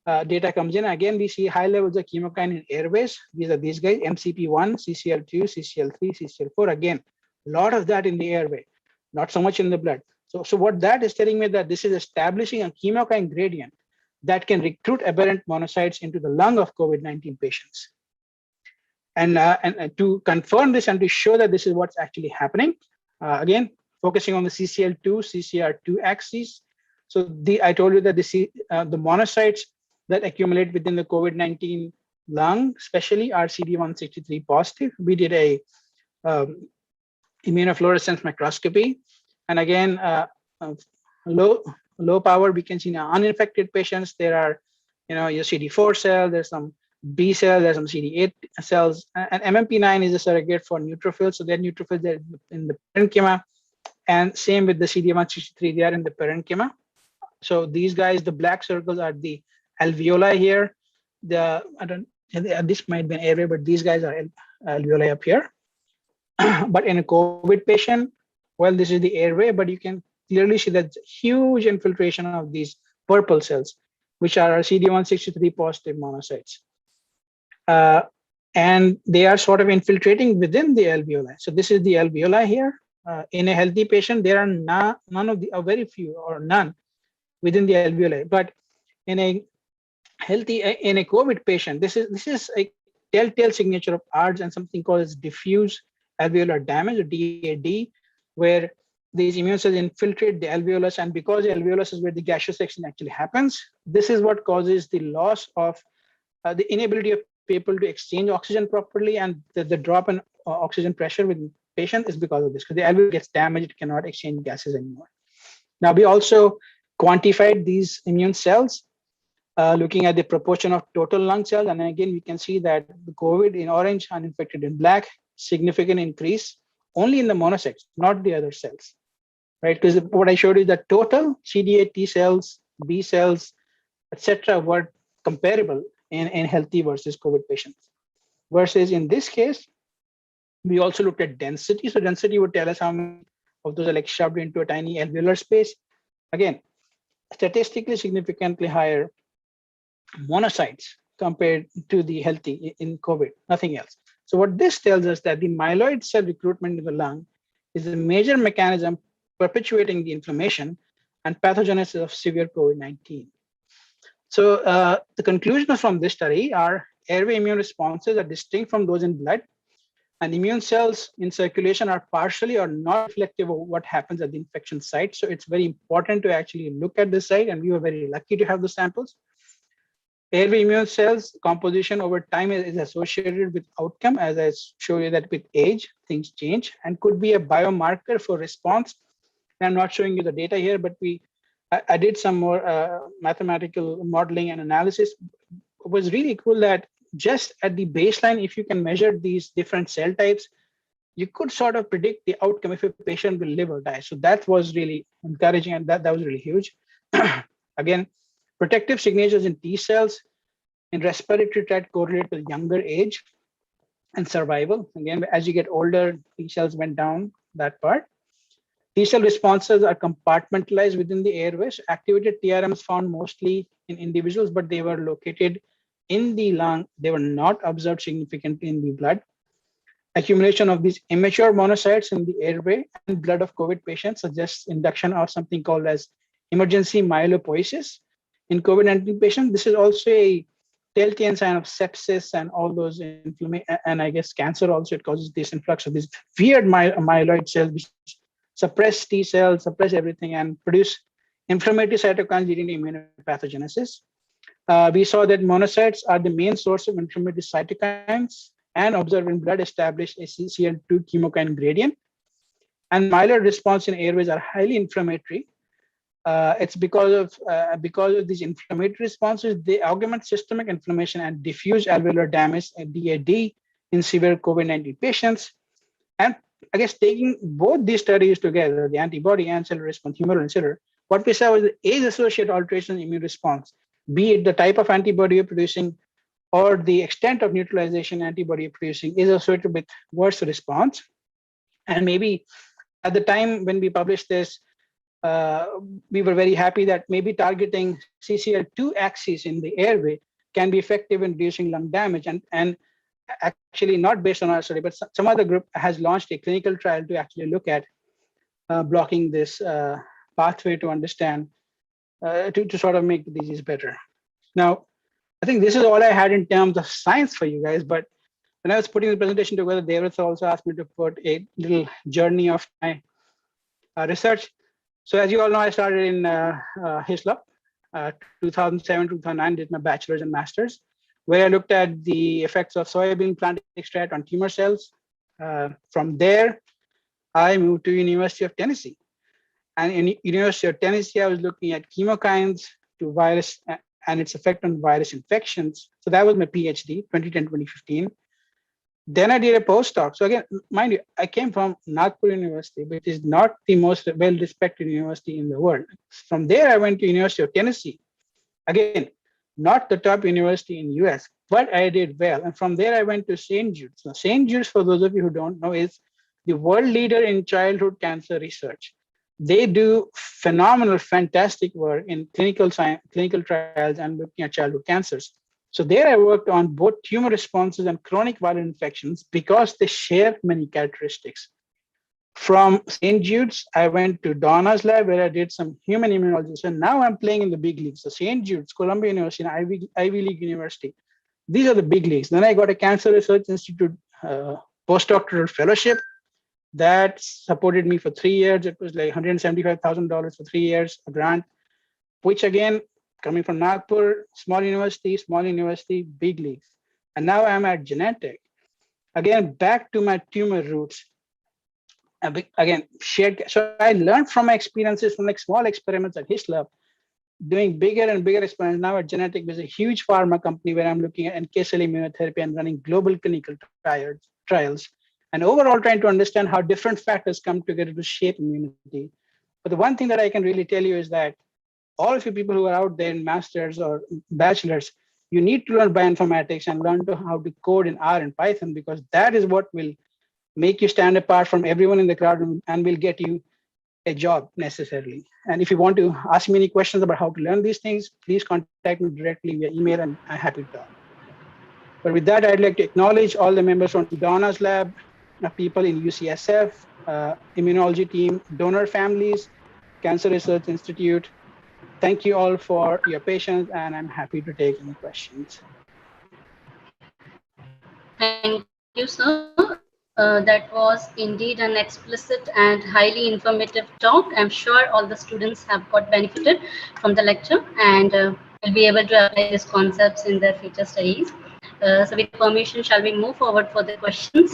data comes in. Again, we see high levels of chemokine in airways. These are these guys, MCP1, CCL2, CCL3, CCL4. Again, a lot of that in the airway, not so much in the blood. So what that is telling me that this is establishing a chemokine gradient that can recruit aberrant monocytes into the lung of COVID-19 patients. And to confirm this and to show that this is what's actually happening, again, focusing on the CCL2, CCR2 axes. So I told you that the monocytes that accumulate within the COVID-19 lung, especially are CD163 positive. We did a immunofluorescence microscopy. And again, low power, we can see in uninfected patients, there are, your CD4 cell, there's some B cells, there's some CD8 cells, and MMP9 is a surrogate for neutrophils. So they're neutrophils that are in the parenchyma, and same with the CD163, they are in the parenchyma. So these guys, the black circles are the alveoli here. This might be an airway, but these guys are alveoli up here. But in a COVID patient, well, this is the airway, but you can clearly see that huge infiltration of these purple cells, which are our CD163 positive monocytes. And they are sort of infiltrating within the alveoli. So this is the alveoli here. In a healthy patient, there are very few or none within the alveoli. But in a COVID patient, this is a telltale signature of ARDS and something called as diffuse alveolar damage, or DAD, where these immune cells infiltrate the alveolus, and because the alveolus is where the gaseous section actually happens, this is what causes the loss of the inability of people to exchange oxygen properly, and the drop in oxygen pressure with the patient is because of this, because the alveolus gets damaged, it cannot exchange gases anymore. Now, we also quantified these immune cells, looking at the proportion of total lung cells, and again, we can see that the COVID in orange, uninfected in black, significant increase only in the monocytes, not the other cells, right? Because what I showed you, the total CD8 T cells, B cells, etc., were comparable in healthy versus COVID patients. Versus in this case, we also looked at density. So density would tell us how many of those are like shoved into a tiny alveolar space. Again, statistically significantly higher monocytes compared to the healthy in COVID, nothing else. So what this tells us that the myeloid cell recruitment in the lung is a major mechanism perpetuating the inflammation and pathogenesis of severe COVID-19. So the conclusions from this study are airway immune responses are distinct from those in blood, and immune cells in circulation are partially or not reflective of what happens at the infection site. So it's very important to actually look at the site, and we were very lucky to have the samples. Airway immune cells composition over time is associated with outcome, as I show you that with age, things change, and could be a biomarker for response. And I'm not showing you the data here, but I did some more mathematical modeling and analysis. It was really cool that just at the baseline, if you can measure these different cell types, you could sort of predict the outcome if a patient will live or die. So that was really encouraging, and that was really huge. Again, protective signatures in T cells in respiratory tract correlate with younger age and survival. Again, as you get older, T cells went down, that part. T cell responses are compartmentalized within the airways. Activated TRM is found mostly in individuals, but they were located in the lung. They were not observed significantly in the blood. Accumulation of these immature monocytes in the airway and blood of COVID patients suggests induction of something called as emergency myelopoiesis in COVID-19 patients. This is also a telltale sign of sepsis and all those inflammation, and I guess cancer also. It causes this influx of these weird myeloid cells which suppress T cells, suppress everything, and produce inflammatory cytokines leading to immunopathogenesis. We saw that monocytes are the main source of inflammatory cytokines, and observed in blood established a CCL2 chemokine gradient. And myeloid response in airways are highly inflammatory. It's because of these inflammatory responses, they augment systemic inflammation and diffuse alveolar damage, DAD, in severe COVID-19 patients. And I guess taking both these studies together, the antibody and cellular response, humoral and cellular, what we saw was the age-associated alteration in immune response, be it the type of antibody you're producing or the extent of neutralization antibody you're producing, is associated with worse response. And maybe at the time when we published this, we were very happy that maybe targeting CCL2 axis in the airway can be effective in reducing lung damage. And actually not based on our study, but some other group has launched a clinical trial to actually look at blocking this pathway to understand, to sort of make the disease better. Now, I think this is all I had in terms of science for you guys, but when I was putting the presentation together, David also asked me to put a little journey of my research. So as you all know, I started in Hislop, 2007, 2009, did my bachelor's and master's, where I looked at the effects of soybean plant extract on tumor cells. From there, I moved to University of Tennessee. And in University of Tennessee, I was looking at chemokines to virus and its effect on virus infections. So that was my PhD, 2010, 2015. Then I did a postdoc. So again, mind you, I came from Nagpur University, which is not the most well-respected university in the world. From there, I went to University of Tennessee. Again, not the top university in US, but I did well. And from there, I went to St. Jude's. Now, St. Jude's, for those of you who don't know, is the world leader in childhood cancer research. They do phenomenal, fantastic work in clinical trials and looking at childhood cancers. So there I worked on both tumor responses and chronic viral infections because they share many characteristics. From St. Jude's, I went to Donna's lab where I did some human immunology. So now I'm playing in the big leagues. So St. Jude's, Columbia University, and Ivy League University. These are the big leagues. Then I got a Cancer Research Institute postdoctoral fellowship that supported me for 3 years. It was like $175,000 for 3 years, a grant, which again, coming from Nagpur, small university, big leagues. And now I'm at Genentech. Again, back to my tumor roots. Again, shared. So I learned from my experiences from like small experiments at Hislop, doing bigger and bigger experiments. Now at Genentech, there's a huge pharma company where I'm looking at NK cell immunotherapy and running global clinical trials. And overall trying to understand how different factors come together to shape immunity. But the one thing that I can really tell you is that all of you people who are out there in masters or bachelors, you need to learn bioinformatics and learn how to code in R and Python, because that is what will make you stand apart from everyone in the crowd and will get you a job necessarily. And if you want to ask me any questions about how to learn these things, please contact me directly via email and I'm happy to talk. But with that, I'd like to acknowledge all the members from Donna's lab, people in UCSF, immunology team, donor families, Cancer Research Institute. Thank you all for your patience, and I'm happy to take any questions. Thank you, sir. That was indeed an explicit and highly informative talk. I'm sure all the students have got benefited from the lecture and will be able to apply these concepts in their future studies. So with permission, shall we move forward for the questions?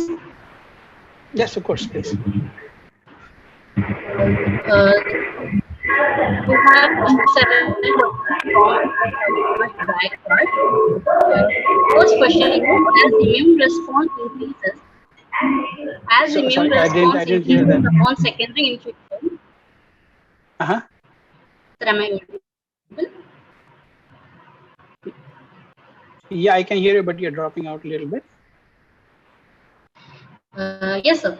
Yes, of course, please. We have several first question is, as immune response increases, upon secondary infection. Uh-huh. Sir, am I audible? Yeah, I can hear you, but you're dropping out a little bit. Yes, sir.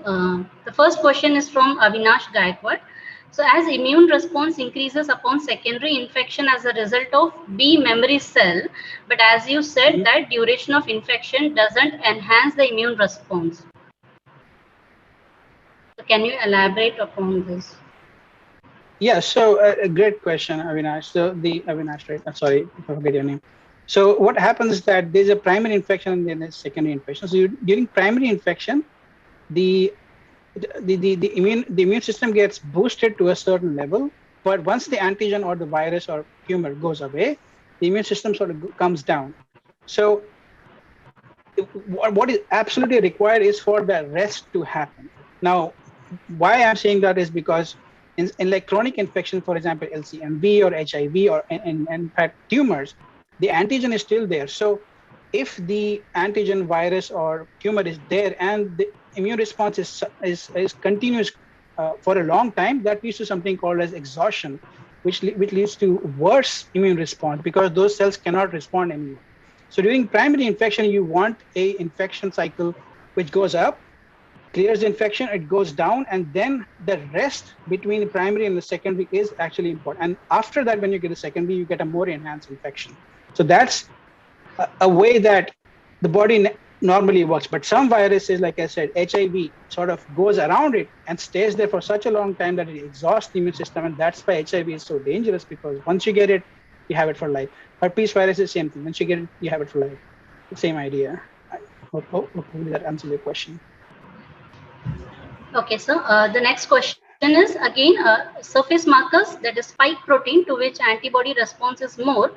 The first question is from Avinash Gaikwad. So as immune response increases upon secondary infection as a result of B memory cell, but as you said that duration of infection doesn't enhance the immune response. So can you elaborate upon this? Yeah, so a great question, Avinash. So the Avinash, right? I'm sorry if I forget your name. So what happens is that there's a primary infection and then a secondary infection. So during primary infection, the immune system gets boosted to a certain level, but once the antigen or the virus or tumor goes away, the immune system sort of comes down. So what is absolutely required is for the rest to happen. Now, why I'm saying that is because in like chronic infection, for example, LCMV or HIV or in fact tumors, the antigen is still there. So if the antigen, virus, or tumor is there and the immune response is continuous for a long time, that leads to something called as exhaustion, which leads to worse immune response because those cells cannot respond anymore. So during primary infection, you want a infection cycle which goes up, clears the infection, it goes down, and then the rest between the primary and the secondary is actually important. And after that, when you get a secondary, you get a more enhanced infection. So that's a way that the body normally works. But some viruses, like I said, HIV sort of goes around it and stays there for such a long time that it exhausts the immune system. And that's why HIV is so dangerous, because once you get it, you have it for life. Herpes virus is the same thing. Once you get it, you have it for life. The same idea. Hopefully that answers your question. Okay, so the next question is again surface markers, that is spike protein to which antibody response is more.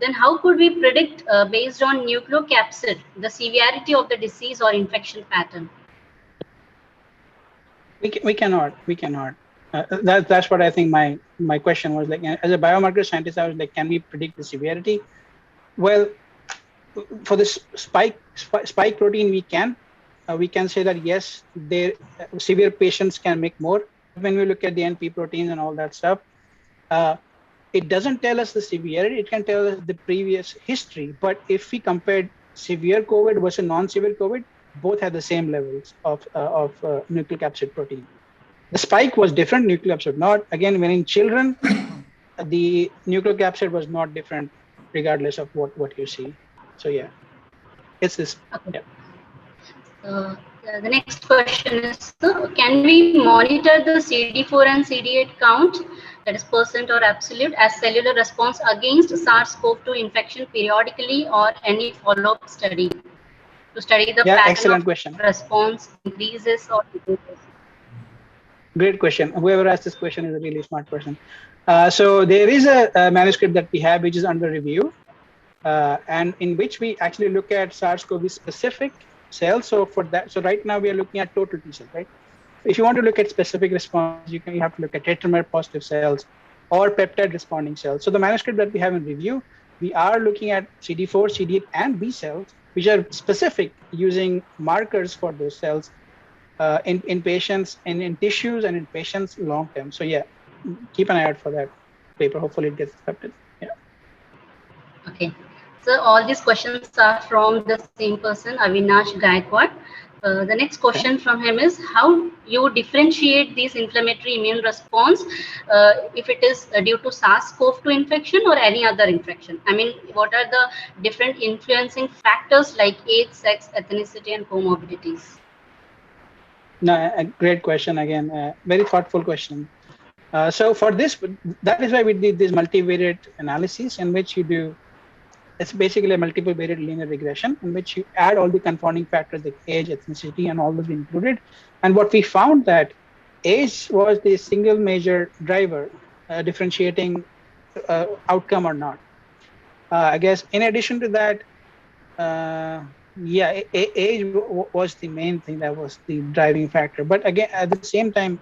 Then how could we predict based on nucleocapsid the severity of the disease or infection pattern? We cannot. That's what I think my question was. Like, as a biomarker scientist, I was like, can we predict the severity? Well, for this spike protein, we can say that yes, severe patients can make more. When we look at the NP proteins and all that stuff, it doesn't tell us the severity. It can tell us the previous history. But if we compared severe COVID versus non-severe COVID, both had the same levels of nucleocapsid protein. The spike was different, nucleocapsid not. Again, when in children, the nucleocapsid was not different, regardless of what you see. So yeah, it's this. Okay. Yeah. The next question is, can we monitor the CD4 and CD8 count, that is percent or absolute, as cellular response against SARS-CoV-2 infection periodically, or any follow-up study to study the pattern excellent of question. response increases or decreases? Great question. Whoever asked this question is a really smart person. So there is a manuscript that we have which is under review, and in which we actually look at SARS-CoV specific cells. So for that, so right now we are looking at total T cells, right? If you want to look at specific response, you have to look at tetramer positive cells or peptide responding cells. So the manuscript that we have in review, we are looking at CD4, CD8, and B cells, which are specific using markers for those cells in patients and in tissues and in patients long term. So yeah, keep an eye out for that paper. Hopefully it gets accepted. Yeah. Okay. So all these questions are from the same person, Avinash Gaikwad. The next question from him is how you differentiate these inflammatory immune response if it is due to SARS-CoV-2 infection or any other infection. I mean, what are the different influencing factors like age, sex, ethnicity, and comorbidities? No, a great question again. Very thoughtful question. So for this, that is why we did this multivariate analysis in which you do. It's basically a multiple variate linear regression in which you add all the confounding factors like age, ethnicity, and all those included. And what we found that age was the single major driver differentiating outcome or not. I guess in addition to that, age was the main thing that was the driving factor. But again, at the same time,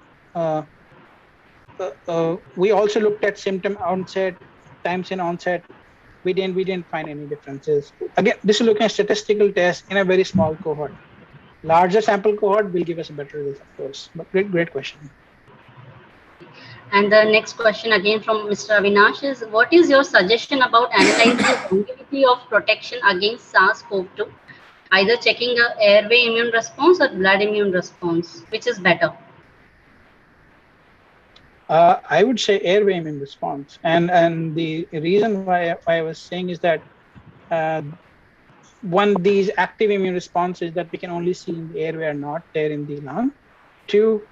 we also looked at symptom onset, times in onset. We didn't find any differences. Again, this is looking at statistical tests in a very small cohort. Larger sample cohort will give us a better result, of course. But great question. And the next question again from Mr. Avinash is, what is your suggestion about analyzing the longevity of protection against SARS-CoV-2? Either checking a airway immune response or blood immune response, which is better? I would say airway immune response, and the reason why I was saying is that one, these active immune responses that we can only see in the airway are not there in the lung. Two,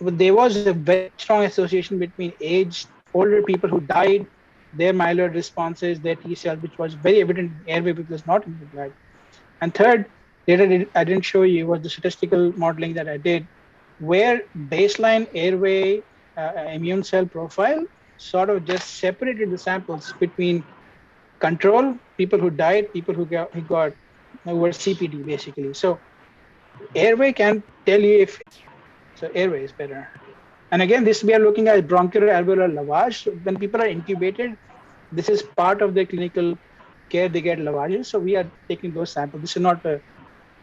there was a very strong association between aged older people who died, their myeloid responses, their T cells, which was very evident in the airway because not in the blood. And third, data I didn't show you was the statistical modeling that I did, where baseline airway immune cell profile sort of just separated the samples between control, people who died, people who were CPD basically. So airway can tell you if, so airway is better. And again, this we are looking at bronchial alveolar lavage. So when people are intubated, this is part of their clinical care. They get lavages. So we are taking those samples. This is not a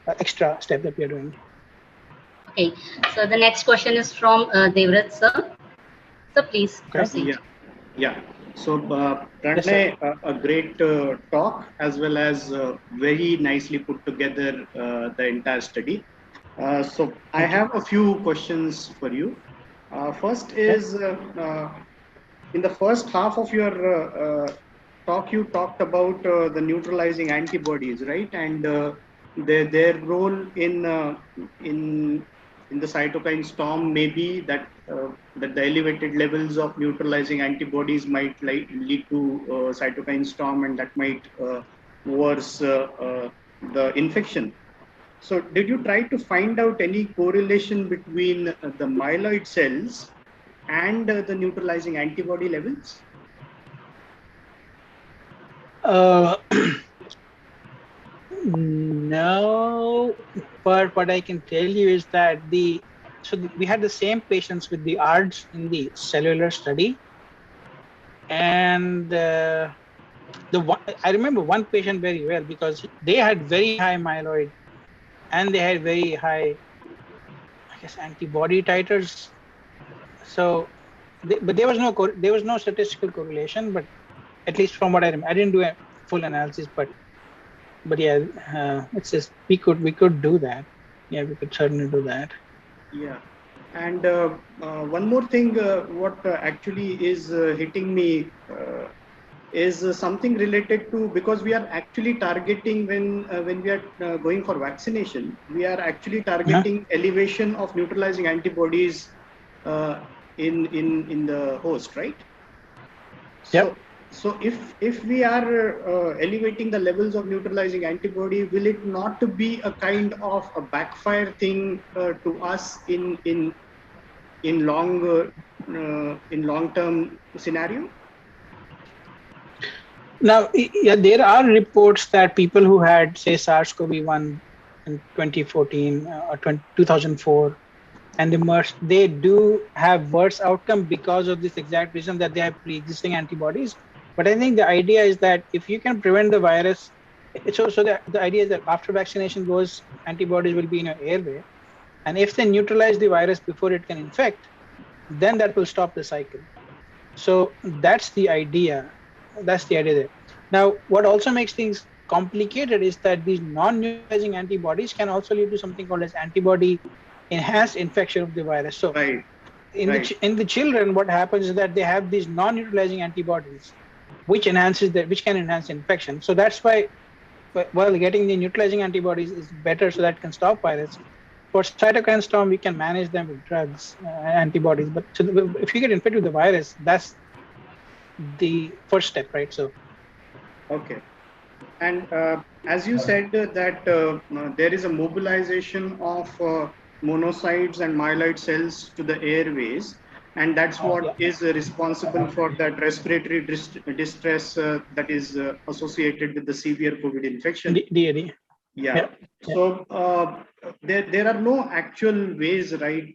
extra step that we are doing. Okay, so the next question is from Devrat sir. So please proceed. Yeah. So Pranay, a great talk as well as very nicely put together the entire study. So I have a few questions for you. First is in the first half of your talk, you talked about the neutralizing antibodies, right? And their role in the cytokine storm may be that that the elevated levels of neutralizing antibodies might lead to cytokine storm, and that might worse the infection. So did you try to find out any correlation between the myeloid cells and the neutralizing antibody levels? No, but what I can tell you is that we had the same patients with the ARDS in the cellular study, and I remember one patient very well because they had very high myeloid, and they had very high, I guess, antibody titers. So, but there was no statistical correlation, but at least from what I remember, I didn't do a full analysis, but yeah, it's just we could do that. Yeah, we could certainly do that. Yeah, and one more thing, what actually is hitting me is something related to, because we are actually targeting when we are going for vaccination, we are actually targeting elevation of neutralizing antibodies in the host, right? Yep. So if we are elevating the levels of neutralizing antibody, will it not be a kind of a backfire thing to us in long-term scenario? Now, yeah, there are reports that people who had, say, SARS-CoV-1 in 2014 or 2004, and the MERS, they do have worse outcome because of this exact reason that they have pre-existing antibodies. But I think the idea is that if you can prevent the virus, it's also the idea is that after vaccination, those antibodies will be in your airway. And if they neutralize the virus before it can infect, then that will stop the cycle. So that's the idea. That's the idea there. Now, what also makes things complicated is that these non-neutralizing antibodies can also lead to something called as antibody enhanced infection of the virus. So in the children, what happens is that they have these non-neutralizing antibodies, which can enhance infection. So that's why, well, getting the neutralizing antibodies is better, so that can stop virus. For cytokine storm, we can manage them with drugs, antibodies. But if you get infected with the virus, that's the first step, right? So. Okay. And as you said that there is a mobilization of monocytes and myeloid cells to the airways, and that's what is responsible for that respiratory distress that is associated with the severe COVID infection. Yeah. So there are no actual ways right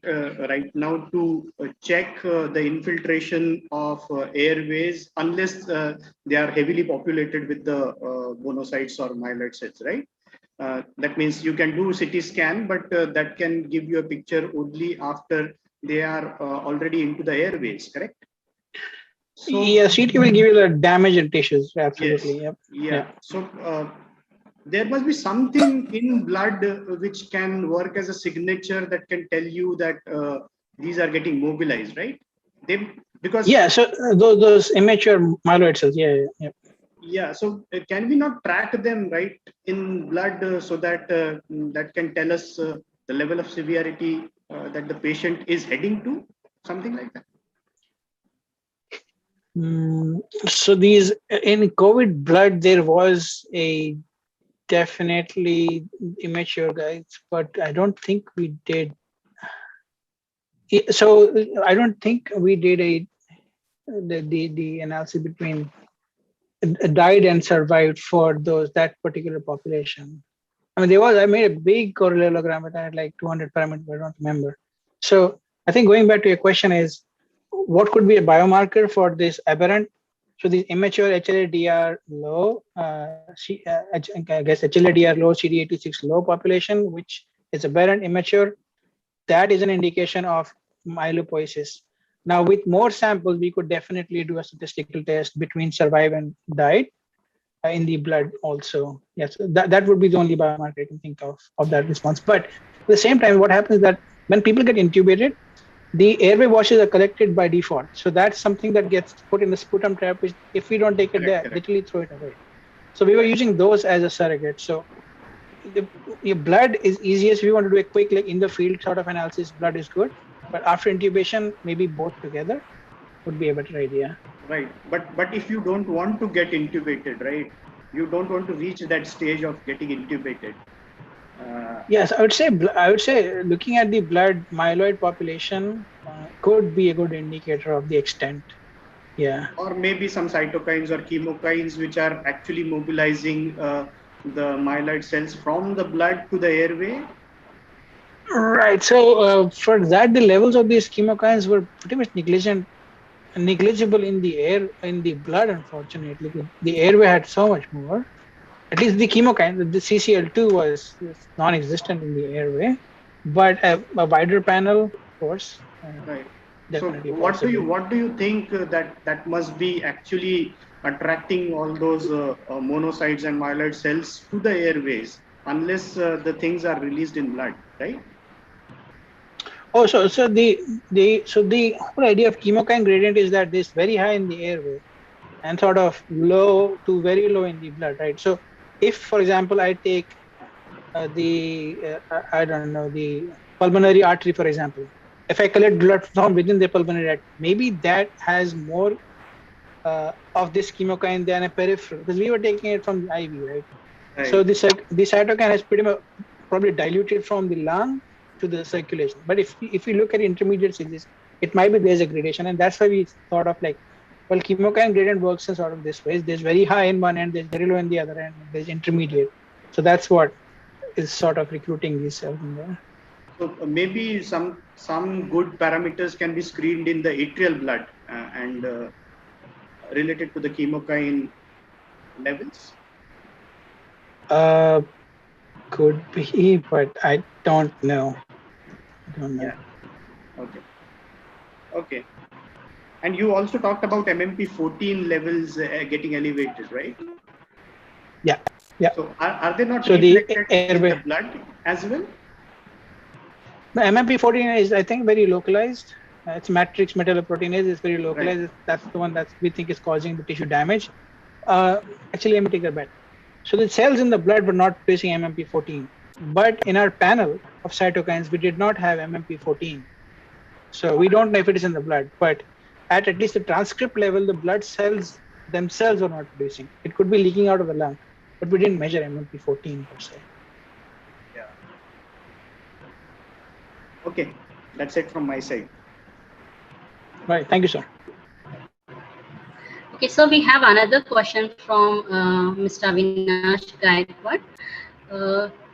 now to check the infiltration of airways unless they are heavily populated with the monocytes or myeloid cells, right? That means you can do CT scan, but that can give you a picture only after they are already into the airways, correct? So, yeah, CT will give you the damage in tissues, absolutely. Yes. Yeah. So there must be something in blood which can work as a signature that can tell you that these are getting mobilized, right? Because so those immature myeloid cells, yeah. So can we not track them right in blood so that that can tell us the level of severity that the patient is heading to, something like that? So these in COVID blood, there was a definitely immature guys, but I don't think we did. So I don't think we did the analysis between died and survived for that particular population. I mean, I made a big correllogram, but I had like 200 parameters. I don't remember. So I think going back to your question is, what could be a biomarker for this aberrant? So these immature HLA-DR low, I guess HLA-DR low, CD86 low population, which is aberrant immature, that is an indication of myelopoiesis. Now, with more samples, we could definitely do a statistical test between survive and died in the blood also. Yes, that would be the only biomarker I can think of that response. But at the same time, what happens is that when people get intubated, the airway washes are collected by default. So that's something that gets put in the sputum trap, which if we don't take it there, literally throw it away. So we were using those as a surrogate. So your blood is easiest if you want to do a quick like in the field sort of analysis, blood is good. But after intubation, maybe both together would be a better idea. Right. But if you don't want to get intubated, right? You don't want to reach that stage of getting intubated. Yes, I would say looking at the blood myeloid population could be a good indicator of the extent. Yeah. Or maybe some cytokines or chemokines which are actually mobilizing the myeloid cells from the blood to the airway. Right. So for that, the levels of these chemokines were pretty much negligible in the blood. Unfortunately, the airway had so much more. At least the chemokine, the CCL2 was non-existent in the airway, but a wider panel, of course. Right. So Definitely what do you think that must be actually attracting all those monocytes and myeloid cells to the airways, unless the things are released in blood, right? Oh, so the whole idea of chemokine gradient is that this very high in the airway and sort of low to very low in the blood, right? So if, for example, I take I don't know, the pulmonary artery, for example, if I collect blood from within the pulmonary artery, maybe that has more of this chemokine than a peripheral, because we were taking it from the IV, right? So the cytokine has pretty much probably diluted from the lung to the circulation. But if we look at intermediate stages, it might be there's a gradation, and that's why we thought of like, well, chemokine gradient works in sort of this way. There's very high in one end, there's very low in the other end, there's intermediate. So that's what is sort of recruiting these cells in there. So maybe some good parameters can be screened in the atrial blood and related to the chemokine levels. Could be, but I don't know. Yeah. Okay. And you also talked about MMP14 levels getting elevated, right? Yeah. So are they not reflected in the blood as well? The MMP14 is, I think, very localized. It's matrix metalloproteinase. It's very localized. Right. That's the one that we think is causing the tissue damage. Actually, let me take that back. So the cells in the blood were not producing MMP14, but in our panel of cytokines, we did not have MMP14. So we don't know if it is in the blood, but at least the transcript level, the blood cells themselves are not producing. It could be leaking out of the lung, but we didn't measure MMP14 per se. Yeah. Okay, that's it from my side. Right, thank you, sir. Okay, so we have another question from Mr. Avinash Gaikwad.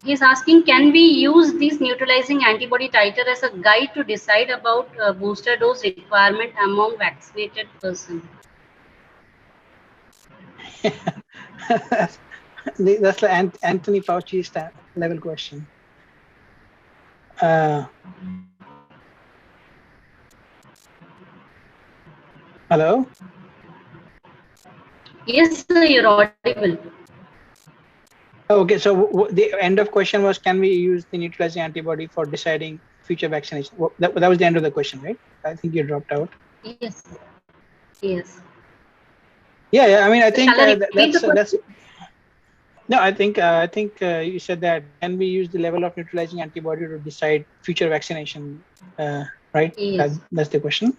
He's asking, can we use this neutralizing antibody titer as a guide to decide about booster dose requirement among vaccinated persons? That's the Anthony Fauci level question. Hello? Yes, sir, you're audible. Okay, so the end of question was, can we use the neutralizing antibody for deciding future vaccination? That was the end of the question, right? I think you dropped out. Yes. Yes. Yeah. I mean, I So think shall I repeat the that's. question? No, I think you said that, can we use the level of neutralizing antibody to decide future vaccination, right? Yes. That's the question.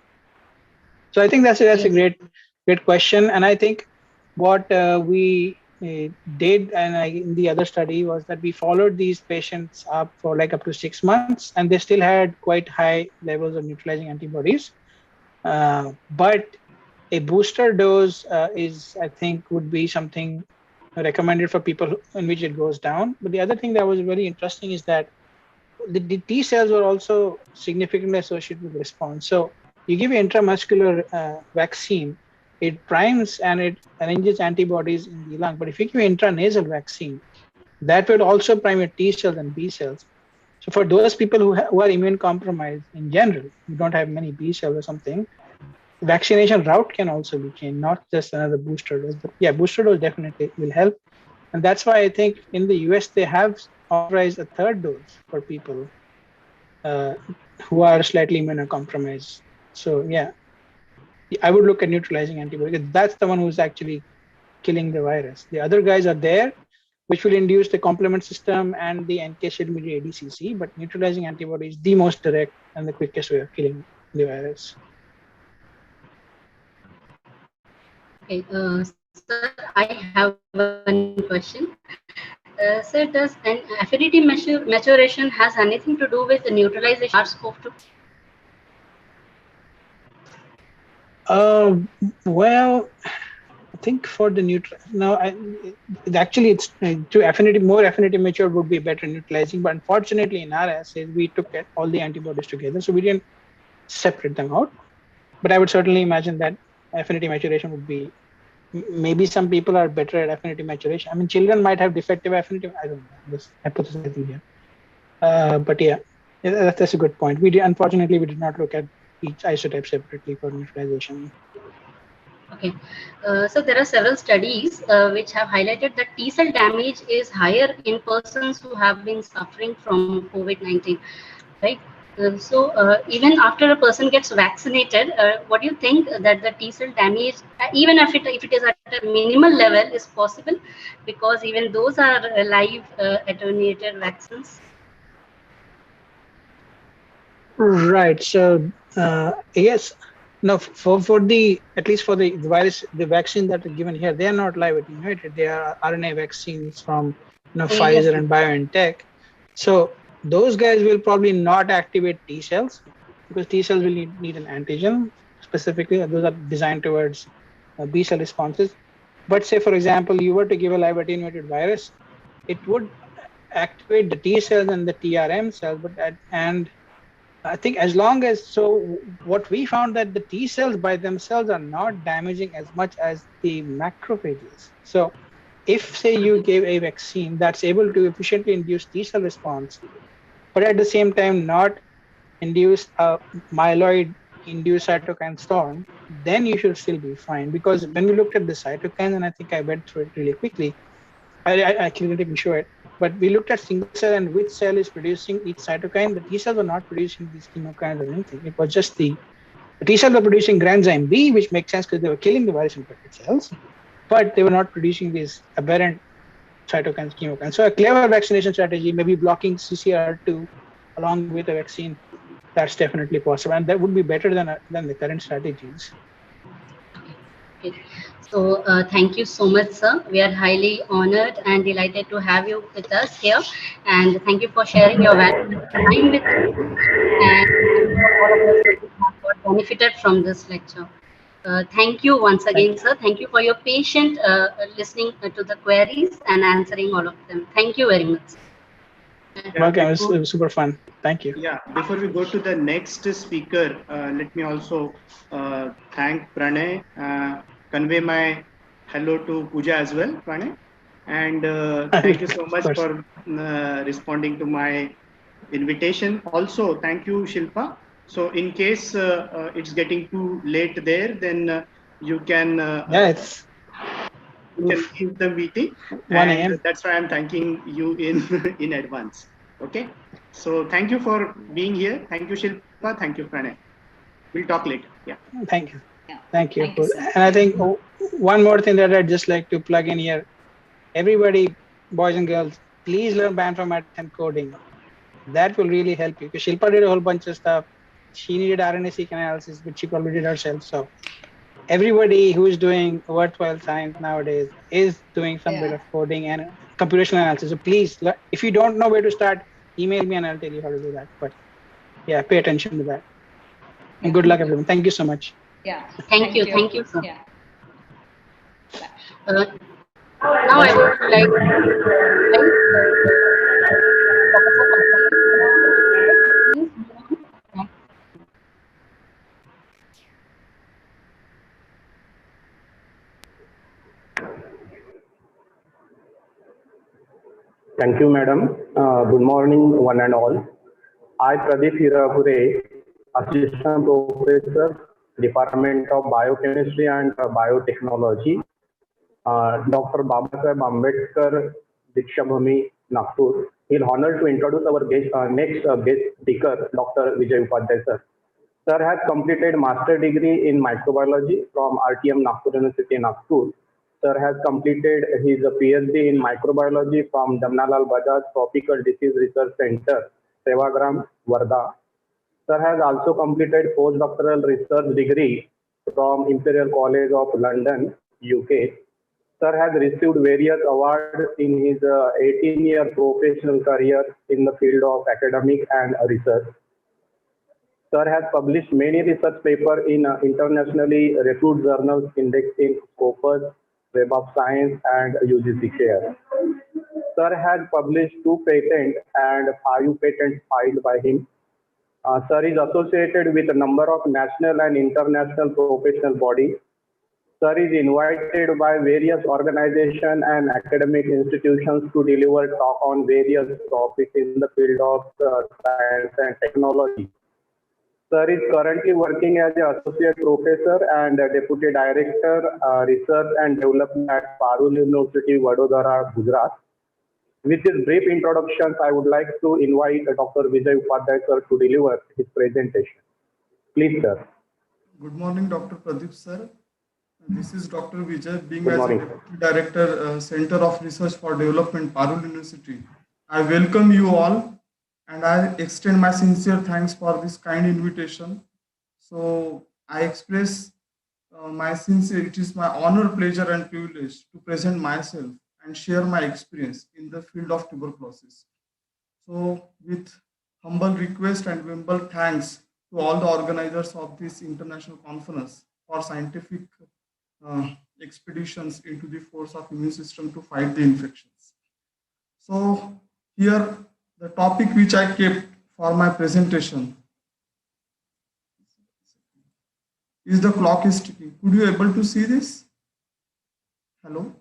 So I think that's a great question, and I think what we did and in the other study was that we followed these patients up for like up to 6 months, and they still had quite high levels of neutralizing antibodies. But a booster dose is, I think, would be something recommended for people in which it goes down. But the other thing that was very interesting is that the T cells were also significantly associated with response. So you give an intramuscular vaccine, it primes and it arranges antibodies in the lung. But if you give intranasal vaccine, that would also prime your T cells and B cells. So for those people who are immune compromised in general, who don't have many B cells or something, vaccination route can also be changed, not just another booster dose. But yeah, booster dose definitely will help. And that's why I think in the US, they have authorized a third dose for people who are slightly immunocompromised. So yeah, I would look at neutralizing antibody, because that's the one who's actually killing the virus. The other guys are there, which will induce the complement system and the NK cell mediated ADCC, but neutralizing antibody is the most direct and the quickest way of killing the virus. Okay, sir, I have one question. Sir, does an affinity maturation has anything to do with the neutralization SARS-CoV-2? Well, I think for the actually it's to more affinity mature would be better neutralizing, but unfortunately in our assays we took all the antibodies together, so we didn't separate them out. But I would certainly imagine that affinity maturation would be, maybe some people are better at affinity maturation. I mean, children might have defective affinity. I don't know. I'm just hypothesizing here. But yeah, that's a good point. Unfortunately we did not look at each isotype separately for neutralization. Okay, so there are several studies which have highlighted that T cell damage is higher in persons who have been suffering from COVID-19, right? So even after a person gets vaccinated, what do you think that the T cell damage, even if it is at a minimal level, is possible? Because even those are live attenuated vaccines. Right. So yes, no, for the, at least for the virus, the vaccine that are given here, they are not live attenuated. They are RNA vaccines from Pfizer and BioNTech. So those guys will probably not activate T cells, because T cells will need an antigen specifically. Those are designed towards B cell responses. But say, for example, you were to give a live attenuated virus, it would activate the T cells and the TRM cells, and I think as long as, so what we found that the T cells by themselves are not damaging as much as the macrophages. So if say you gave a vaccine that's able to efficiently induce T cell response, but at the same time not induce a myeloid induced cytokine storm, then you should still be fine. Because when we looked at the cytokines, and I think I went through it really quickly, I actually didn't even show it, but we looked at single cell and which cell is producing each cytokine. The T cells were not producing these chemokines or anything. It was just the T cells were producing granzyme B, which makes sense because they were killing the virus infected cells, but they were not producing these aberrant cytokines, chemokines. So a clever vaccination strategy, maybe blocking CCR2 along with a vaccine, that's definitely possible, and that would be better than the current strategies. Okay. So thank you so much, sir. We are highly honored and delighted to have you with us here. And thank you for sharing your valuable time with us. And I'm sure all of us have got benefited from this lecture. Thank you once again, sir. Thank you for your patient listening to the queries and answering all of them. Thank you very much. Okay, it was super fun. Thank you. Yeah, before we go to the next speaker, let me also thank Pranay, convey my hello to Pooja as well, Pranay. And thank you so much for responding to my invitation. Also, thank you, Shilpa. So in case it's getting too late there, then you can... you can leave the meeting. 1 a.m. That's why I'm thanking you in advance. Okay. So thank you for being here. Thank you, Shilpa. Thank you, Pranay. We'll talk later. Yeah. Thank you. Yeah. Thank you. Thank you, sir. And I think one more thing that I'd just like to plug in here. Everybody, boys and girls, please learn bioinformatics and coding. That will really help you. Because Shilpa did a whole bunch of stuff. She needed RNA-seq analysis, which she probably did herself. So everybody who is doing worthwhile science nowadays is doing some bit of coding and computational analysis. So please, if you don't know where to start, email me and I'll tell you how to do that. But yeah, pay attention to that. And good luck, everyone. Thank you so much. Yeah. Thank you, sir. Yeah. Now I would like Thank you, madam. Good morning, one and all. I, Pradeep Hirapure, Assistant Professor, Department of Biochemistry and Biotechnology, Dr. Babasaheb Ambedkar, Dikshabhumi, Nagpur. Feel honored to introduce our next guest speaker, Dr. Vijay Upadhyay, sir. Sir has completed master degree in microbiology from RTM Nagpur University, Nagpur. Sir has completed his PhD in microbiology from Jamnalal Bajaj Tropical Disease Research Center, Sevagram, Wardha. Sir has also completed postdoctoral research degree from Imperial College of London, UK. Sir has received various awards in his 18-year professional career in the field of academic and research. Sir has published many research papers in internationally reviewed journals indexing Scopus, Web of Science, and UGC Care. Sir has published 2 patents and 5 patents filed by him. Sir is associated with a number of national and international professional bodies. Sir is invited by various organizations and academic institutions to deliver talk on various topics in the field of science and technology. Sir is currently working as an associate professor and deputy director, research and development at Parul University, Vadodara, Gujarat. With this brief introductions, I would like to invite Dr. Vijay Upadhyay, sir, to deliver his presentation. Please, sir. Good morning, Dr. Pradeep, sir. This is Dr. Vijay, being as a Deputy Director, Center of Research for Development, Parul University. I welcome you all and I extend my sincere thanks for this kind invitation. So I express it is my honor, pleasure and privilege to present myself and share my experience in the field of tuberculosis. So with humble request and humble thanks to all the organizers of this international conference for scientific expeditions into the force of immune system to fight the infections. So here the topic which I kept for my presentation is the clock is ticking. Could you able to see this? Hello?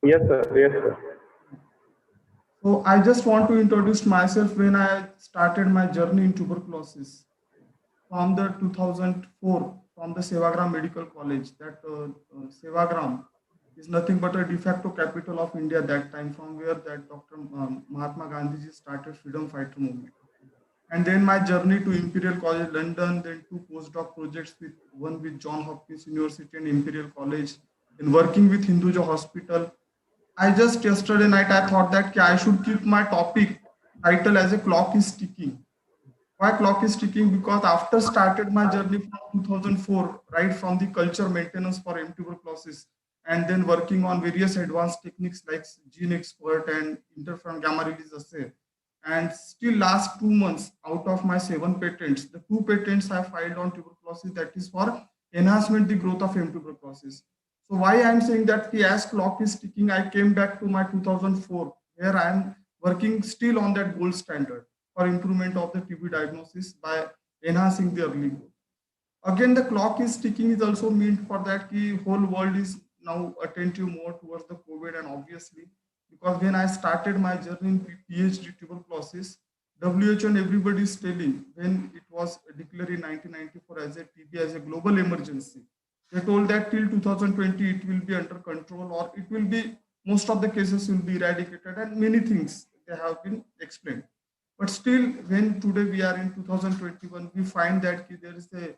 Yes, sir. Yes, sir. So I just want to introduce myself when I started my journey in tuberculosis from the 2004 from the Sevagram Medical College. That Sevagram is nothing but a de facto capital of India that time, from where that Dr. Mahatma Gandhi started freedom fighter movement. And then my journey to Imperial College London, then 2 postdoc projects, with one with John Hopkins University and Imperial College, then working with Hinduja Hospital. I just yesterday night I thought that I should keep my topic title as a clock is ticking. Why clock is ticking? Because after started my journey from 2004, right from the culture maintenance for M tuberculosis, and then working on various advanced techniques like gene expert and interferon gamma release assay. And still last 2 months, out of my 7 patents, the 2 patents I filed on tuberculosis, that is for enhancement the growth of M tuberculosis. So why I'm saying that as clock is ticking, I came back to my 2004, where I am working still on that gold standard for improvement of the TB diagnosis by enhancing the early growth. Again, the clock is ticking is also meant for that the whole world is now attentive more towards the COVID, and obviously, because when I started my journey in PhD tuberculosis, WHO and everybody is telling, when it was declared in 1994 as a TB as a global emergency, They told that till 2020 it will be under control, or it will be, most of the cases will be eradicated, and many things they have been explained. But still, when today we are in 2021, we find that there is a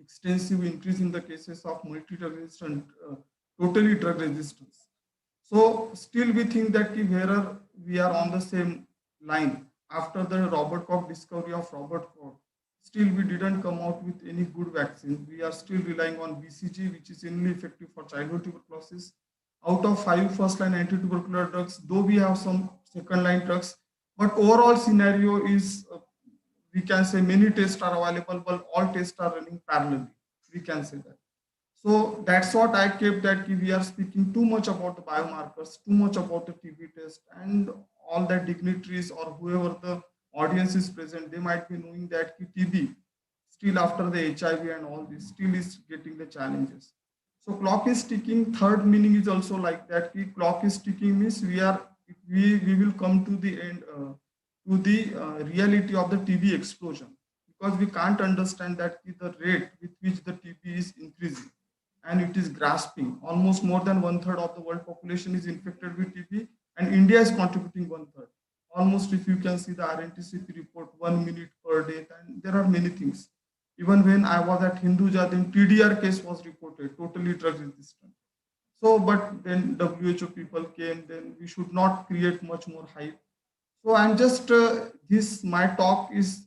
extensive increase in the cases of multi-drug resistant, totally drug resistance. So still we think that where we are on the same line after the Robert Koch discovery of Robert Koch, still we didn't come out with any good vaccine. We are still relying on BCG, which is only effective for childhood tuberculosis. Out of 5 first-line anti-tubercular drugs, though we have some second-line drugs, but overall scenario is, we can say many tests are available, but all tests are running parallelly. We can say that. So that's what I kept, that we are speaking too much about the biomarkers, too much about the TB test, and all the dignitaries or whoever the audience is present, they might be knowing that TB, still after the HIV and all this, still is getting the challenges. So clock is ticking. Third meaning is also like that. Clock is ticking means we will come to the end, to the reality of the TB explosion, because we can't understand that the rate with which the TB is increasing, and it is grasping. Almost more than 1/3 of the world population is infected with TB, and India is contributing 1/3. Almost, if you can see the RNTCP report, 1 minute per day, and there are many things. Even when I was at Hinduja, then TDR case was reported, totally drug resistant. So, but then WHO people came, then we should not create much more hype. So I'm just, my talk is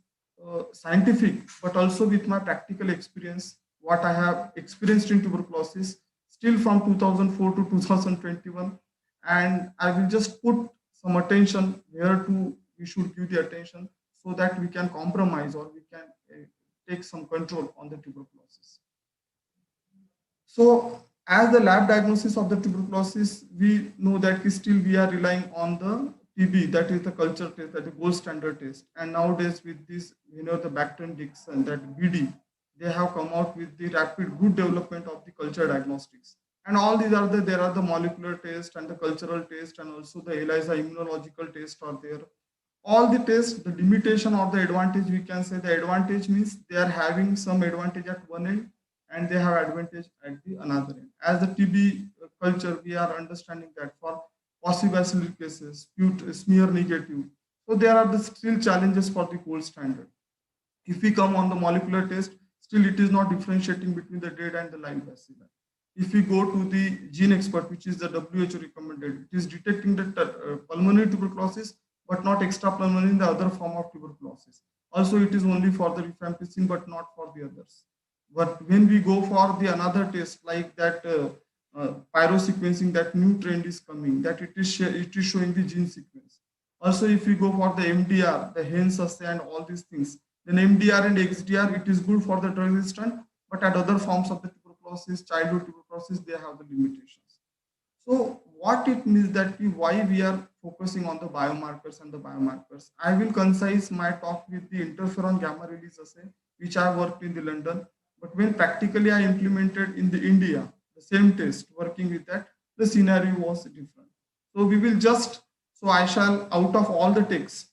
scientific, but also with my practical experience, what I have experienced in tuberculosis, still from 2004 to 2021. And I will just put some attention where we should give the attention, so that we can compromise, or we can take some control on the tuberculosis. So as the lab diagnosis of the tuberculosis, we know that still we are relying on the TB, that is the culture test, that is the gold standard test. And nowadays with this, the Becton Dixon, that BD, they have come out with the rapid good development of the culture diagnostics. And all these are there are the molecular test and the cultural test, and also the ELISA immunological test are there. All the tests, the limitation or the advantage, we can say the advantage means they are having some advantage at one end, and they have advantage at the another end. As the TB culture, we are understanding that for possibacillary cases, smear negative. So there are the still challenges for the gold standard. If we come on the molecular test, still it is not differentiating between the dead and the live bacilli. If we go to the gene expert, which is the WHO recommended, it is detecting the pulmonary tuberculosis, but not extrapulmonary in the other form of tuberculosis. Also, it is only for the rifampicin, but not for the others. But when we go for the another test, like that pyrosequencing, that new trend is coming, that it is showing the gene sequence. Also, if we go for the MDR, the Hens assay and all these things, then MDR and XDR, it is good for the drug resistant, but at other forms of the tuberculosis, childhood tuberculosis, they have the limitations. So what it means that why we are focusing on the biomarkers and the biomarkers. I will concise my talk with the interferon gamma release assay, which I worked in the London. But when practically I implemented in the India, the same test, working with that, the scenario was different. So we will just, so I shall, out of all the texts,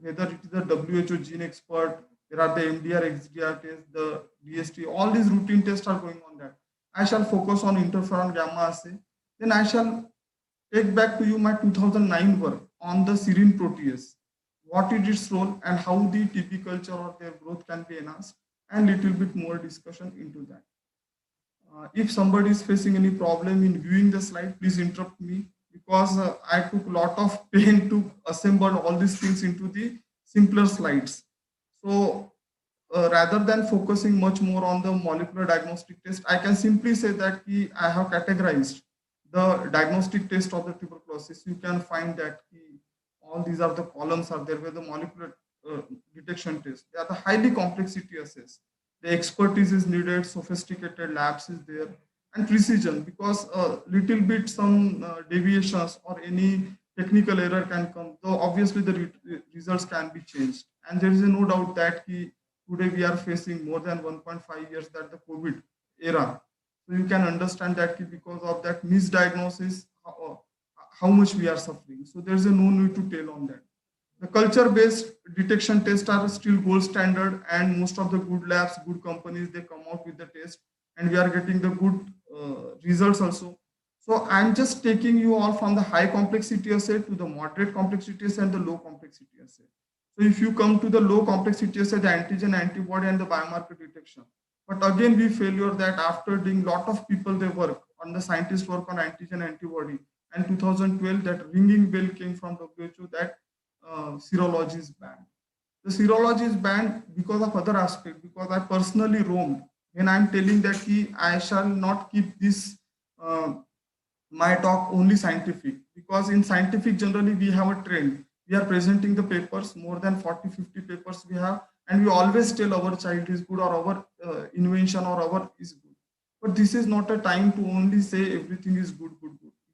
whether it is the WHO gene expert, there are the MDR, XDR tests, the DST, all these routine tests are going on that. I shall focus on interferon gamma assay. Then I shall take back to you my 2009 work on the serine protease, what is its role and how the TB culture or their growth can be enhanced, and little bit more discussion into that. If somebody is facing any problem in viewing the slide, please interrupt me, because I took a lot of pain to assemble all these things into the simpler slides. So rather than focusing much more on the molecular diagnostic test, I can simply say that I have categorized the diagnostic test of the tuberculosis. You can find that all these are the columns are there where the molecular detection test. They are the highly complexity assays. The expertise is needed, sophisticated labs is there, and precision, because little bit some deviations or any technical error can come. Though obviously the results can be changed. And there is no doubt that today we are facing more than 1.5 years that the COVID era. So you can understand that because of that misdiagnosis, how much we are suffering. So there is no need to tell on that. The culture-based detection tests are still gold standard, and most of the good labs, good companies, they come out with the test. and we are getting the good results also. So I'm just taking you all from the high complexity assay to the moderate complexity assay and the low complexity assay. So if you come to the low complexity assay, the antigen, antibody, and the biomarker detection. But again, we failure that after doing lot of people, they work on the scientists work on antigen antibody. And 2012, that ringing bell came from WHO that serology is banned. The serology is banned because of other aspect, because I personally roamed. When I'm telling that I shall not keep this my talk only scientific, because in scientific generally we have a trend. We are presenting the papers, more than 40-50 papers we have, and we always tell our child is good or our invention or our is good. But this is not a time to only say everything is good.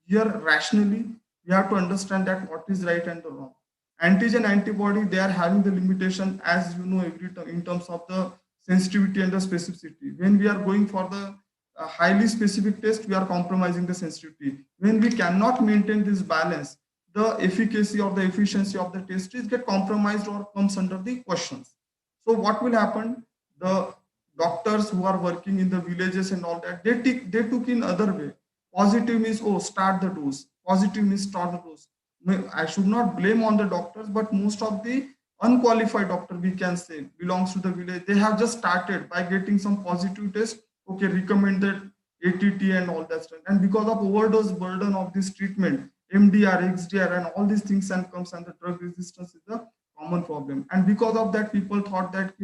Here rationally, we have to understand that what is right and the wrong. Antigen antibody, they are having the limitation, as you know, in terms of the sensitivity and the specificity. When we are going for the highly specific test, we are compromising the sensitivity. When we cannot maintain this balance, the efficacy or the efficiency of the test is get compromised or comes under the questions. So what will happen? The doctors who are working in the villages and all that, they took in other way. Positive means, oh, start the dose. Positive means start the dose. I should not blame on the doctors, but most of the unqualified doctor, we can say, belongs to the village. They have just started by getting some positive test. Okay, recommended ATT and all that stuff. And because of overdose burden of this treatment, MDR, XDR, and all these things and comes, and the drug resistance is the common problem. And because of that, people thought that,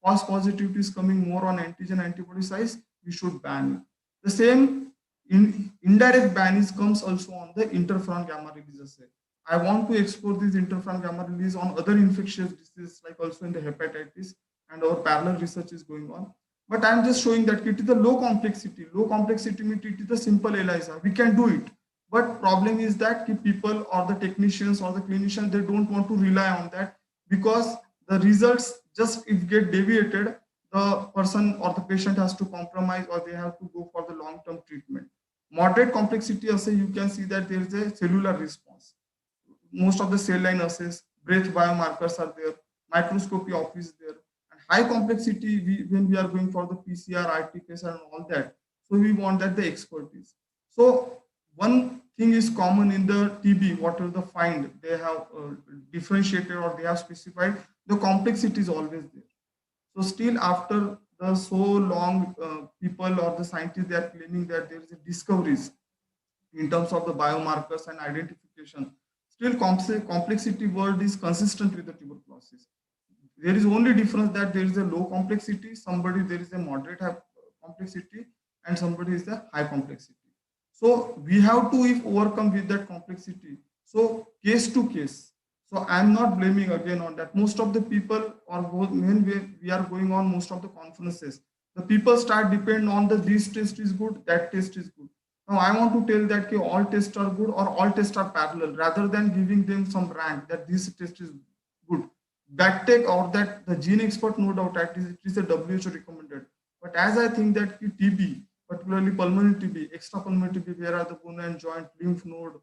false positivity is coming more on antigen antibody size, we should ban it. The same indirect ban comes also on the interferon gamma release assay. I want to explore this interferon gamma release on other infectious diseases, like also in the hepatitis, and our parallel research is going on. But I'm just showing that it is a low complexity. Low complexity means it is a simple ELISA. We can do it. But problem is that people or the technicians or the clinicians, they don't want to rely on that, because the results just if get deviated, the person or the patient has to compromise or they have to go for the long-term treatment. Moderate complexity assay, you can see that there is a cellular response. Most of the cell line assays, breath biomarkers are there, microscopy office is there. And high complexity, when we are going for the PCR, RT-PCR and all that, so we want that the expertise. So one thing is common in the TB, whatever the find, they have differentiated or they have specified, the complexity is always there. So still after the so long, people or the scientists, they are claiming that there is a discoveries in terms of the biomarkers and identification. Still complexity world is consistent with the tuberculosis. There is only difference that there is a low complexity, somebody there is a moderate complexity, and somebody is a high complexity. So we have to overcome with that complexity. So case to case. So I'm not blaming again on that. Most of the people, or when we are going on most of the conferences, the people start depend on this test is good, that test is good. Now I want to tell that all tests are good or all tests are parallel, rather than giving them some rank that this test is good. Backtech or that the gene expert, no doubt, it is a WHO recommended. But as I think that TB, particularly pulmonary TB, extrapulmonary TB, where are the bone and joint, lymph node,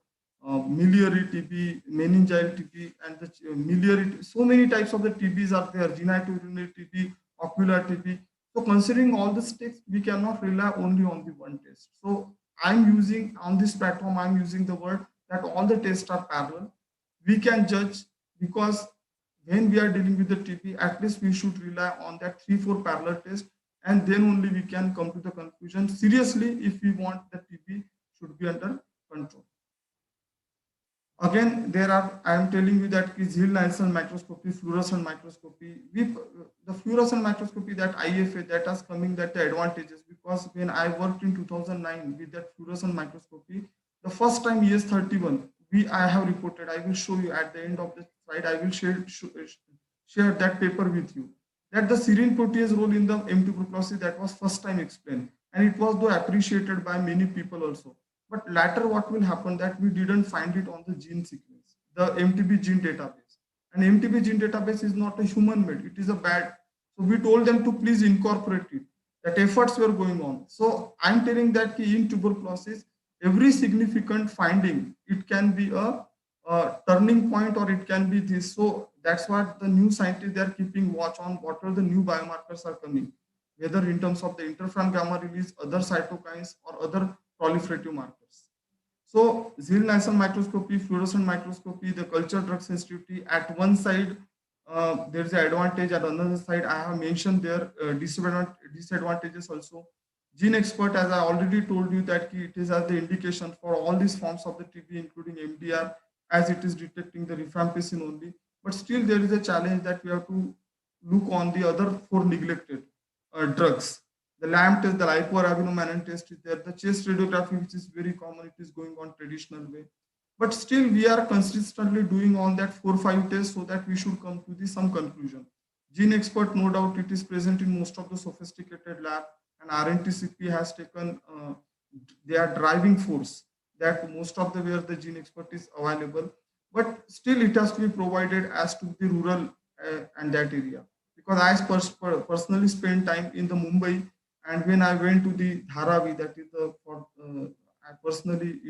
miliary TB, meningeal TB, and the miliary, so many types of the TBs are there, genitourinary TB, ocular TB. So considering all the steps, we cannot rely only on the one test. So I'm using on this platform, I'm using the word that all the tests are parallel. We can judge, because when we are dealing with the TB, at least we should rely on that 3-4 parallel tests, and then only we can come to the conclusion seriously if we want the TB should be under control. Again, I am telling you that is Hill-Nielsen microscopy, fluorescent microscopy. The fluorescent microscopy, that IFA, that is coming, that the advantages, because when I worked in 2009 with that fluorescent microscopy, the first time ES31, I have reported, I will show you at the end of the slide, I will share that paper with you, that the serine protease role in the M tuberculosis, that was first time explained, and it was though appreciated by many people also. But later what will happen that we didn't find it on the gene sequence, the MTB gene database. And MTB gene database is not a human made, it is a bad. So we told them to please incorporate it. That efforts were going on. So I'm telling that in tuberculosis, every significant finding, it can be a turning point or it can be this. So that's what the new scientists, they are keeping watch on what are the new biomarkers are coming. whether in terms of the interferon gamma release, other cytokines, or other proliferative markers. So Zeal-Nielsen microscopy, fluorescent microscopy, the culture drug sensitivity, at one side, there is an advantage, at another side, I have mentioned their disadvantages also. Gene expert, as I already told you, that it is as the indication for all these forms of the TB, including MDR, as it is detecting the rifampicin only. But still, there is a challenge that we have to look on the other 4 neglected drugs. The LAMP test, the lipoarabinomannan test is there. The chest radiography, which is very common, it is going on traditional way. But still, we are consistently doing on that 4-5 tests so that we should come to some conclusion. Gene expert, no doubt, it is present in most of the sophisticated lab, and RNTCP has taken their driving force that most of the where the gene expert is available. But still, it has to be provided as to the rural and that area. Because I personally spent time in the Mumbai, and when I went to the Dharavi, that is the I personally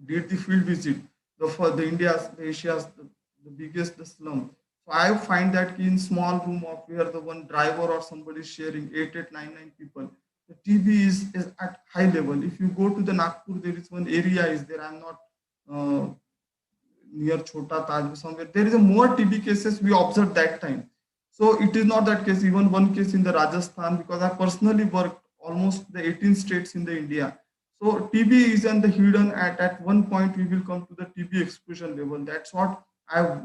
did the field visit, the India's, the Asia's, the biggest slum. So I find that in small room of where the one driver or somebody is sharing 8, 9 people, the TB is at high level. If you go to the Nagpur, there is one area is there. I'm not near Chota Taj somewhere. There is a more TB cases we observed that time. So it is not that case. Even one case in the Rajasthan, because I personally worked almost the 18 states in the India. So TB is in the hidden at one point we will come to the TB exposure level. That's what I've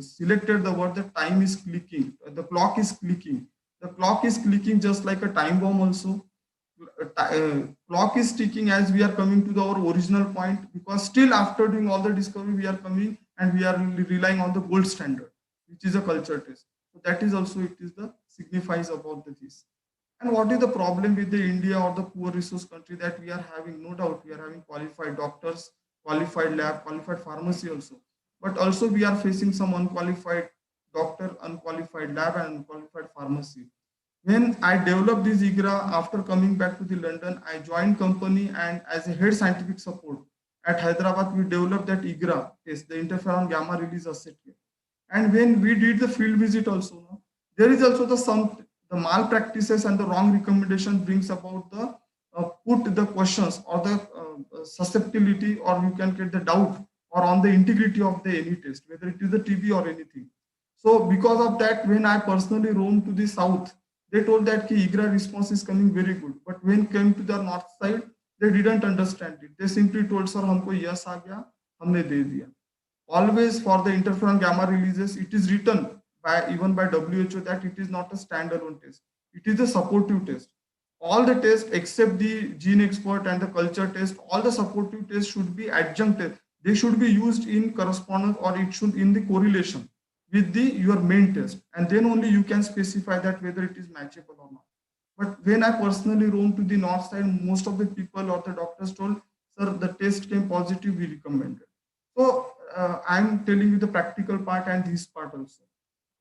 selected the word, the time is clicking, the clock is clicking. The clock is clicking just like a time bomb also. Clock is ticking as we are coming to our original point, because still after doing all the discovery, we are coming and we are relying on the gold standard, which is a culture test. So that is also, it is the signifies about this. And what is the problem with the India or the poor resource country that we are having? No doubt we are having qualified doctors, qualified lab, qualified pharmacy also. But also we are facing some unqualified doctor, unqualified lab, and unqualified pharmacy. When I developed this IGRA, after coming back to the London, I joined company, and as a head scientific support at Hyderabad, we developed that IGRA test, the interferon gamma release assay. And when we did the field visit also, there is also the malpractices and the wrong recommendation brings about the put the questions or the susceptibility, or you can get the doubt or on the integrity of the any test, whether it is the TB or anything. So because of that, when I personally roamed to the south, they told that IGRA response is coming very good. But when came to the north side, they didn't understand it. They simply told, sir, humko yes aa gaya, humne de diya. Always for the interferon gamma releases, it is written even by WHO that it is not a standalone test. It is a supportive test. All the tests except the gene expert and the culture test, all the supportive tests should be adjunctive. They should be used in correspondence, or it should in the correlation with your main test, and then only you can specify that whether it is matchable or not. But when I personally roamed to the north side, most of the people or the doctors told, sir, the test came positive, we recommended. So I'm telling you the practical part and this part also.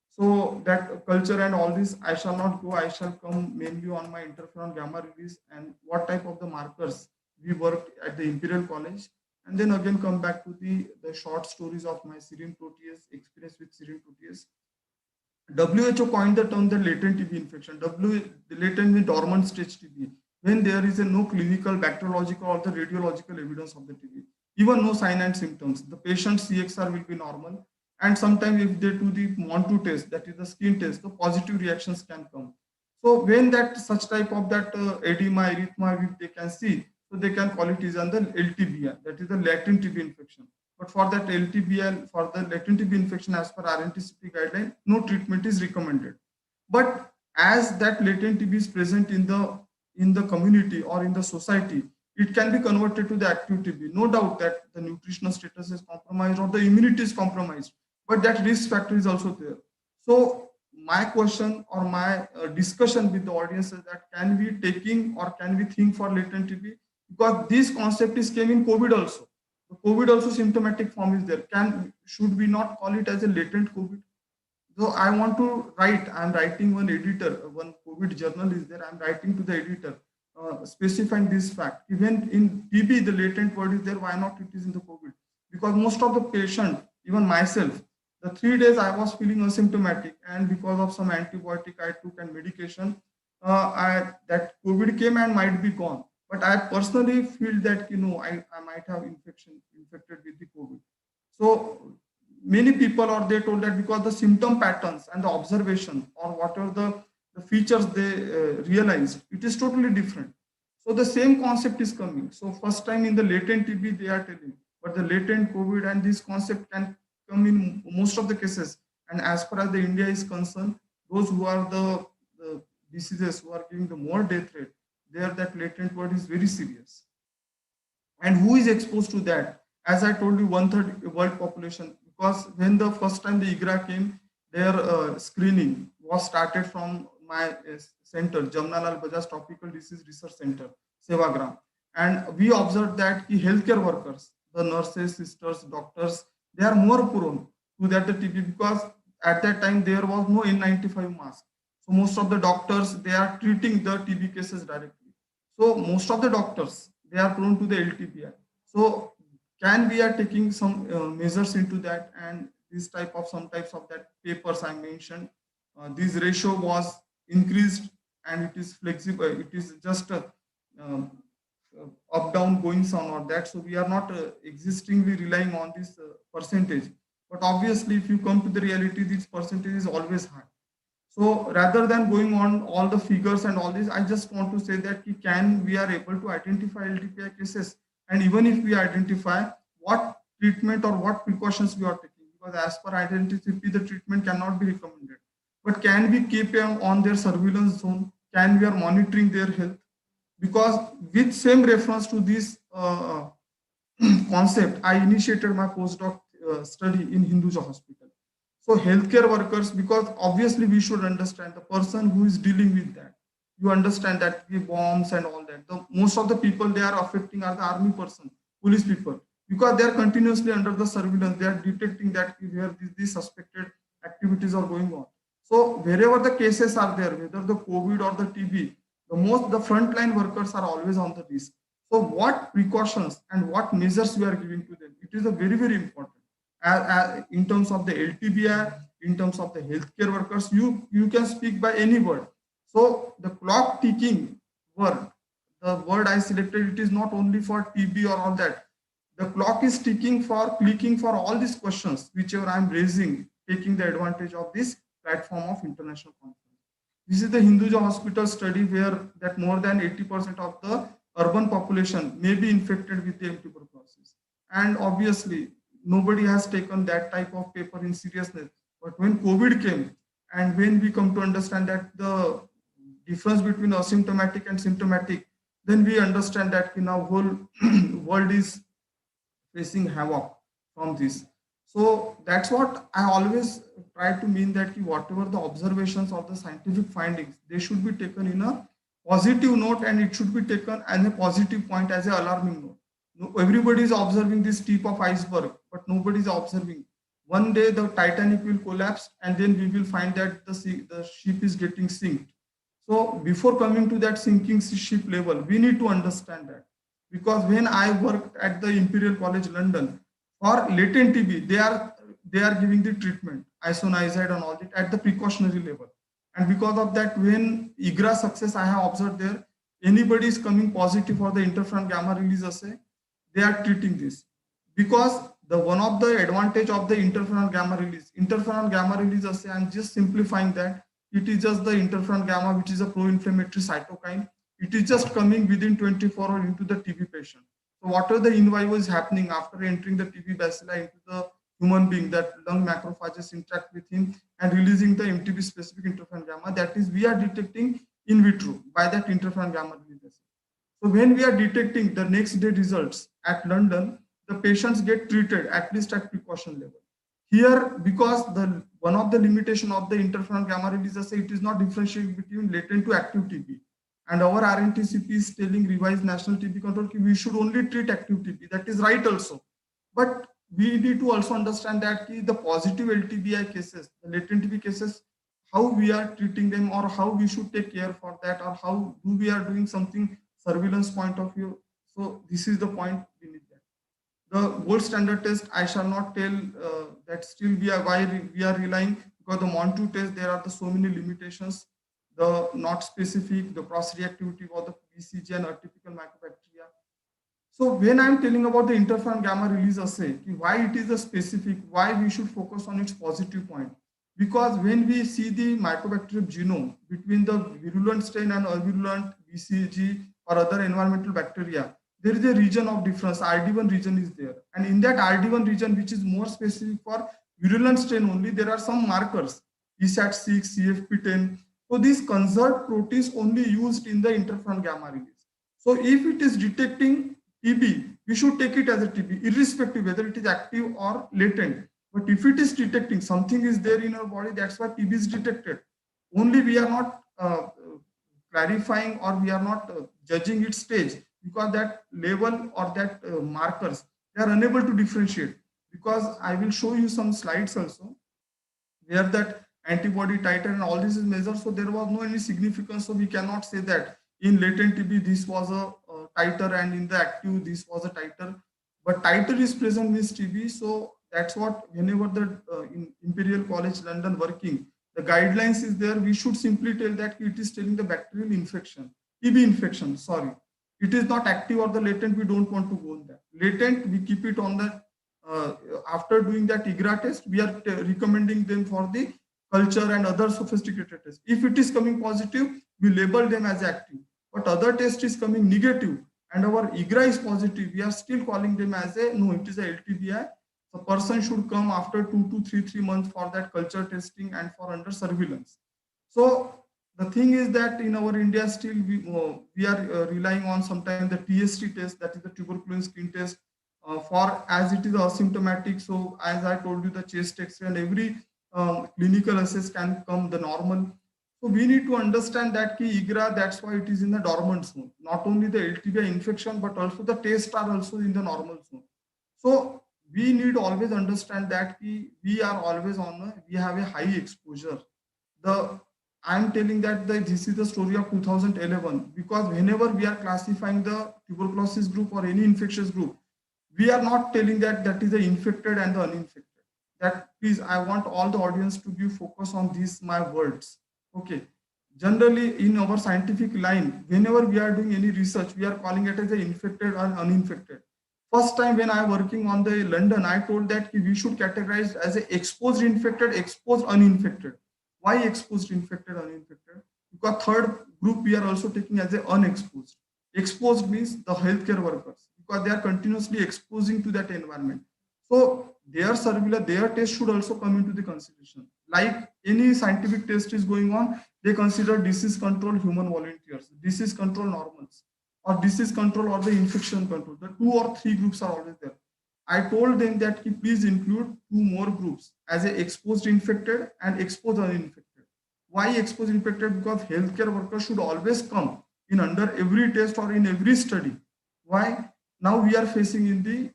So that culture and all this, I shall not go. I shall come mainly on my interferon gamma release and what type of the markers we worked at the Imperial College. And then again come back to the short stories of my serine protease, experience with serine protease. WHO coined the term the latent TB infection. The latent means dormant stage TB, when there is no clinical, bacteriological or the radiological evidence of the TB. Even no sign and symptoms. The patient's CXR will be normal. And sometimes if they do the MON2 test, that is the skin test, the positive reactions can come. So when that such type of that edema, erythema, they can see, so they can call it is under LTBL, that is the latent TB infection. But for that LTBL, for the latent TB infection, as per RNTCP guideline, no treatment is recommended. But as that latent TB is present in the community or in the society, it can be converted to the active TB. No doubt that the nutritional status is compromised or the immunity is compromised, but that risk factor is also there. So my question or my discussion with the audience is that can we taking or can we think for latent TB? Because this concept is came in COVID also. The COVID also symptomatic form is there. Should we not call it as a latent COVID? So I want to write, I'm writing one editor, one COVID journal is there. I'm writing to the editor, specifying this fact. Even in TB, the latent word is there. Why not it is in the COVID? Because most of the patient, even myself, The 3 days I was feeling asymptomatic, and because of some antibiotic I took and medication, that COVID came and might be gone. But I personally feel that I might have infected with the COVID. So many people or they told that because the symptom patterns and the observation or whatever the features they realized, it is totally different. So the same concept is coming. So first time in the latent TB they are telling, but the latent COVID and this concept can come in most of the cases. And as far as the India is concerned, those who are the diseases who are giving the more death rate, there that latent word is very serious. And who is exposed to that? As I told you, 1/3 world population, because when the first time the IGRA came, their screening was started from my center, Jamnalal Bajaj Tropical Disease Research Center, Sevagram. And we observed that the healthcare workers, the nurses, sisters, doctors, they are more prone to that the TB, because at that time there was no N95 mask. So most of the doctors, they are treating the TB cases directly. So most of the doctors, they are prone to the LTBI. So can we are taking some measures into that, and this type of some types of that papers I mentioned, this ratio was increased and it is flexible. It is just up down going some or that. So we are not existingly relying on this percentage. But obviously, if you come to the reality, this percentage is always high. So rather than going on all the figures and all this, I just want to say that we are able to identify LTBI cases, and even if we identify, what treatment or what precautions we are taking, because as per IdenticP, the treatment cannot be recommended. But can we keep them on their surveillance zone? Can we are monitoring their health? Because with same reference to this concept, I initiated my postdoc study in Hinduja Hospital. So healthcare workers, because obviously we should understand the person who is dealing with that. You understand that the bombs and all that. Most of the people they are affecting are the army person, police people, because they are continuously under the surveillance. They are detecting that where these suspected activities are going on. So wherever the cases are there, whether the COVID or the TB, the frontline workers are always on the list. So what precautions and what measures we are giving to them, it is a very, very important. In terms of the LTBI, in terms of the healthcare workers, you can speak by any word. So the clock ticking word, the word I selected, it is not only for TB or all that. The clock is ticking for clicking for all these questions, whichever I am raising, taking the advantage of this platform of international conference. This is the Hinduja Hospital study where that more than 80% of the urban population may be infected with the tuberculosis. And obviously, nobody has taken that type of paper in seriousness. But when COVID came, and when we come to understand that the difference between asymptomatic and symptomatic, then we understand that now whole world is facing havoc from this. So that's what I always try to mean, that whatever the observations or the scientific findings, they should be taken in a positive note, and it should be taken as a positive point, as an alarming note. Everybody is observing this tip of iceberg, but nobody is observing. One day the Titanic will collapse, and then we will find that the ship is getting sinked. So before coming to that sinking ship level, we need to understand that. Because when I worked at the Imperial College London, for latent TB, they are giving the treatment, isoniazid and all that at the precautionary level. And because of that, when IGRA success I have observed there, anybody is coming positive for the interferon gamma release assay, they are treating this. Because one of the advantage of the interferon gamma release assay, I'm just simplifying that, it is just the interferon gamma, which is a pro-inflammatory cytokine. It is just coming within 24 hours into the TB patient. So whatever the in vivo is happening after entering the TB bacilli into the human being, that lung macrophages interact with him and releasing the MTB specific interferon gamma, that is we are detecting in vitro by that interferon gamma release. So when we are detecting the next day results at London, the patients get treated at least at precaution level. Here, because one of the limitation of the interferon gamma release assay, it is not differentiating between latent to active TB. And our RNTCP is telling revised national TB control, we should only treat active TB. That is right also. But we need to also understand that the positive LTBI cases, the latent TB cases, how we are treating them, or how we should take care for that, or how do we are doing something surveillance point of view. So this is the point we need that. The gold standard test, I shall not tell that still we are relying, because the MON2 test, there are so many limitations, the not specific, the cross-reactivity of the BCG and atypical mycobacteria. So when I'm telling about the interferon gamma release assay, why it is a specific, why we should focus on its positive point. Because when we see the mycobacterial genome between the virulent strain and avirulent BCG or other environmental bacteria, there is a region of difference, RD1 region is there. And in that RD1 region, which is more specific for virulent strain only, there are some markers, ESAT6, CFP10. So these conserved proteins only used in the interferon gamma release. So if it is detecting TB, we should take it as a TB, irrespective whether it is active or latent. But if it is detecting something is there in our body, that's why TB is detected. Only we are not clarifying, or we are not judging its stage, because that level or that markers, they are unable to differentiate. Because I will show you some slides also where that antibody titer and all this is measured. So there was no any significance. So we cannot say that in latent TB this was a titer and in the active this was a titer. But titer is present means TB. So that's what, whenever the in Imperial College London working, the guidelines is there, we should simply tell that it is telling the bacterial infection, TB infection, sorry. It is not active or the latent, we don't want to go on that. Latent, we keep it on the, after doing that IGRA test, we are recommending them for the culture and other sophisticated tests. If it is coming positive, we label them as active. But other test is coming negative and our IGRA is positive, we are still calling them as a, no, it is a LTBI. The person should come after 2 to 3 months for that culture testing and for under surveillance. So the thing is that in our India still we are relying on sometimes the TST test, that is the tuberculosis skin test, for as it is asymptomatic. So as I told you, the chest X-ray and every clinical assess can come the normal. So we need to understand that key IGRA, that's why it is in the dormant zone. Not only the LTBI infection, but also the tests are also in the normal zone. So we need to always understand that we are always on we have a high exposure. I'm telling that this is the story of 2011, because whenever we are classifying the tuberculosis group or any infectious group, we are not telling that that is the infected and the uninfected. That please, I want all the audience to give focus on these my words. Okay. Generally in our scientific line, whenever we are doing any research, we are calling it as the infected and uninfected. First time when I am working on the London, I told that we should categorize as a exposed infected, exposed uninfected. Why exposed infected, uninfected? Because third group we are also taking as a unexposed. Exposed means the healthcare workers, because they are continuously exposing to that environment. So their surveillance, their test should also come into the consideration. Like any scientific test is going on, they consider disease control human volunteers, disease control normals, or disease control or the infection control. The 2 or 3 groups are always there. I told them that please include 2 more groups as a exposed infected and exposed uninfected. Why exposed infected? Because healthcare workers should always come in under every test or in every study. Why? Now we are facing in the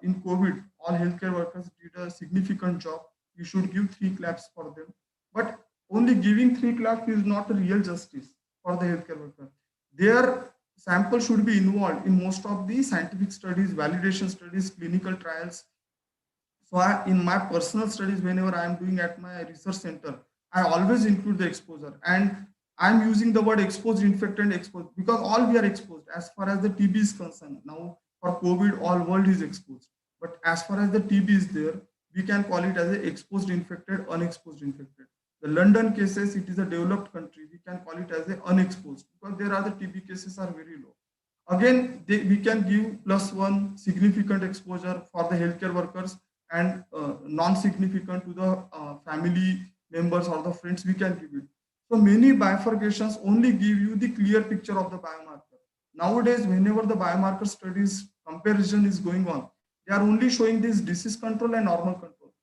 in COVID, all healthcare workers did a significant job. You should give 3 claps for them. But only giving 3 claps is not a real justice for the healthcare worker. Their sample should be involved in most of the scientific studies, validation studies, clinical trials. So in my personal studies, whenever I am doing at my research center, I always include the exposure. And I'm using the word exposed, infected, and exposed, because all we are exposed as far as the TB is concerned. Now for COVID, all world is exposed. But as far as the TB is there, we can call it as a exposed infected, unexposed infected. The London cases, it is a developed country. We can call it as a unexposed, because there are the TB cases are very low. Again, we can give +1 significant exposure for the healthcare workers and non-significant to the family members or the friends, we can give it. So many bifurcations only give you the clear picture of the biomarker. Nowadays, whenever the biomarker studies comparison is going on, they are only showing this disease control and normal control.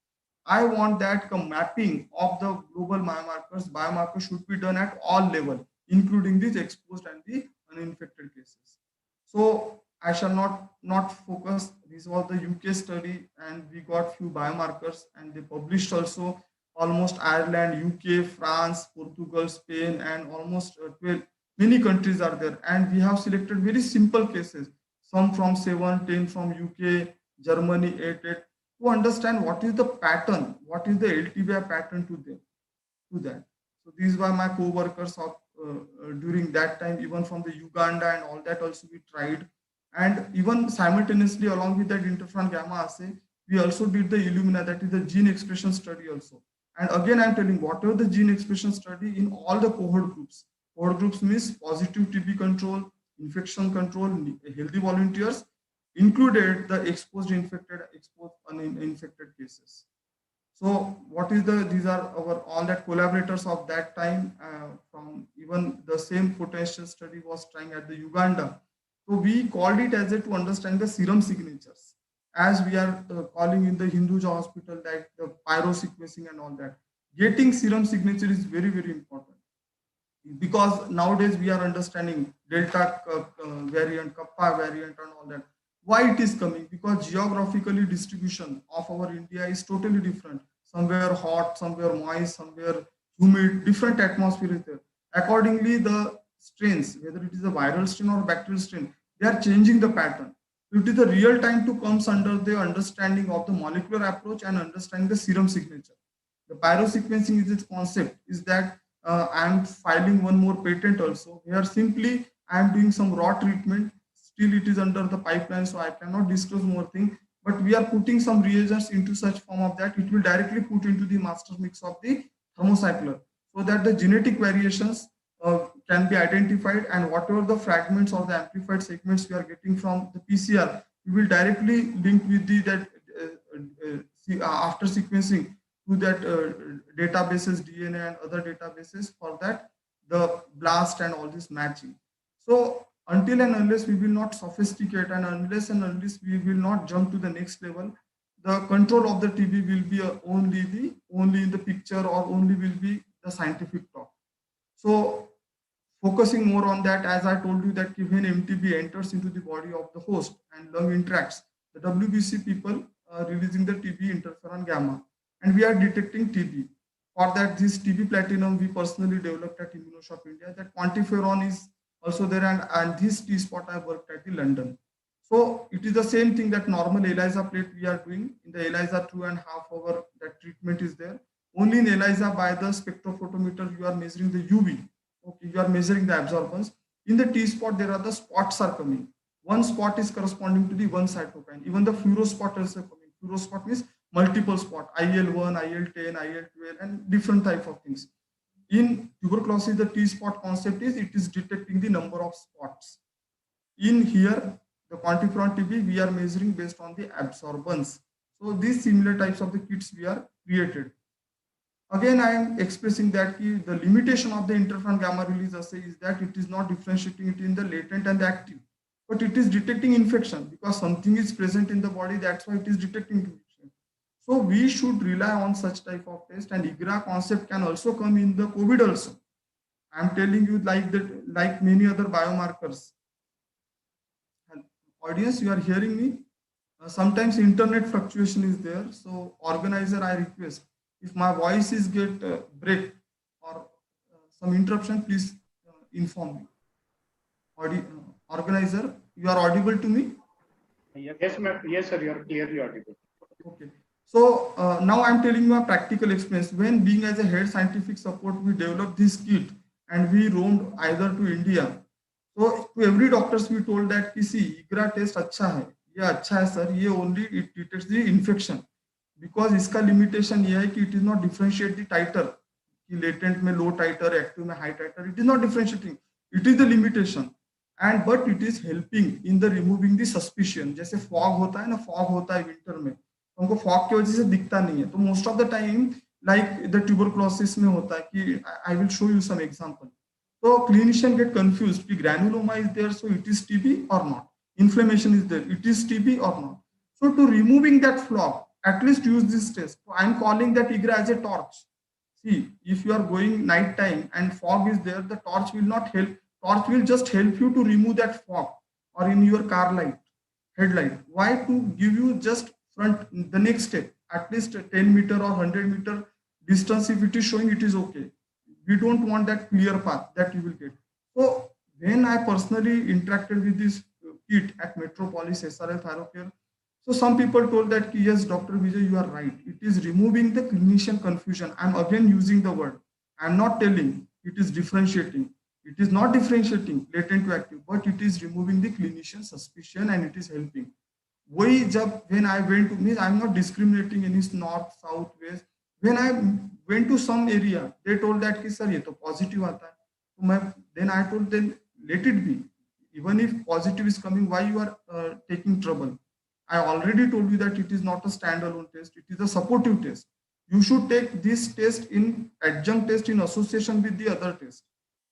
I want that mapping of the global biomarkers should be done at all levels, including these exposed and the uninfected cases. So I shall not focus. This was the UK study, and we got few biomarkers, and they published also almost Ireland, UK, France, Portugal, Spain, and almost 12. Many countries are there, and we have selected very simple cases. Some from 7, 10 from UK, Germany, 8. to understand what is the pattern, what is the LTBI pattern to that. So these were my co-workers of during that time, even from the Uganda and all that also we tried. And even simultaneously along with that interferon gamma assay, we also did the Illumina, that is the gene expression study also. And again, I'm telling whatever the gene expression study in all the cohort groups. Cohort groups means positive TB control, infection control, healthy volunteers, included the exposed infected, exposed uninfected cases. So what is these are our all that collaborators of that time from even the same potential study was trying at the Uganda. So we called it as to understand the serum signatures, as we are calling in the Hinduja hospital that the pyro sequencing and all that. Getting serum signature is very, very important, because nowadays we are understanding Delta variant, Kappa variant and all that. Why it is coming? Because geographically distribution of our India is totally different. Somewhere hot, somewhere moist, somewhere humid, different atmosphere is there. Accordingly, the strains, whether it is a viral strain or bacterial strain, they are changing the pattern. So it is the real time to comes under the understanding of the molecular approach and understanding the serum signature. The pyrosequencing is its concept, is that I am filing one more patent also. Here simply I am doing some raw treatment. Still it is under the pipeline, so I cannot disclose more thing. But we are putting some reagents into such form of that it will directly put into the master mix of the thermocycler, so that the genetic variations can be identified, and whatever the fragments or the amplified segments we are getting from the PCR, we will directly link with the after sequencing to that databases, DNA and other databases, for that the blast and all this matching. So until and unless we will not sophisticate, and unless and unless we will not jump to the next level, the control of the TB will be only in the picture, or only will be the scientific talk. So focusing more on that, as I told you that when MTB enters into the body of the host and lung interacts, the WBC people are releasing the TB interferon gamma, and we are detecting TB. For that, this TB platinum we personally developed at Immunoshop India. That quantiferon is also there, and this T-spot I worked at in London. So it is the same thing that normal ELISA plate we are doing. In the ELISA 2.5 hour that treatment is there. Only in ELISA by the spectrophotometer you are measuring the UV. Okay, you are measuring the absorbance. In the T-spot there are the spots are coming. One spot is corresponding to the one cytokine. Even the fluorospot is coming. Fluorospot means multiple spot, IL-1, IL-10, IL-12 and different type of things. In tuberculosis, the T-spot concept is it is detecting the number of spots. In here, the quantiferon TB, we are measuring based on the absorbance. So these similar types of the kits we are created. Again, I am expressing that the limitation of the interferon gamma release assay is that it is not differentiating it in the latent and the active, but it is detecting infection because something is present in the body. That's why it is detecting infection. So we should rely on such type of test, and IGRA concept can also come in the COVID also. I'm telling you like many other biomarkers. And audience, you are hearing me? Sometimes internet fluctuation is there. So organizer, I request, if my voice is get break or some interruption, please inform me. Organizer, you are audible to me? Yes, ma'am. Yes, sir. You are clearly audible. Okay. So now I'm telling you a practical experience. When being as a head scientific support, we developed this kit and we roamed either to India. So to every doctors we told that see, IGRA test अच्छा है, ये अच्छा है sir, ये only it detects the infection. Because इसका limitation ये है कि it is not differentiate the titer, कि latent में low titer, active में high titer, it is not differentiating. It is the limitation. And but it is helping in the removing the suspicion. जैसे fog होता है ना, fog होता है winter में, हमको fog की वजह से दिखता नहीं है. तो most of the time, like the tuberculosis में होता है कि I will show you some example. So clinician get confused. The granuloma is there, so it is TB or not. Inflammation is there, it is TB or not. So to removing that fog, at least use this test. So I'm calling that IGRA as a torch. See, if you are going night time and fog is there, the torch will not help. Torch will just help you to remove that fog, or in your car light, headlight. Why? To give you just front the next step, at least 10 meter or 100 meter distance. If it is showing, it is okay. We don't want that clear path that you will get. So when I personally interacted with this kit at Metropolis SRL Thyrocare, So some people told that, yes, Dr. Vijay, you are right. It is removing the clinician confusion. I'm again using the word. I'm not telling it is differentiating. It is not differentiating latent to active, but it is removing the clinician suspicion and it is helping. When I went to me, I'm not discriminating any north, south, west. When I went to some area, they told that, sir, ye to positive aata hai. Then I told them, let it be. Even if positive is coming, why you are taking trouble? I already told you that it is not a standalone test. It is a supportive test. You should take this test in adjunct test in association with the other test.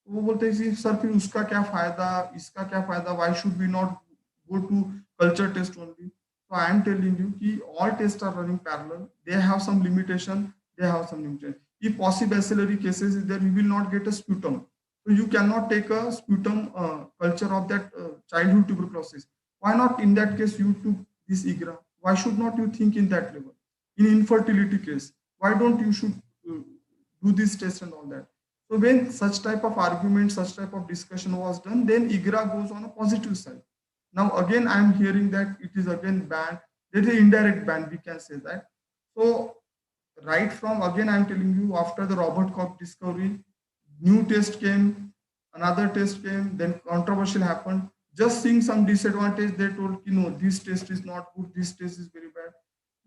वो बोलते हैं sir फिर उसका क्या फायदा, इसका क्या फायदा, why should we not go to culture test only? So I am telling you कि all tests are running parallel. They have some limitation. They have some limitation. If possibacillary cases is there, you will not get a sputum. So you cannot take a sputum culture of that childhood tuberculosis. Why not in that case you took this IGRA? Why should not you think in that level? In infertility case, why don't you should do this test and all that? So when such type of argument, such type of discussion was done, then IGRA goes on a positive side. Now again, I am hearing that it is again banned. There is an indirect ban, we can say that. So right from, again, I am telling you, after the Robert Koch discovery, new test came, another test came, then controversial happened. Just seeing some disadvantage, they told, this test is not good, this test is very bad.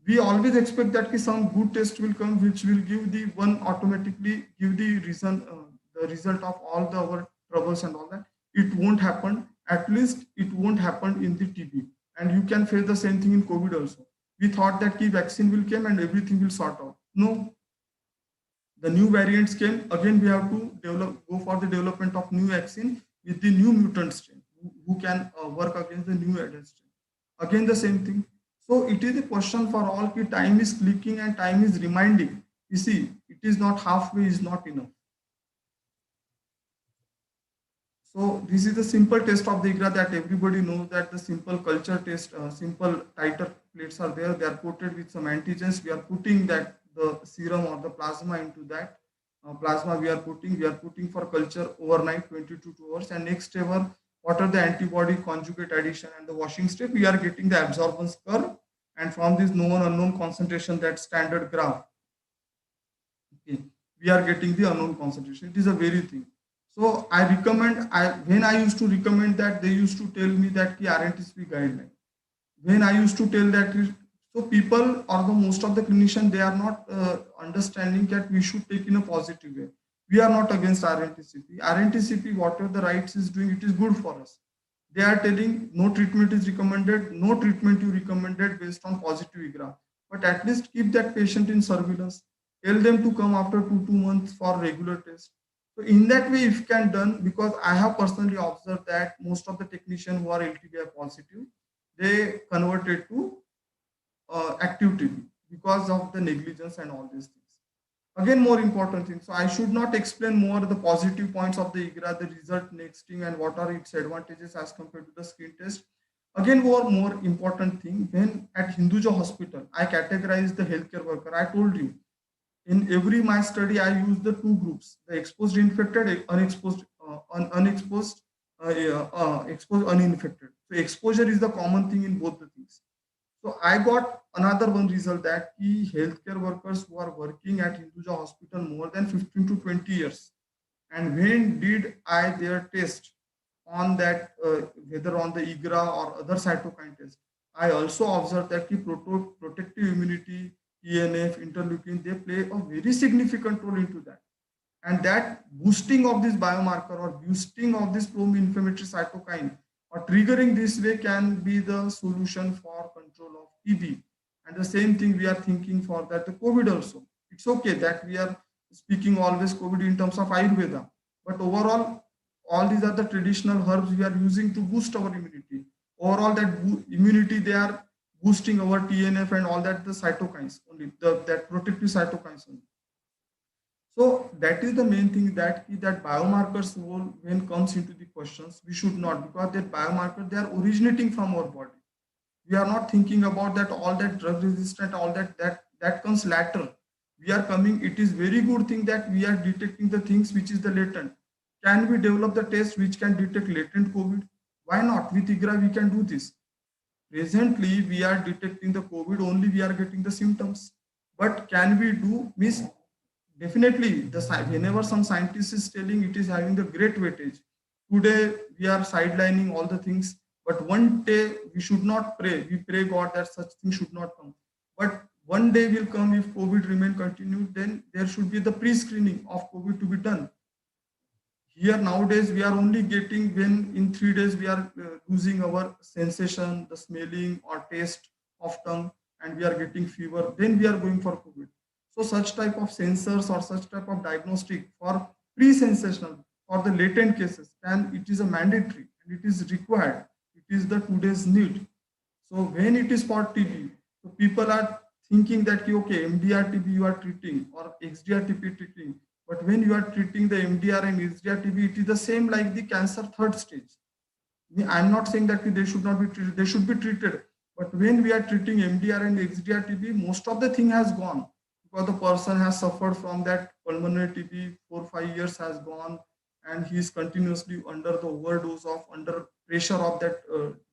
We always expect that some good test will come, which will give the one automatically give the reason, the result of all the our troubles and all that. It won't happen. At least it won't happen in the TB. And you can face the same thing in COVID also. We thought that vaccine will come and everything will sort out. No. The new variants came. Again, we have to go for the development of new vaccine with the new mutant strain who can work against the new adult strain. Again, the same thing. So it is a question for all. Time is clicking and time is reminding. You see, it is not halfway, is not enough. So this is the simple test of the IGRA that everybody knows, that the simple culture test, simple titer plates are there. They are coated with some antigens. We are putting that the serum or the plasma into that plasma. We are putting for culture overnight, 22 hours, and next ever. What are the antibody conjugate addition and the washing step? We are getting the absorbance curve, and from this known unknown concentration, that standard graph, okay, we are getting the unknown concentration. It is a very thing. So I recommend, when I used to recommend that, they used to tell me that RNTSP guideline. When I used to tell that, so people or the most of the clinicians, they are not understanding that we should take in a positive way. We are not against RNTCP. RNTCP, whatever the rights is doing, it is good for us. They are telling no treatment is recommended, no treatment you recommended based on positive IGRA. But at least keep that patient in surveillance. Tell them to come after 2 months for regular test. So in that way, if can done, because I have personally observed that most of the technicians who are LTBI positive, they converted to active TB because of the negligence and all these things. Again, more important thing. So I should not explain more the positive points of the IGRA, the result nexting, and what are its advantages as compared to the screen test. Again, more important thing, when at Hinduja Hospital, I categorized the healthcare worker. I told you, in every my study, I use the two groups: the exposed infected, unexposed, exposed uninfected. So exposure is the common thing in both the things. So I got another one result that healthcare workers who are working at Hinduja Hospital more than 15 to 20 years. And when did I their test on that, whether on the IGRA or other cytokine test, I also observed that protective immunity, TNF, interleukin, they play a very significant role into that. And that boosting of this biomarker or boosting of this pro-inflammatory cytokine or triggering this way can be the solution for control of TB. And the same thing we are thinking for that the COVID also. It's okay that we are speaking always COVID in terms of Ayurveda, but overall, all these are the traditional herbs we are using to boost our immunity. Overall, that immunity, they are boosting our TNF and all that, the cytokines only, that protective cytokines only. So that is the main thing, that biomarkers role when comes into the questions, we should not, because that biomarker, they are originating from our body. We are not thinking about that all that drug resistant, all that comes later. We are coming, it is very good thing that we are detecting the things which is the latent. Can we develop the test which can detect latent COVID? Why not? With IGRA, we can do this. presently we are detecting the COVID only, we are getting the symptoms. But can we do, means definitely whenever some scientist is telling it is having the great weightage. Today we are sidelining all the things, but one day we should not pray. We pray God that such things should not come. But one day will come if COVID remain continued, then there should be the pre-screening of COVID to be done. Here nowadays we are only getting when in 3 days we are losing our sensation, the smelling or taste of tongue, and we are getting fever, then we are going for COVID. So such type of sensors or such type of diagnostic for pre-sensational or the latent cases, and it is a mandatory and it is required. It is the today's need. So when it is for TB, so people are thinking that okay, MDR TB you are treating or XDR TB treating. But when you are treating the MDR and XDR TB, it is the same like the cancer third stage. I'm not saying that they should not be treated, they should be treated. But when we are treating MDR and XDR TB, most of the thing has gone because the person has suffered from that pulmonary TB, 4-5 years has gone, and he is continuously under the overdose of, under pressure of that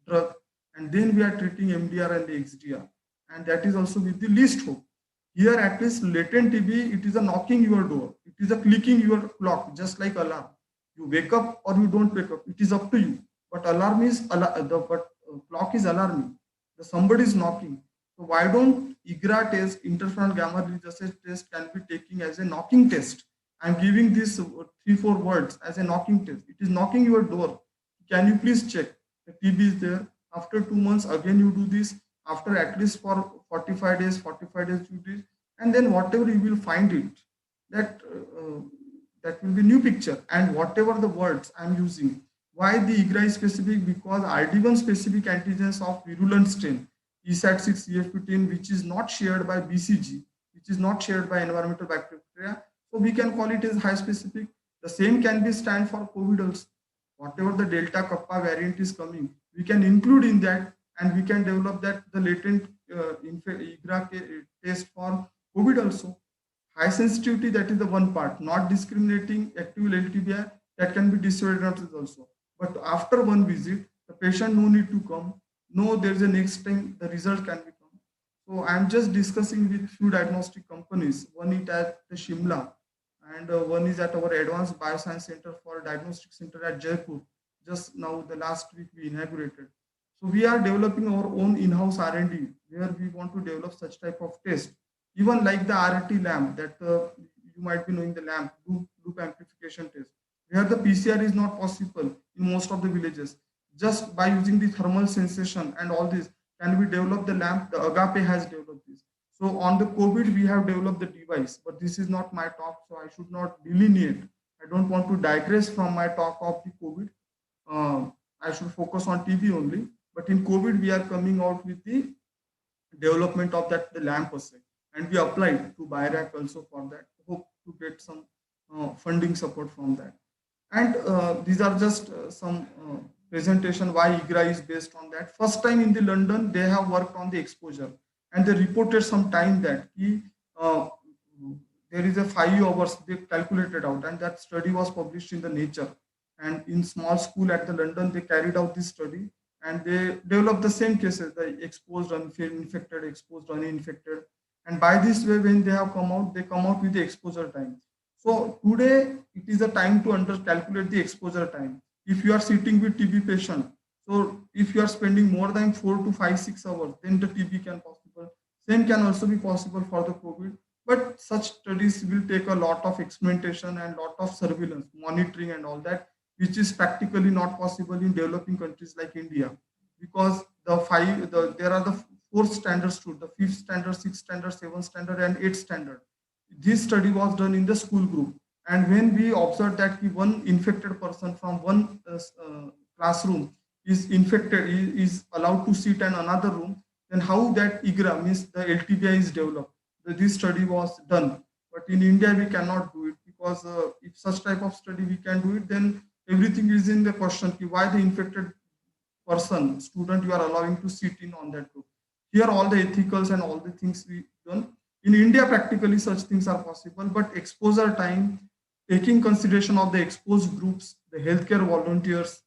drug. And then we are treating MDR and the XDR. And that is also with the least hope. Here, at least latent TB, it is a knocking your door. It is a clicking your clock, just like alarm. You wake up or you don't wake up. It is up to you. But alarm is clock is alarming. Somebody is knocking. So why don't IGRA test, interferon gamma release test, can be taken as a knocking test? I'm giving these 3-4 words as a knocking test. It is knocking your door. Can you please check? The TB is there. After 2 months, again you do this. After at least for 45 days you do it, and then whatever you will find it, that will be new picture. And whatever the words I'm using, why the IGRA is specific? Because ID1 specific antigens of virulent strain, ESAT6 EF15, which is not shared by BCG, which is not shared by environmental bacteria. So we can call it as high specific. The same can be stand for COVID also. Whatever the Delta Kappa variant is coming, we can include in that, and we can develop that the latent IGRA test for COVID also. High sensitivity, that is the one part, not discriminating active LTBI, that can be disorders also. But after one visit, the patient no need to come. No, there is a next time the result can become. So I'm just discussing with few diagnostic companies. One is at the Shimla, and one is at our Advanced Bioscience Center for Diagnostic Center at Jaipur. Just now, the last week we inaugurated. So we are developing our own in-house R&D where we want to develop such type of test. Even like the RT lamp that you might be knowing, the lamp loop amplification test, where the PCR is not possible in most of the villages. Just by using the thermal sensation and all this, can we develop the lamp? The Agape has developed this. So on the COVID, we have developed the device, but this is not my talk, so I should not delineate. I don't want to digress from my talk of the COVID. I should focus on TB only. But in COVID, we are coming out with the development of that the lamp assay, and we applied to BIRAC also for that. Hope to get some funding support from that. And these are just some presentation why IGRA is based on that. First time in the London, they have worked on the exposure, and they reported some time that there is a 5 hours they calculated out, and that study was published in the Nature. And in small school at the London, they carried out this study. And they develop the same cases, the exposed, infected, exposed, uninfected. And by this way, when they have come out, they come out with the exposure time. So today, it is a time to calculate the exposure time. If you are sitting with TB patient, so if you are spending more than 4 to 5, 6 hours, then the TB can possible. Same can also be possible for the COVID. But such studies will take a lot of experimentation and lot of surveillance, monitoring and all that, which is practically not possible in developing countries like India, because there are the 4 standards too, the 5th standard, 6th standard, 7th standard, and 8th standard. This study was done in the school group, and when we observed that one infected person from one classroom is infected, is allowed to sit in another room, then how that IGRA, means the LTBI, is developed. This study was done, but in India we cannot do it, because if such type of study we can do it, then everything is in the question, why the infected person, student, you are allowing to sit in on that group. Here all the ethicals and all the things we done. In India, practically such things are possible, but exposure time, taking consideration of the exposed groups, the healthcare volunteers,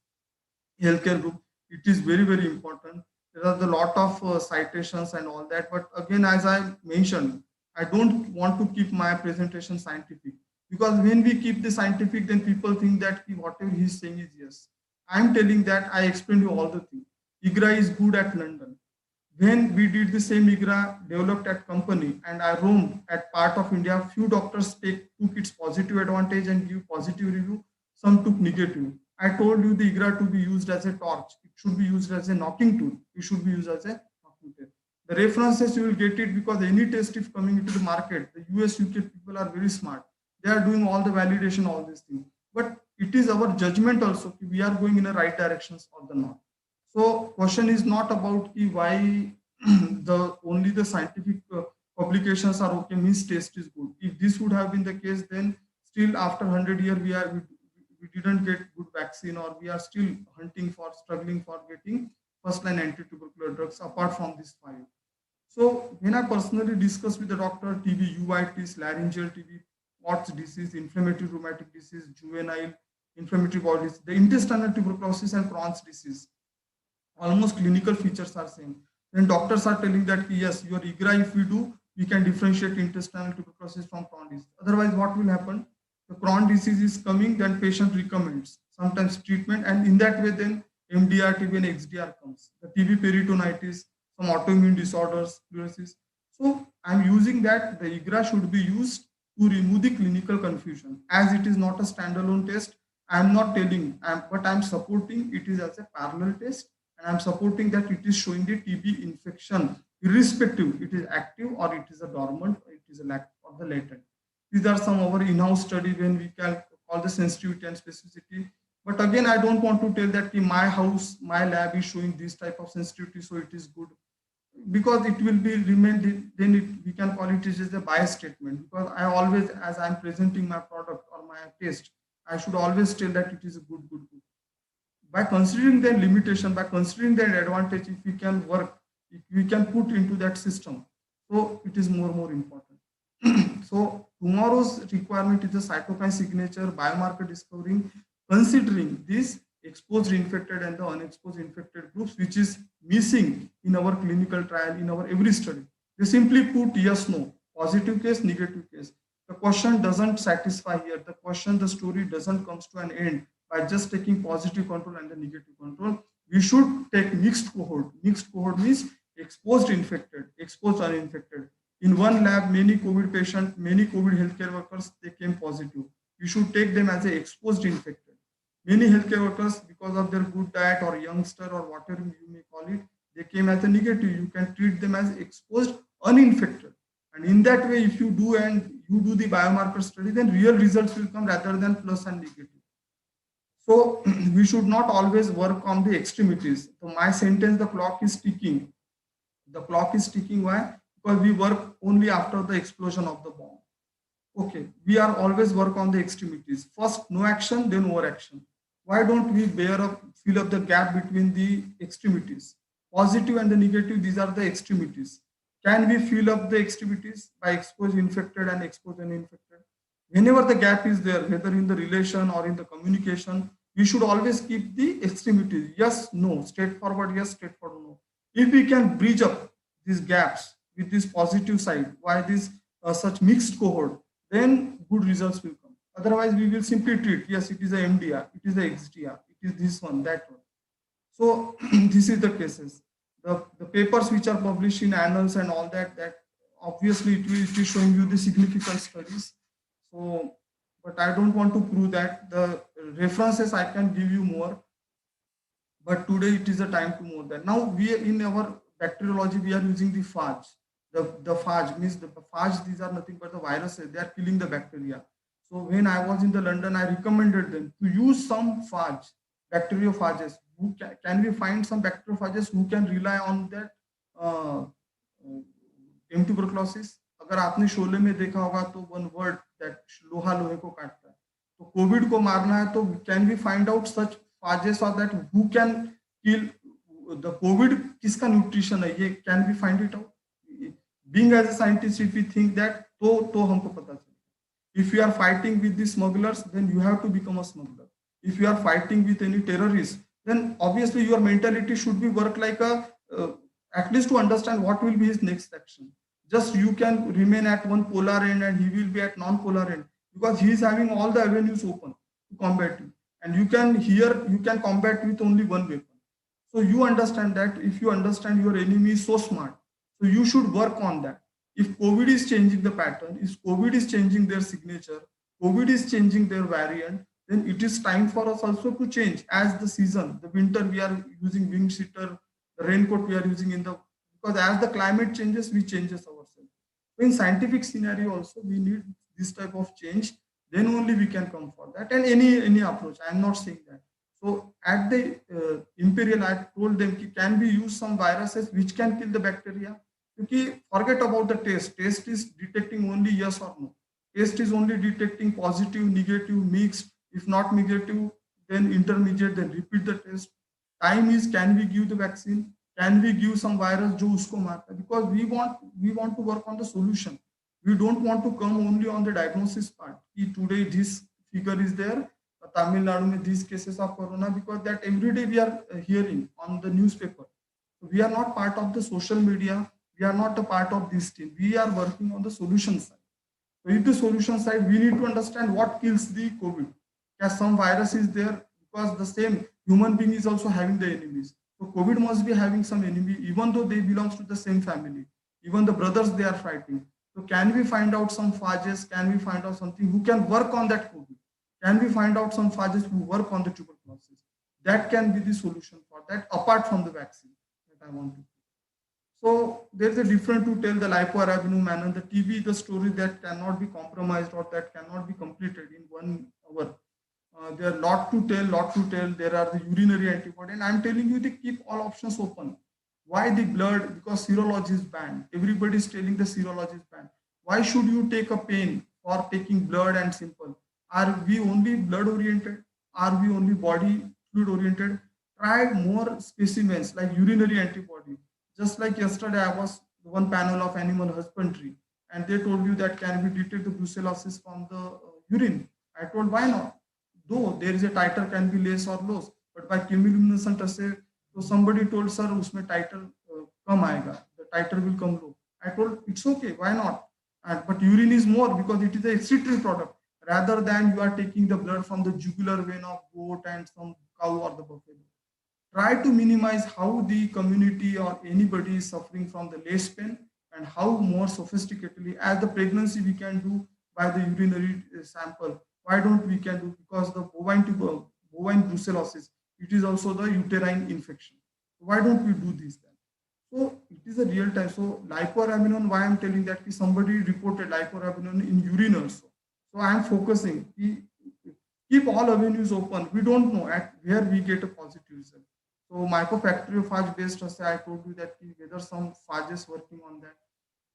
healthcare group, it is very, very important. there are a lot of citations and all that. But again, as I mentioned, I don't want to keep my presentation scientific, because when we keep the scientific, then people think that whatever he's saying is yes. I'm telling that I explained you all the things. IGRA is good at London. When we did the same IGRA developed at company, and I roamed at part of India, few doctors took its positive advantage and give positive review, some took negative. I told you the IGRA to be used as a torch. It should be used as a knocking tool. It should be used as a knocking tool. The references you will get it because any test if coming into the market, the US, UK people are very smart. They are doing all the validation, all these things. But it is our judgment also if we are going in the right directions or the not. So question is not about why only the scientific publications are okay, means test is good. If this would have been the case, then still after 100 years we didn't get good vaccine, or we are still struggling for getting first-line anti-tubercular drugs apart from these 5. So when I personally discuss with the doctor, TB, uveitis, laryngeal TB, Pott's disease, inflammatory rheumatic disease, juvenile inflammatory body disease, the intestinal tuberculosis and Crohn's disease, almost clinical features are same. Then doctors are telling that yes, your IGRA, if we do, we can differentiate intestinal tuberculosis from Crohn's disease. Otherwise, what will happen? The Crohn's disease is coming, then patient recommends sometimes treatment, and in that way, then MDR, TB, and XDR comes. The TB peritonitis, some autoimmune disorders, pleurosis. So I'm using that the IGRA should be used to remove the clinical confusion. As it is not a standalone test, I'm not telling, but I'm supporting it is as a parallel test, and I'm supporting that it is showing the TB infection, irrespective it is active or it is a dormant, or it is a or the latent. These are some of our in-house study when we can call the sensitivity and specificity. But again, I don't want to tell that my house, my lab is showing this type of sensitivity, so it is good, because it will be remain. Then we can call it as a bias statement. Because I always, as I'm presenting my product or my test, I should always tell that it is a good. By considering their limitation, by considering their advantage, if we can work, if we can put into that system, so it is more important. So tomorrow's requirement is the cytokine signature, biomarker discovering, considering this exposed infected and the unexposed infected groups, which is missing in our clinical trial, in our every study. They simply put yes, no, positive case, negative case. The question doesn't satisfy here. The story doesn't come to an end by just taking positive control and the negative control. We should take mixed cohort. Mixed cohort means exposed infected, exposed uninfected. In one lab, many COVID patients, many COVID healthcare workers, they came positive. You should take them as a exposed infected. Many healthcare workers, because of their good diet or youngster or whatever you may call it, they came as a negative. You can treat them as exposed uninfected. And in that way, if you do the biomarker study, then real results will come rather than plus and negative. So we should not always work on the extremities. So my sentence, the clock is ticking. The clock is ticking. Why? Because we work only after the explosion of the bomb. Okay, we are always work on the extremities. First, no action, then overaction. Why don't we fill up the gap between the extremities? Positive and the negative, these are the extremities. Can we fill up the extremities by exposed infected and exposed uninfected? Whenever the gap is there, whether in the relation or in the communication, we should always keep the extremities. Yes, no, straightforward, yes, straightforward, no. If we can bridge up these gaps with this positive side, why this such mixed cohort, then good results will come. Otherwise, we will simply treat, yes, it is a MDR, it is a XDR, it is this one, that one. So this is the cases. The papers which are published in annals and all that obviously it will be showing you the significant studies. So, but I don't want to prove that. The references I can give you more, but today it is a time to more than. Now we are in our bacteriology, we are using the phage. The phage means the phage, these are nothing but the viruses, they are killing the bacteria. So when I was in the London, I recommended them to use some phage, bacteriophages. Can we find some bacteriophages who can rely on that tuberculosis? अगर आपने शोले में देखा होगा तो one word that लोहा लोहे को काटता है, तो कोविड को मारना है तो can we find out such phages or that who can kill the COVID? किसका nutrition है ये, can we find it out? Being as a scientist, if we think that तो हमको पता चले. If you are fighting with the smugglers, then you have to become a smuggler. If you are fighting with any terrorists, then obviously your mentality should be work like a at least to understand what will be his next action. Just you can remain at one polar end and he will be at non-polar end, because he is having all the avenues open to combat you. And you can combat with only one weapon. So you understand that if you understand your enemy is so smart, so you should work on that. If COVID is changing the pattern, if COVID is changing their signature, COVID is changing their variant, then it is time for us also to change as the season. The winter we are using wind shitter, the raincoat we are using because as the climate changes, we changes ourselves. So in scientific scenario also, we need this type of change. Then only we can come for that. And any approach, I am not saying that. So at the Imperial, I told them, can we use some viruses which can kill the bacteria? Forget about the test. Test is detecting only yes or no. Test is only detecting positive, negative, mixed. If not negative, then intermediate, then repeat the test. Time is, can we give the vaccine? Can we give some virus jo usko marta? Because we want to work on the solution. We don't want to come only on the diagnosis part. Today this figure is there. Tamil Nadu mein these cases of corona, because that every day we are hearing on the newspaper. So we are not part of the social media. We are not a part of this team. We are working on the solution side. So in the solution side, we need to understand what kills the COVID. Yes, some virus is there, because the same human being is also having the enemies. So COVID must be having some enemy, even though they belong to the same family. Even the brothers, they are fighting. So can we find out some phages? Can we find out something who can work on that COVID? Can we find out some phages who work on the tuberculosis? That can be the solution for that, apart from the vaccine that I want to. So there's a different to tell the lipoarabinum and the TB, the story that cannot be compromised or that cannot be completed in 1 hour. There are lot to tell. There are the urinary antibody, and I'm telling you, they keep all options open. Why the blood? Because serology is banned. Everybody is telling the serology is banned. Why should you take a pain for taking blood and simple? Are we only blood oriented? Are we only body fluid oriented? Try more specimens like urinary antibody. Just like yesterday, I was one panel of animal husbandry, and they told you that can we detect the brucellosis from the urine? I told, why not? Though there is a titer can be less or low, but by chemiluminescent assay, so somebody told, sir, usme titer kam aayega, the titer will come low. I told, it's okay, why not? But urine is more because it is a excretory product, rather than you are taking the blood from the jugular vein of goat and some cow or the buffalo. Try to minimize how the community or anybody is suffering from the less pain, and how more sophisticatedly, as the pregnancy we can do by the urinary sample. Why don't we can do? Because the bovine brucellosis, it is also the uterine infection. Why don't we do this then? So it is a real time. So lipoarabinone, why I'm telling that somebody reported lipoarabinone in urine also. So I'm focusing, keep all avenues open. We don't know at where we get a positive result. So mycofactoriophage based assay, I told you that whether some phages working on that.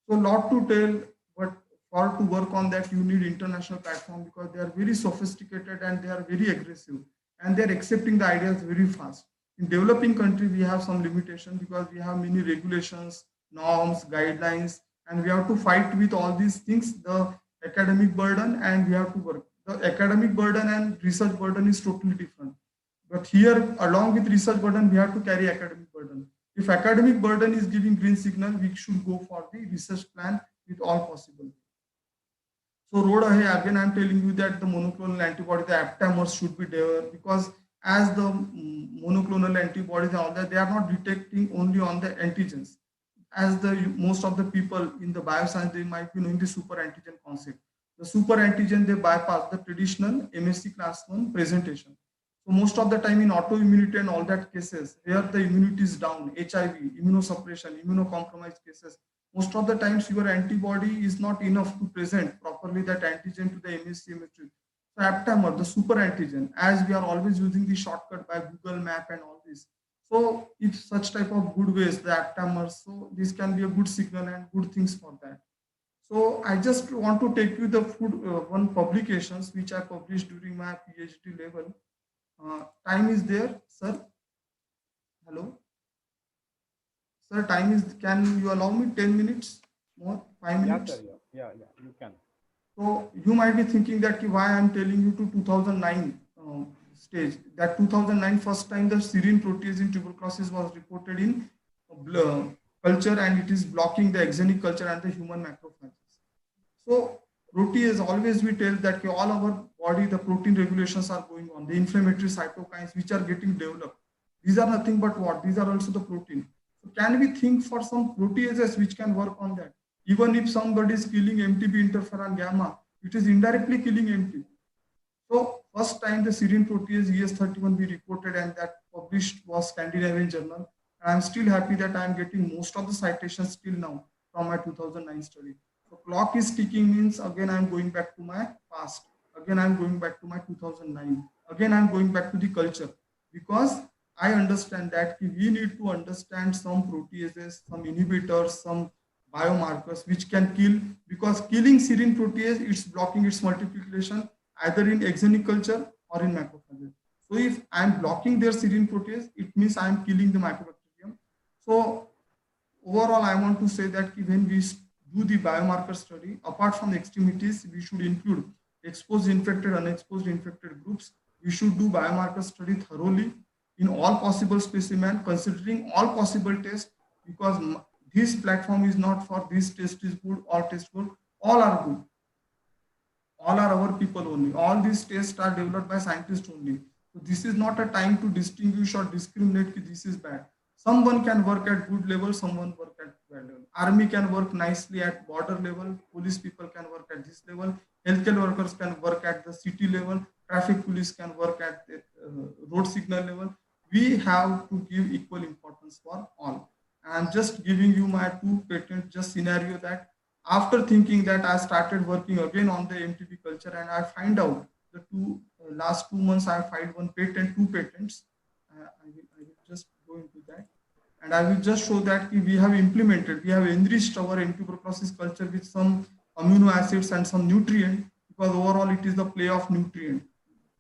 So lot to tell, but for to work on that, you need international platform, because they are very sophisticated and they are very aggressive, and they're accepting the ideas very fast. In developing country, we have some limitation because we have many regulations, norms, guidelines, and we have to fight with all these things, the academic burden, and we have to work. The academic burden and research burden is totally different. But here, along with research burden, we have to carry academic burden. If academic burden is giving green signal, we should go for the research plan with all possible. So road ahead, again, I'm telling you that the monoclonal antibody, the aptamers should be there, because as the monoclonal antibodies and all that, they are not detecting only on the antigens. As the most of the people in the bioscience, they might be knowing the super antigen concept. The super antigen, they bypass the traditional MSc class 1 presentation. So most of the time in autoimmunity and all that cases, here the immunity is down, HIV, immunosuppression, immunocompromised cases. Most of the times your antibody is not enough to present properly that antigen to the MSc chemistry. So aptamer, the super antigen, as we are always using the shortcut by Google Map and all this. So if such type of good ways, the aptamers, so this can be a good signal and good things for that. So I just want to take you the one publications which I published during my PhD level. Time is there, sir? Hello? Sir, time is, can you allow me 10 minutes more, 5 minutes? Yeah, sir, yeah, you can. So you might be thinking that why I'm telling you to 2009 stage. That 2009 first time the serine protease in tuberculosis was reported in culture, and it is blocking the exenic culture and the human macrophages. So protease, always we tell that all our body, the protein regulations are going on, the inflammatory cytokines which are getting developed. These are nothing but what? These are also the protein. So can we think for some proteases which can work on that? Even if somebody is killing MTB interferon gamma, it is indirectly killing MT. So first time the serine protease ES31 we reported, and that published was Scandinavian Journal. And I'm still happy that I'm getting most of the citations till now from my 2009 study. So clock is ticking means again I'm going back to my past. Again I'm going back to my 2009. Again I'm going back to the culture, because I understand that we need to understand some proteases, some inhibitors, some biomarkers which can kill, because killing serine protease, it's blocking its multiplication either in exenic culture or in macrophages. So if I'm blocking their serine protease, it means I'm killing the mycobacterium. So overall, I want to say that when we do the biomarker study, apart from extremities, we should include exposed infected, unexposed infected groups. We should do biomarker study thoroughly in all possible specimen, considering all possible tests, because this platform is not for this test is good, all tests good, all are good. All are our people only. All these tests are developed by scientists only. So this is not a time to distinguish or discriminate that this is bad. Someone can work at good level, someone work at bad level. Army can work nicely at border level, police people can work at this level, healthcare workers can work at the city level, traffic police can work at the road signal level. We have to give equal importance for all. I'm just giving you my two patent just scenario that after thinking that I started working again on the MTB culture, and I find out the last 2 months I filed one patent, two patents. I will just go into that, and I will just show that we have implemented, we have enriched our tuberculosis culture with some amino acids and some nutrient, because overall it is the play of nutrient.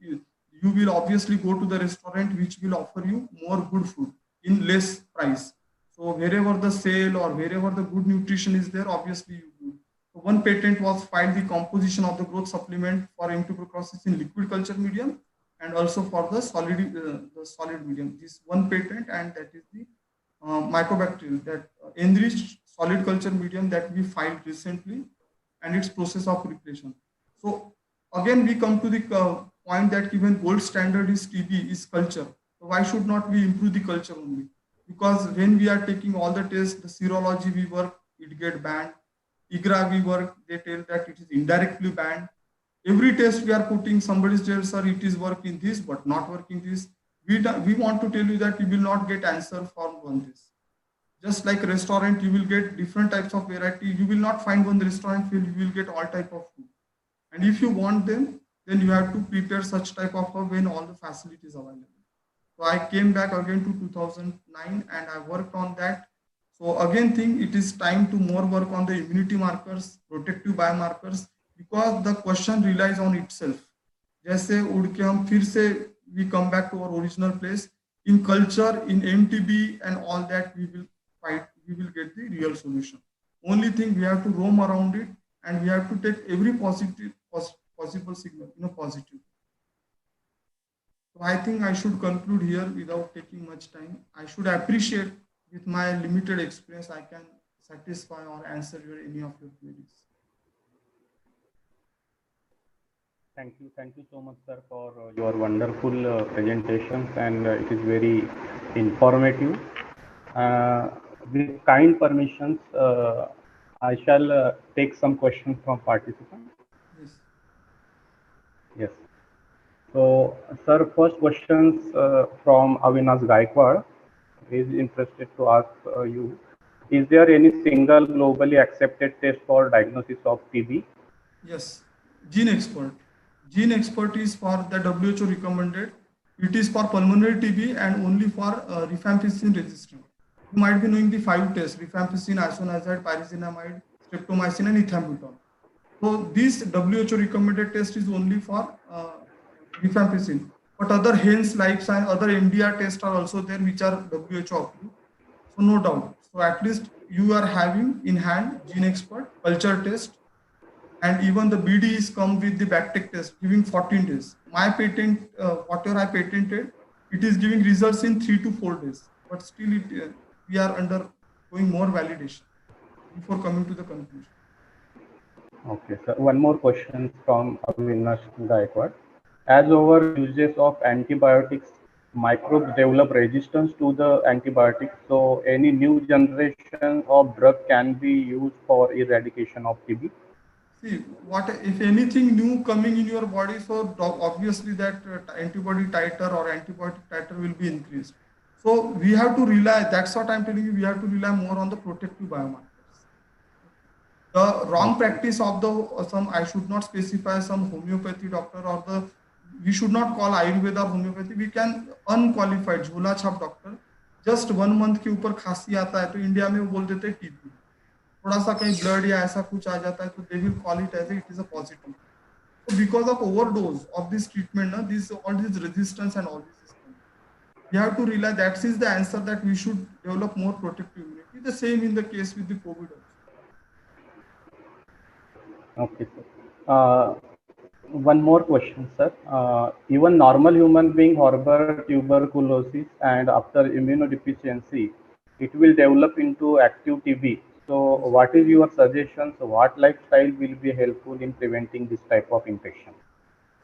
You will obviously go to the restaurant which will offer you more good food in less price. So wherever the sale or wherever the good nutrition is there, obviously you do. So one patent was filed, the composition of the growth supplement for tuberculosis in liquid culture medium, and also for the solid medium. This one patent, and that is the mycobacterial, that enriched solid culture medium that we filed recently, and its process of replication. So again, we come to the point that even gold standard is TB, is culture. So why should not we improve the culture only? Because when we are taking all the tests, the serology we work, it get banned. IGRA we work, they tell that it is indirectly banned. Every test we are putting, somebody tells, sir, it is working this, but not working this. We want to tell you that you will not get answer from one test. Just like restaurant, you will get different types of variety. You will not find one restaurant where you will get all type of food. And if you want them, then you have to prepare such type of food when all the facilities are available. So I came back again to 2009 and I worked on that. So again, think it is time to more work on the immunity markers, protective biomarkers, because the question relies on itself. जैसे उड़ के हम फिर से we come back to our original place. In culture, in MTB and all that, we will fight, we will get the real solution. Only thing, we have to roam around it, and we have to take every possible signal, positive. So I think I should conclude here without taking much time. I should appreciate, with my limited experience, I can satisfy or answer any of your queries. Thank you so much, sir, for your wonderful presentations, and it is very informative. With kind permissions, I shall take some questions from participants. Yes. Yes. So, sir, first questions from Avinash Gaikwad is interested to ask you: is there any single globally accepted test for diagnosis of TB? Yes, Gene Expert. Gene Expert is for the WHO recommended. It is for pulmonary TB and only for rifampicin resistant. You might be knowing the 5 tests: rifampicin, isoniazid, pyrazinamide, streptomycin, and ethambutol. So this WHO recommended test is only for rifampicin. But other HENS, LIFES, and other MDR tests are also there, which are WHO approved. So no doubt. So at least you are having in hand Gene Expert, culture test, and even the BD is come with the backtech test, giving 14 days. My patent, whatever I patented, it is giving results in 3 to 4 days. But still, we are undergoing more validation before coming to the conclusion. Okay, sir. One more question from Avinash Gaikwad. As our uses of antibiotics, microbes develop resistance to the antibiotics. So any new generation of drug can be used for eradication of TB? See, what if anything new coming in your body, so obviously that antibody titer or antibiotic titer will be increased. So we have to rely, that's what I'm telling you, we have to rely more on the protective biomarkers. The wrong practice of the some, I should not specify some homeopathy doctor or the, we should not call Ayurveda or homeopathy, we can unqualified झोला छाप doctor, just 1 month के ऊपर खांसी आता है तो India में वो बोल देते हैं TB, थोड़ा सा कहीं ब्लड या ऐसा कुछ आ जाता है तो they will call it as it is a positive. So because of overdose of this treatment, all this resistance and all this, we have to realize that is the answer, that we should develop more protective immunity. The same in the case with the COVID also. Okay, sir. One more question, sir. Even normal human being harbor tuberculosis, and after immunodeficiency, it will develop into active TB. So what is your suggestions? What lifestyle will be helpful in preventing this type of infection?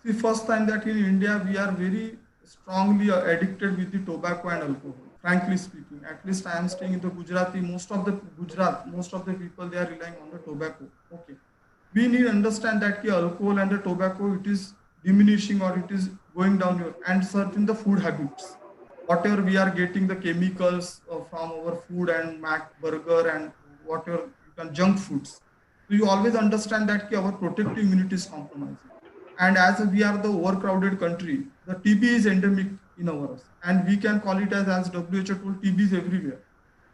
See, first time that in India, we are very strongly addicted with the tobacco and alcohol. Frankly speaking, at least I am staying in the Gujarati, most of the people, they are relying on the tobacco. Okay. We need to understand that the alcohol and the tobacco, it is diminishing or it is going down here, and certain the food habits. Whatever we are getting the chemicals from our food and Mac burger and whatever you can junk foods. So you always understand that our protective immunity is compromised. And as we are the overcrowded country, the TB is endemic in ours, and we can call it as WHO told, TB is everywhere.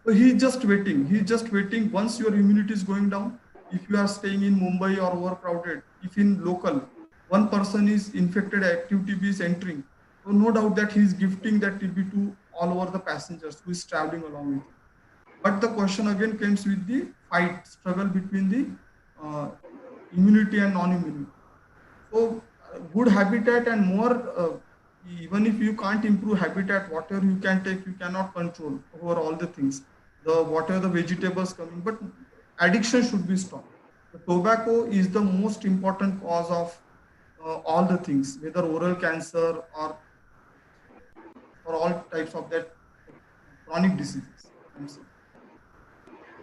So he's just waiting. He's just waiting. Once your immunity is going down, if you are staying in Mumbai or overcrowded, if in local, one person is infected, active TB is entering, so no doubt that he is gifting that TB to all over the passengers who is traveling along with him. But the question again comes with the struggle between the immunity and non-immunity. So good habitat and more, even if you can't improve habitat, whatever you can take, you cannot control over all the things. Whatever the vegetables coming, but addiction should be stopped. The tobacco is the most important cause of all the things, whether oral cancer or all types of that chronic diseases.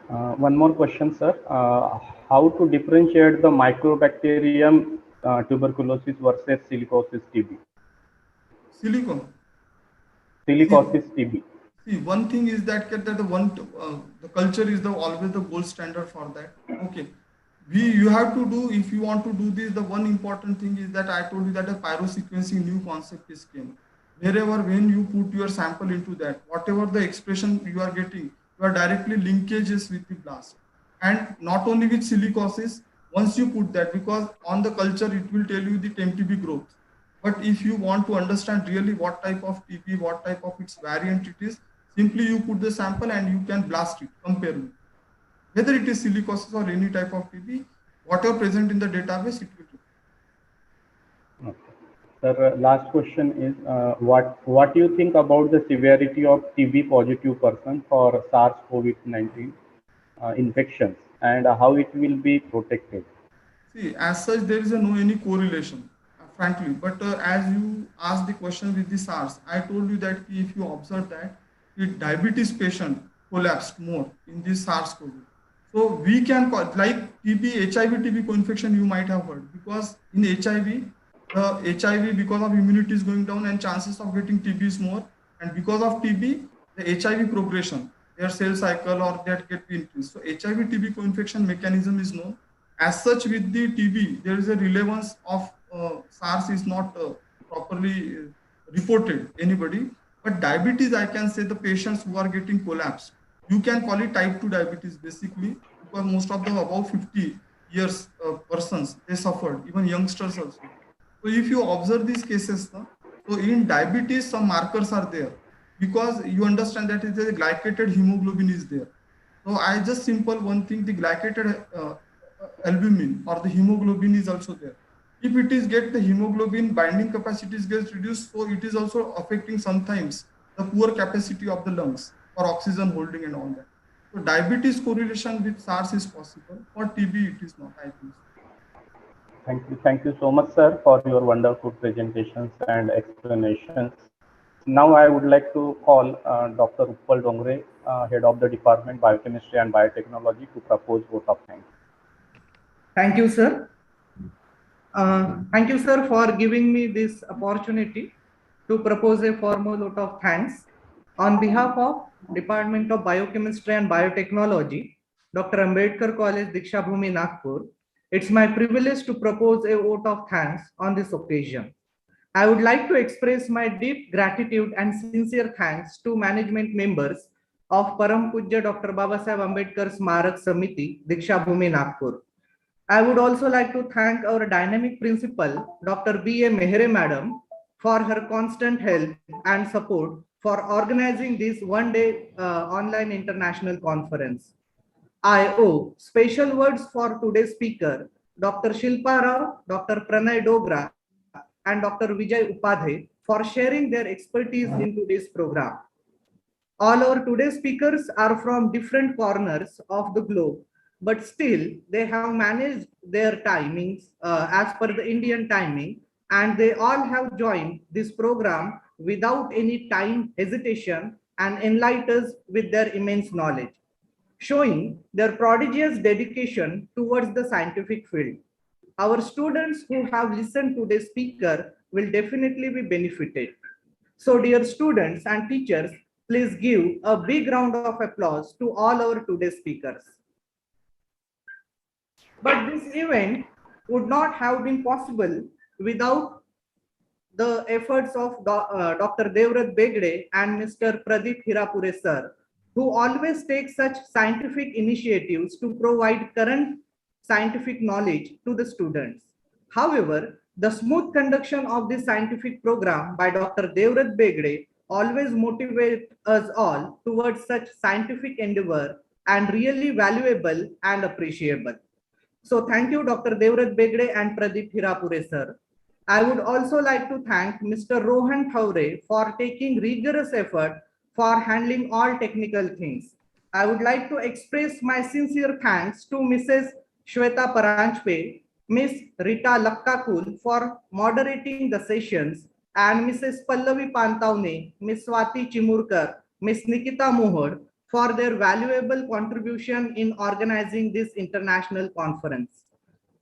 One more question, sir. How to differentiate the Mycobacterium tuberculosis versus silicosis TB? Silicosis TB. See, one thing is that the culture is always the gold standard for that. Okay, you have to do, if you want to do this, the one important thing is that I told you that a pyrosequencing new concept is came. Wherever when you put your sample into that, whatever the expression you are getting, you are directly linkages with the blast. And not only with silicosis, once you put that, because on the culture it will tell you the TB growth. But if you want to understand really what type of TB, what type of its variant it is, simply you put the sample and you can blast it, compare with. Whether it is silicosis or any type of TB, whatever present in the database, it will do. Okay. Sir, last question is, what do you think about the severity of TB positive person for SARS-CoV-19 infections, and how it will be protected? See, as such, there is no any correlation, frankly. But as you asked the question with the SARS, I told you that if you observe that the diabetes patient collapsed more in this SARS-CoV. So we can call, like TB, HIV TB co-infection you might have heard, because in HIV, HIV because of immunity is going down and chances of getting TB is more, and because of TB, the HIV progression, their cell cycle or that get increased. So HIV TB co-infection mechanism is known. As such, with the TB, there is a relevance of SARS is not properly reported anybody, but diabetes, I can say the patients who are getting collapsed, you can call it type 2 diabetes basically, because most of them above 50 years persons, they suffered, even youngsters also. So if you observe these cases, so in diabetes, some markers are there, because you understand that it is a glycated hemoglobin is there. So I just simple one thing, the glycated albumin or the hemoglobin is also there. If it is get the hemoglobin binding capacities gets reduced, so it is also affecting sometimes the poor capacity of the lungs. for oxygen holding and all that. So diabetes correlation with SARS is possible. For TB, it is not, I think. Thank you so much, sir, for your wonderful presentations and explanations. Now I would like to call Dr. Utpal Dongre, Head of the Department Biochemistry and Biotechnology, to propose vote of thanks. Thank you, sir. Thank you, sir, for giving me this opportunity to propose a formal vote of thanks. On behalf of Department of Biochemistry and Biotechnology, Dr. Ambedkar College, Diksha Bhumi, Nagpur, it's my privilege to propose a vote of thanks on this occasion. I would like to express my deep gratitude and sincere thanks to management members of Param Pujya Dr. Babasaheb Ambedkar Smarak Samiti, Diksha Bhumi, Nagpur. I would also like to thank our dynamic principal, Dr. B.A. Mehere Madam, for her constant help and support for organizing this one-day online international conference. I owe special words for today's speaker, Dr. Shilpa Rao, Dr. Pranay Dogra, and Dr. Vijay Upadhyay for sharing their expertise in today's program. All our today's speakers are from different corners of the globe, but still they have managed their timings as per the Indian timing, and they all have joined this program without any time hesitation and enlightened us with their immense knowledge, showing their prodigious dedication towards the scientific field. Our students who have listened to the speaker will definitely be benefited. So dear students and teachers, please give a big round of applause to all our today's speakers. But this event would not have been possible without the efforts of Dr. Devrat Begde and Mr. Pradeep Hirapure sir, who always take such scientific initiatives to provide current scientific knowledge to the students. However, the smooth conduction of this scientific program by Dr. Devrat Begde always motivates us all towards such scientific endeavor and really valuable and appreciable. So thank you, Dr. Devrat Begde and Pradeep Hirapure sir. I would also like to thank Mr. Rohan Thaure for taking rigorous effort for handling all technical things. I would like to express my sincere thanks to Mrs. Shweta Paranjpe, Ms. Rita Lakkakul for moderating the sessions, and Mrs. Pallavi Pantavne, Ms. Swati Chimurkar, Ms. Nikita Mohod for their valuable contribution in organizing this international conference.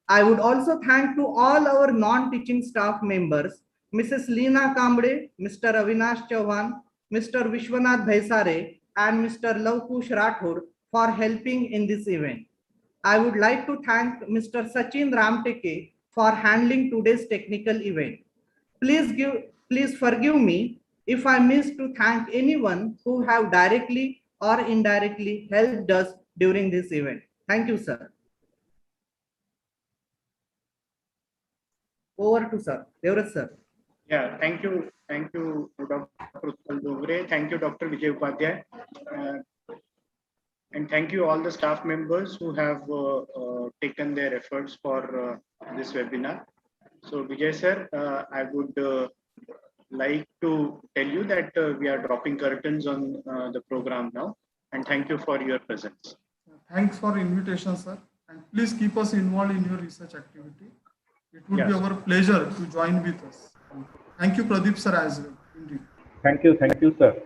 I would also thank to all our non-teaching staff members, Mrs. Leena Kamble, Mr. Avinash Chauhan, Mr. Vishwanath Bhaisare, and Mr. Lavkush Rathod for helping in this event. I would like to thank Mr. Sachin Ramteke for handling today's technical event. Please forgive me if I miss to thank anyone who have directly or indirectly helped us during this event. Thank you, sir. Over to sir, Devrat sir. Yeah, thank you, Dr. Utpal Dongre. Thank you, Dr. Vijay Upadhyay. And thank you all the staff members who have taken their efforts for this webinar. So Vijay sir, I would like to tell you that we are dropping curtains on the program now. And thank you for your presence. Thanks for invitation, sir. And please keep us involved in your research activity. It would be our pleasure to join with us. Thank you, Pradeep sir, as well. Indeed. Thank you, sir.